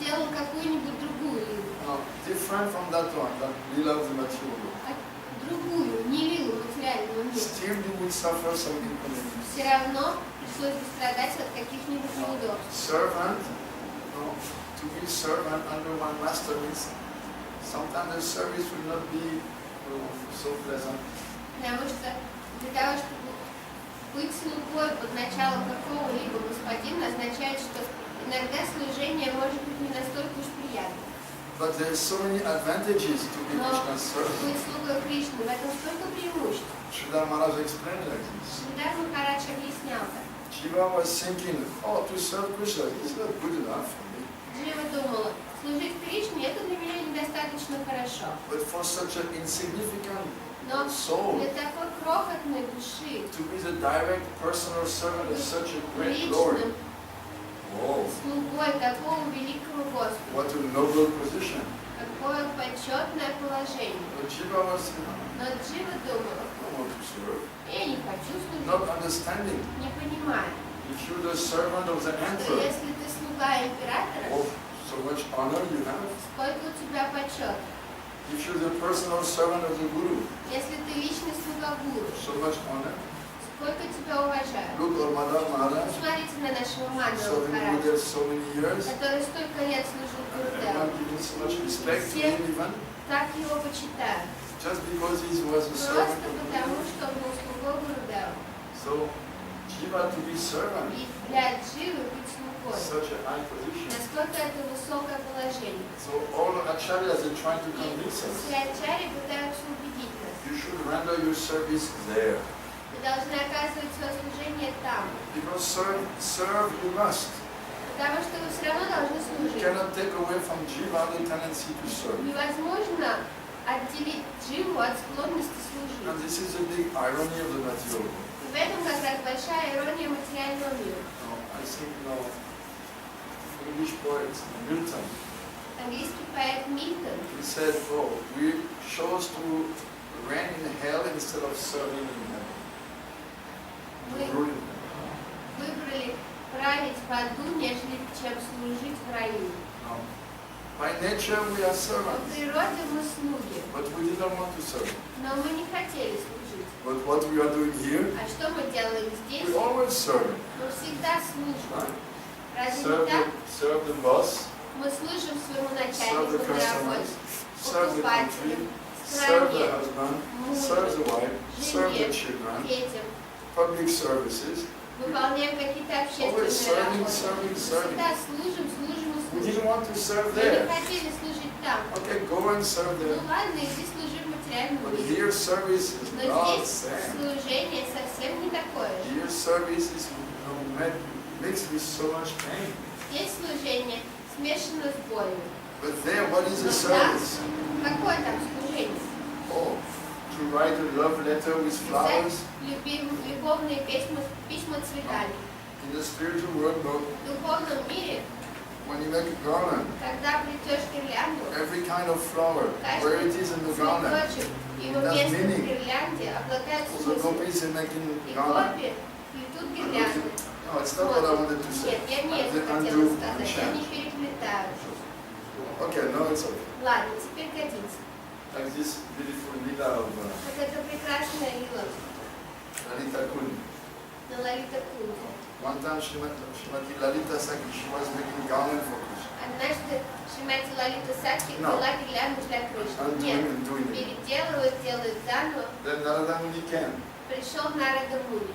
Speaker 2: сделал какую-нибудь другую лилу,
Speaker 1: different from that one, that lila of the material world,
Speaker 2: другую, не лилу материального мира,
Speaker 1: still you would suffer some inconvenience.
Speaker 2: все равно пришлось бы страдать от каких-нибудь неудобств.
Speaker 1: Servant, to be servant under one master means sometimes the service will not be so pleasant.
Speaker 2: Потому что для того, чтобы быть слугой под началом какого-либо господина, означает, что иногда служение может быть не настолько уж приятным.
Speaker 1: But there are so many advantages to be
Speaker 2: Но
Speaker 1: Krishna's servant.
Speaker 2: быть слугой Кришны, в этом столько преимуществ.
Speaker 1: Sridhar Maharaj explained like this.
Speaker 2: Шридар Махарадж объяснял так.
Speaker 1: Jiva was thinking, oh, to serve Krishna is not good enough for me.
Speaker 2: Джива думала, служить Кришне это для меня недостаточно хорошо.
Speaker 1: But for such an insignificant
Speaker 2: Но
Speaker 1: soul,
Speaker 2: для такой крохотной души,
Speaker 1: to be the direct personal servant of such a great Lord,
Speaker 2: личным
Speaker 1: oh,
Speaker 2: слугой такого великого Господа,
Speaker 1: what a noble position.
Speaker 2: какое почетное положение.
Speaker 1: But Jiva was,
Speaker 2: Но Джива думала,
Speaker 1: I don't want to serve.
Speaker 2: я не хочу служить,
Speaker 1: Not understanding.
Speaker 2: не понимая,
Speaker 1: If you're the servant of the
Speaker 2: что
Speaker 1: emperor,
Speaker 2: если ты слуга императора,
Speaker 1: oh, so much honor you have.
Speaker 2: сколько у тебя почет.
Speaker 1: If you're the personal servant of the Guru,
Speaker 2: Если ты личный слуга гуру,
Speaker 1: so much honor.
Speaker 2: сколько тебя уважают.
Speaker 1: Look, Madhava Maharaj,
Speaker 2: Посмотрите на нашего Мадхава
Speaker 1: serving
Speaker 2: Махараджа,
Speaker 1: Guru so many years.
Speaker 2: который столько лет служил Гурудеву.
Speaker 1: Everyone giving so much respect to him even,
Speaker 2: Так его почитают.
Speaker 1: just because he was a
Speaker 2: Просто
Speaker 1: servant of the
Speaker 2: потому,
Speaker 1: Guru.
Speaker 2: что он был слугой Гурудева.
Speaker 1: So, Jiva to be servant,
Speaker 2: И для Дживы быть слугой.
Speaker 1: such a high position.
Speaker 2: Насколько это высокое положение.
Speaker 1: So all acharyas are trying to
Speaker 2: И
Speaker 1: convince us,
Speaker 2: все ачари пытаются убедить нас.
Speaker 1: you should render your service there.
Speaker 2: Вы должны оказывать свое служение там.
Speaker 1: Because serve you must.
Speaker 2: Потому что вы все равно должны
Speaker 1: You
Speaker 2: служить.
Speaker 1: cannot take away from Jiva the tendency to serve.
Speaker 2: Невозможно отделить Дживу от склонности служить.
Speaker 1: And this is a big irony of the material world.
Speaker 2: И в этом как раз большая ирония материального мира.
Speaker 1: I think, English poet Milton,
Speaker 2: Английский поэт Мильтон
Speaker 1: he said, oh, we chose to reign in hell instead of serving in heaven. To
Speaker 2: Мы
Speaker 1: rule in heaven.
Speaker 2: выбрали править в аду, нежели чем служить в раю.
Speaker 1: No. By nature we are
Speaker 2: По
Speaker 1: servants,
Speaker 2: природе мы слуги,
Speaker 1: but we didn't want to serve.
Speaker 2: но мы не хотели служить.
Speaker 1: But what we are doing here,
Speaker 2: А что мы делаем здесь?
Speaker 1: we always serve.
Speaker 2: Мы всегда служим.
Speaker 1: Right?
Speaker 2: Разве не так?
Speaker 1: Serve the boss,
Speaker 2: Мы служим своему
Speaker 1: serve the
Speaker 2: начальнику на работе,
Speaker 1: customers, serve the country, serve the husband, serve the wife, serve the children,
Speaker 2: детям,
Speaker 1: public services.
Speaker 2: выполняем какие-то
Speaker 1: Always
Speaker 2: общественные
Speaker 1: serving,
Speaker 2: работы.
Speaker 1: serving, serving.
Speaker 2: Всегда служим, служим и
Speaker 1: We
Speaker 2: служим.
Speaker 1: didn't want to serve
Speaker 2: Мы не
Speaker 1: there.
Speaker 2: хотели служить там.
Speaker 1: Okay, go and serve
Speaker 2: Ну
Speaker 1: there.
Speaker 2: ладно, иди служи в материальном
Speaker 1: But
Speaker 2: мире.
Speaker 1: here service is
Speaker 2: Но
Speaker 1: not
Speaker 2: здесь
Speaker 1: same.
Speaker 2: служение совсем не такое же.
Speaker 1: Here service is mixed with so much pain.
Speaker 2: Здесь служение смешано с болью.
Speaker 1: But there, what is the
Speaker 2: Но там,
Speaker 1: service?
Speaker 2: какое там служение?
Speaker 1: Oh, to write a love letter with
Speaker 2: Писать
Speaker 1: flowers.
Speaker 2: любовные письма цветами.
Speaker 1: In the spiritual world, no.
Speaker 2: В духовном мире,
Speaker 1: When you make a garland,
Speaker 2: когда плетешь гирлянду,
Speaker 1: every kind of flower, where it is in the garland.
Speaker 2: цветочек, его
Speaker 1: That's
Speaker 2: место в
Speaker 1: meaning.
Speaker 2: гирлянде обладает
Speaker 1: So the
Speaker 2: смыслом.
Speaker 1: gopis are making
Speaker 2: И
Speaker 1: garland.
Speaker 2: копи плетут гирлянду.
Speaker 1: No, it's not what I wanted to say.
Speaker 2: Нет, я не это
Speaker 1: The
Speaker 2: хотела
Speaker 1: undo
Speaker 2: сказать, я не
Speaker 1: chant.
Speaker 2: переплетаю.
Speaker 1: Okay, no, it's okay.
Speaker 2: Ладно, теперь годится.
Speaker 1: like this beautiful lila of
Speaker 2: Вот это прекрасная лила
Speaker 1: Lalita Kun.
Speaker 2: на Лалита Кунде.
Speaker 1: One time Shrimati Lalita Sakhi, she was making garland for Krishna.
Speaker 2: Однажды Шримати Лалита Сакхи
Speaker 1: No.
Speaker 2: была гирлянду для Кришны.
Speaker 1: And
Speaker 2: Нет,
Speaker 1: doing it.
Speaker 2: переделывает, делает заново.
Speaker 1: Then Narada Muni came
Speaker 2: Пришел Нарада Муни.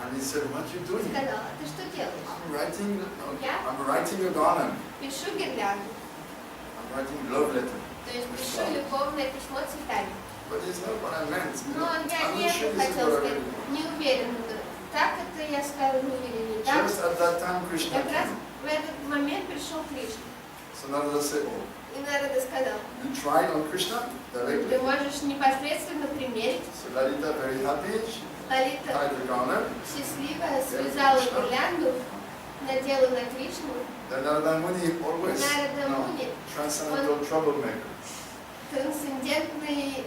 Speaker 1: and he said, what you doing?
Speaker 2: Сказал, а ты что делаешь?
Speaker 1: I'm writing a garland.
Speaker 2: Пишу гирлянду.
Speaker 1: I'm writing love letter.
Speaker 2: То есть пишу любовное письмо цветами.
Speaker 1: But it's not what I meant.
Speaker 2: Но я
Speaker 1: I'm
Speaker 2: не
Speaker 1: not sure
Speaker 2: это
Speaker 1: this is
Speaker 2: хотел
Speaker 1: what I
Speaker 2: сказать.
Speaker 1: meant.
Speaker 2: Не уверен. Так это я сказала, не уверен. Не так.
Speaker 1: Just at that time Krishna
Speaker 2: Как раз
Speaker 1: came.
Speaker 2: в этот момент пришел Кришна.
Speaker 1: So Narada said, oh,
Speaker 2: И Нарада сказал,
Speaker 1: you tried on Krishna
Speaker 2: ты
Speaker 1: directly.
Speaker 2: можешь непосредственно примерить.
Speaker 1: So Lalita very happy, she
Speaker 2: Лалита
Speaker 1: tied the garland.
Speaker 2: счастливая связала гирлянду, надела на Кришну.
Speaker 1: Then Narada Muni always
Speaker 2: Нарада
Speaker 1: no,
Speaker 2: Муни,
Speaker 1: transcendental troublemaker.
Speaker 2: трансцендентный,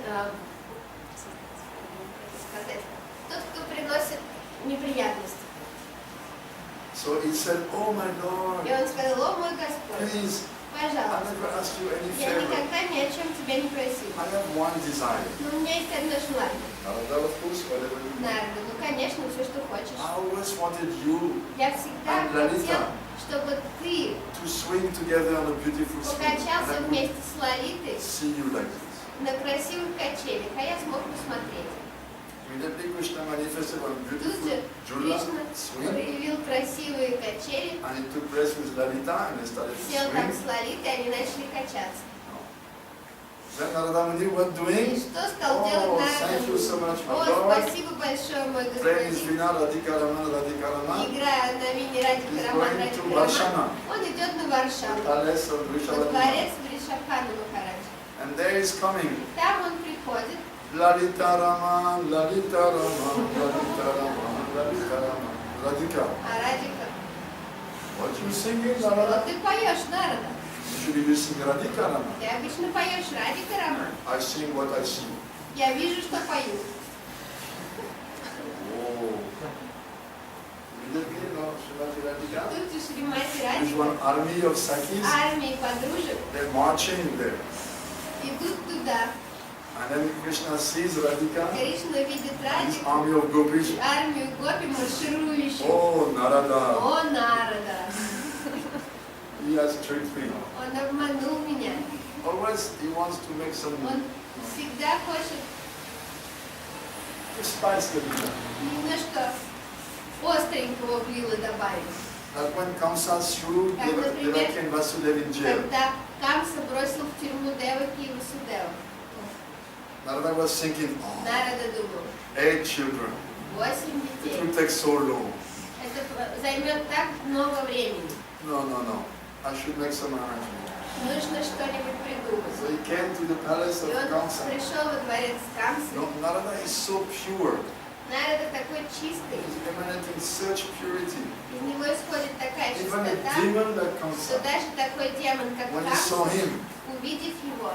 Speaker 2: сказать, тот, кто приносит неприятности.
Speaker 1: So he said, oh my Lord,
Speaker 2: И он сказал, о мой Господь,
Speaker 1: please, I
Speaker 2: пожалуйста,
Speaker 1: never asked you any
Speaker 2: я
Speaker 1: favor.
Speaker 2: никогда ни о чем тебя не просил.
Speaker 1: I have one desire.
Speaker 2: Но у меня есть одно желание.
Speaker 1: Narada, of course, whatever you want.
Speaker 2: Нарада, ну конечно, все, что хочешь.
Speaker 1: I always wanted you
Speaker 2: Я всегда
Speaker 1: and Lalita
Speaker 2: хотел, чтобы ты
Speaker 1: to swing together on a beautiful swing.
Speaker 2: покачался
Speaker 1: And I
Speaker 2: вместе с Лалитой
Speaker 1: could see you like this.
Speaker 2: на красивых качелях, а я смог посмотреть.
Speaker 1: Immediately Krishna manifested on
Speaker 2: Тут
Speaker 1: beautiful
Speaker 2: же
Speaker 1: Jula
Speaker 2: Кришна
Speaker 1: swing.
Speaker 2: проявил красивые качели,
Speaker 1: And he took place with Lalita and they started to
Speaker 2: сел там
Speaker 1: swing.
Speaker 2: с Лалитой, они начали качаться.
Speaker 1: Then Narada Muni, what
Speaker 2: И
Speaker 1: doing?
Speaker 2: что стал делать
Speaker 1: Oh,
Speaker 2: Нарада?
Speaker 1: thank you so much, my
Speaker 2: О,
Speaker 1: Lord.
Speaker 2: спасибо большое, мой
Speaker 1: Playing his
Speaker 2: господин.
Speaker 1: Vina, Radhika Raman, Radhika Raman.
Speaker 2: Играя на мини Радика
Speaker 1: He's
Speaker 2: Роман,
Speaker 1: going
Speaker 2: Радика
Speaker 1: to
Speaker 2: Роман,
Speaker 1: Varshana,
Speaker 2: он идет на
Speaker 1: the
Speaker 2: Варшаву,
Speaker 1: palace of
Speaker 2: во
Speaker 1: Vrishabhadeva.
Speaker 2: дворец Вришабхана Махараджа.
Speaker 1: And there is coming
Speaker 2: Там он приходит,
Speaker 1: Lalita Raman, Lalita Raman, Lalita Raman, Lalita Raman, Radhika.
Speaker 2: а Радика,
Speaker 1: What you singing,
Speaker 2: что
Speaker 1: Narada?
Speaker 2: ты поешь, Нарада?
Speaker 1: Usually you sing Radhika Raman.
Speaker 2: Ты обычно поешь Радика Роман.
Speaker 1: I sing what I sing.
Speaker 2: Я вижу, что пою.
Speaker 1: Oh. Immediately, no, Srimati Radhika.
Speaker 2: Тут же Шримати
Speaker 1: There's
Speaker 2: Радика,
Speaker 1: one army of Sakis.
Speaker 2: армии подружек
Speaker 1: They're marching there.
Speaker 2: идут туда.
Speaker 1: And then Krishna sees Radhika,
Speaker 2: Кришна видит
Speaker 1: his
Speaker 2: Радику,
Speaker 1: army of gopis.
Speaker 2: армию гопи марширующих.
Speaker 1: Oh, Narada,
Speaker 2: О, Нарада,
Speaker 1: he has tricked me.
Speaker 2: он обманул меня.
Speaker 1: Always he wants to make some
Speaker 2: Он всегда хочет
Speaker 1: spice the dinner.
Speaker 2: немножко остренького в лилы добавить.
Speaker 1: Like when Kamsa threw
Speaker 2: Как, например,
Speaker 1: Devaki and Vasudev in jail.
Speaker 2: Когда Камса бросил в тюрьму Деваки и Васудева,
Speaker 1: Narada was thinking, oh,
Speaker 2: Нарада думал,
Speaker 1: 8 children.
Speaker 2: 8
Speaker 1: It
Speaker 2: детей.
Speaker 1: will take so long.
Speaker 2: Это займет так много времени.
Speaker 1: No. I should make some arrangement.
Speaker 2: Нужно что-нибудь придумать.
Speaker 1: So he came to the palace
Speaker 2: И
Speaker 1: of
Speaker 2: он
Speaker 1: Kamsa.
Speaker 2: пришел во дворец Камсы.
Speaker 1: No, Narada is so pure.
Speaker 2: Нарада такой чистый,
Speaker 1: He's emanating such purity.
Speaker 2: из него исходит такая
Speaker 1: Even a
Speaker 2: чистота,
Speaker 1: demon like
Speaker 2: что
Speaker 1: Kamsa,
Speaker 2: даже такой демон, как
Speaker 1: when he saw
Speaker 2: Камса,
Speaker 1: him,
Speaker 2: увидев его,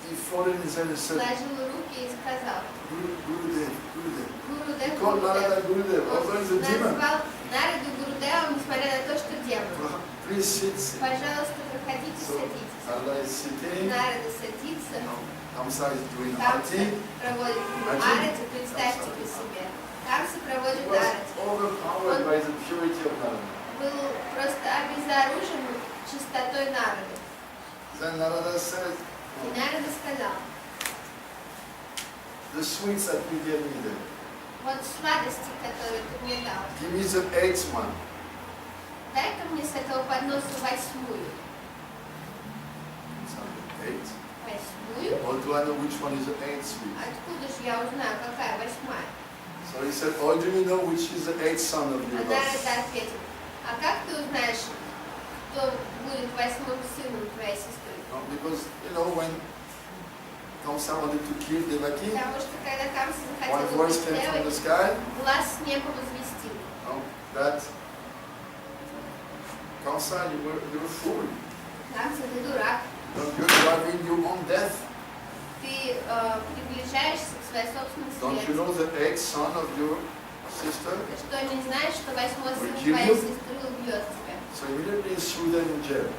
Speaker 1: he folded his hand and said,
Speaker 2: сложил руки и сказал,
Speaker 1: Gurudev, Gurudev. He
Speaker 2: Гурудев,
Speaker 1: called
Speaker 2: Гурудев.
Speaker 1: Narada Gurudev, although he's a demon.
Speaker 2: Назвал Нараду Гурудевом, несмотря на то, что демон.
Speaker 1: Please sit.
Speaker 2: Пожалуйста, проходите,
Speaker 1: So
Speaker 2: садитесь.
Speaker 1: Narada is sitting,
Speaker 2: Нарада садится,
Speaker 1: Kamsa is doing
Speaker 2: Камса
Speaker 1: arati.
Speaker 2: проводит
Speaker 1: Арати.
Speaker 2: Арати, представьте по себе. Камса
Speaker 1: He
Speaker 2: проводит
Speaker 1: was
Speaker 2: Арати.
Speaker 1: overpowered by the purity of Narada.
Speaker 2: Был просто обезоружен чистотой Нарады.
Speaker 1: Then Narada said,
Speaker 2: И Нарада сказал,
Speaker 1: the sweets that you gave me there,
Speaker 2: вот сладости, которые ты мне дал,
Speaker 1: give me the 8th one.
Speaker 2: дай-ка мне с этого подноса 8-ю.
Speaker 1: So, 8.
Speaker 2: 8-ю?
Speaker 1: How do I know which one is the 8th sweet?
Speaker 2: Откуда же я узнаю, какая 8-я?
Speaker 1: So he said, how do you know which is the 8th son of
Speaker 2: А
Speaker 1: your
Speaker 2: Нарада
Speaker 1: love?
Speaker 2: ответил, а как ты узнаешь, кто будет 8-м сыном твоей сестры?
Speaker 1: No, because, when Kamsa wanted to kill Devaki,
Speaker 2: Потому что когда Камса
Speaker 1: one
Speaker 2: захотел
Speaker 1: voice
Speaker 2: убить
Speaker 1: came from the
Speaker 2: Деваки,
Speaker 1: sky,
Speaker 2: глаз с неба возвестил.
Speaker 1: that Kamsa, you're a fool.
Speaker 2: Камса, ты дурак,
Speaker 1: You're driving your own death.
Speaker 2: ты приближаешься к своей собственной
Speaker 1: Don't you
Speaker 2: смерти.
Speaker 1: know the 8th son of your sister?
Speaker 2: Ты что, не знаешь, что 8-й сын
Speaker 1: Will kill
Speaker 2: твоей
Speaker 1: you?
Speaker 2: сестры убьет тебя?
Speaker 1: So immediately he threw them in jail.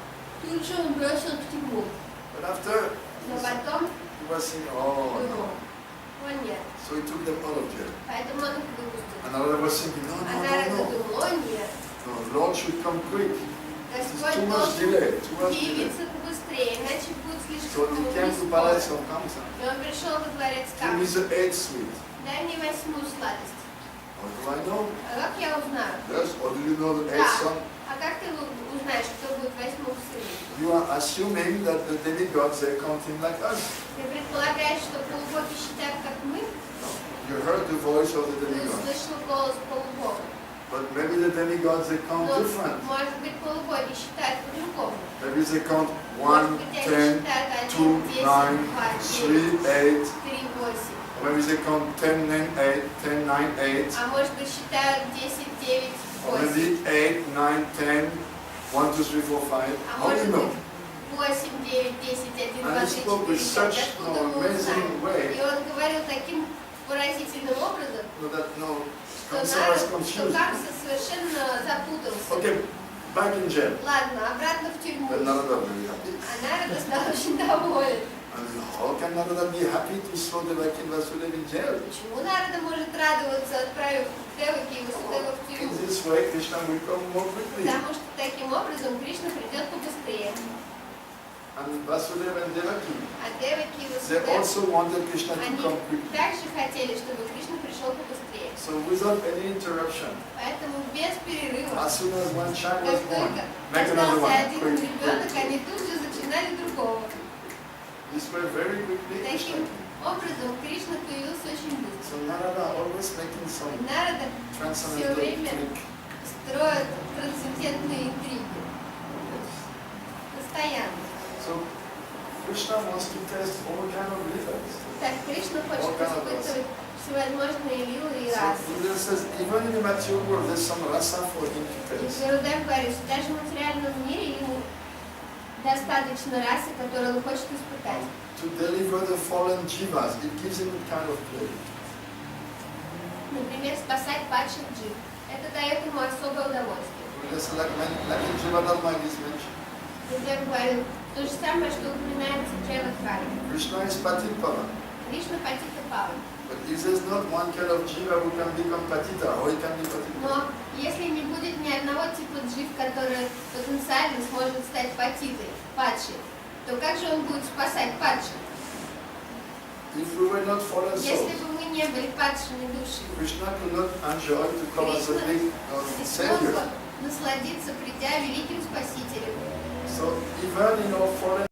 Speaker 2: Тут же он бросил в тюрьму.
Speaker 1: But after
Speaker 2: Но потом
Speaker 1: He was thinking, oh no.
Speaker 2: думал, о нет.
Speaker 1: So he took them out of jail.
Speaker 2: Поэтому он их выпустил.
Speaker 1: Another was thinking, no,
Speaker 2: А
Speaker 1: no,
Speaker 2: Нарада
Speaker 1: no, no.
Speaker 2: думал, о нет.
Speaker 1: No, Lord should come quick. It's
Speaker 2: Господь
Speaker 1: too much
Speaker 2: должен
Speaker 1: delay, too much delay.
Speaker 2: явиться побыстрее, иначе будет
Speaker 1: So
Speaker 2: слишком
Speaker 1: he
Speaker 2: не
Speaker 1: came to
Speaker 2: скоро.
Speaker 1: Palace of Kamsa.
Speaker 2: И он пришел во дворец
Speaker 1: Give me
Speaker 2: Камса.
Speaker 1: the eighth sweet.
Speaker 2: Дай мне 8-ю сладость.
Speaker 1: How do I know?
Speaker 2: А как я узнаю?
Speaker 1: Yes, or do you know the
Speaker 2: Да.
Speaker 1: eighth son?
Speaker 2: А как ты узнаешь, кто будет 8-м сыном?
Speaker 1: You are assuming that the demigods, they counting like us.
Speaker 2: Ты предполагаешь, что полубоги считают, как мы?
Speaker 1: You heard the voice of the
Speaker 2: Ты
Speaker 1: demigods.
Speaker 2: услышал голос полубога.
Speaker 1: But maybe the demigods, they count
Speaker 2: Но,
Speaker 1: different.
Speaker 2: может быть, полубоги считают по-другому.
Speaker 1: Maybe they count
Speaker 2: Может
Speaker 1: 1,
Speaker 2: быть, они
Speaker 1: 10,
Speaker 2: считают
Speaker 1: 2,
Speaker 2: 1, 10,
Speaker 1: 9,
Speaker 2: 2,
Speaker 1: 3,
Speaker 2: 9,
Speaker 1: 8.
Speaker 2: 3, 8.
Speaker 1: Or maybe they count 10, 9, 8, 10, 9, 8.
Speaker 2: А может быть, считают 10, 9,
Speaker 1: Or
Speaker 2: 8.
Speaker 1: maybe 8, 9, 10, 1, 2, 3, 4, 5.
Speaker 2: А
Speaker 1: How do
Speaker 2: может
Speaker 1: you know?
Speaker 2: быть, 8, 9, 10, 1, 2,
Speaker 1: And he
Speaker 2: 3,
Speaker 1: spoke
Speaker 2: 4,
Speaker 1: with
Speaker 2: 5.
Speaker 1: such
Speaker 2: Откуда мы
Speaker 1: amazing
Speaker 2: узнаем?
Speaker 1: way.
Speaker 2: И он говорил таким выразительным образом,
Speaker 1: So that no,
Speaker 2: что
Speaker 1: Kamsa was
Speaker 2: Народ, что
Speaker 1: confused.
Speaker 2: Камса совершенно запутался.
Speaker 1: Okay, back in jail.
Speaker 2: Ладно, обратно в тюрьму.
Speaker 1: Then Narada very happy.
Speaker 2: А Народ стал очень доволен.
Speaker 1: And how can Narada be happy to throw Devaki and Vasudeva in jail?
Speaker 2: Почему Нарада может радоваться, отправив Деваки и Васудева в
Speaker 1: In
Speaker 2: тюрьму?
Speaker 1: this way, Krishna will come more quickly.
Speaker 2: Потому что таким образом Кришна придет побыстрее.
Speaker 1: And Vasudeva and Devaki,
Speaker 2: А Деваки и
Speaker 1: they
Speaker 2: Васудева,
Speaker 1: also wanted Krishna to
Speaker 2: они
Speaker 1: come quickly.
Speaker 2: также хотели, чтобы Кришна пришел побыстрее.
Speaker 1: So without any interruption,
Speaker 2: Поэтому без перерыва,
Speaker 1: as soon as one child
Speaker 2: как
Speaker 1: was born,
Speaker 2: только
Speaker 1: make another
Speaker 2: остался
Speaker 1: one.
Speaker 2: один
Speaker 1: Quick,
Speaker 2: ребенок,
Speaker 1: quick.
Speaker 2: они тут же начинали другого.
Speaker 1: This way, very quickly, Krishna
Speaker 2: Таким
Speaker 1: came.
Speaker 2: образом Кришна появился очень быстро.
Speaker 1: So Narada always making
Speaker 2: И
Speaker 1: some
Speaker 2: Нарада
Speaker 1: transcendental
Speaker 2: время
Speaker 1: trick.
Speaker 2: строит трансцендентные интриги. Постоянно.
Speaker 1: So Krishna wants to test all kind of rhythms.
Speaker 2: Так Кришна хочет испытывать всевозможные лилы и
Speaker 1: So
Speaker 2: расы.
Speaker 1: Buddha says, even in the material world, there's some rasa for him to
Speaker 2: И
Speaker 1: taste.
Speaker 2: Гурудев говорит, что даже в материальном мире ему достаточно расы, которые он хочет испытать.
Speaker 1: To deliver the fallen jivas, it gives him a kind of pleasure.
Speaker 2: Например, спасать падших джив. Это дает ему особое удовольствие.
Speaker 1: Buddha says, like in Jivadharma is mentioned,
Speaker 2: Гурудев говорил, то же самое, что упоминается в Джевадхаре.
Speaker 1: Krishna is Patitpava.
Speaker 2: Кришна Патита Паван.
Speaker 1: But if there's not one kind of jiva who can become Patita, or he can be Patita.
Speaker 2: Но если не будет ни одного типа джив, который потенциально сможет стать патитой, падшей, то как же он будет спасать падших?
Speaker 1: If we were not fallen
Speaker 2: Если
Speaker 1: souls,
Speaker 2: бы мы не были падшими душами,
Speaker 1: Krishna could not enjoy to come as a big
Speaker 2: не смог
Speaker 1: savior.
Speaker 2: бы насладиться, придя великим спасителем.
Speaker 1: So even in our fallen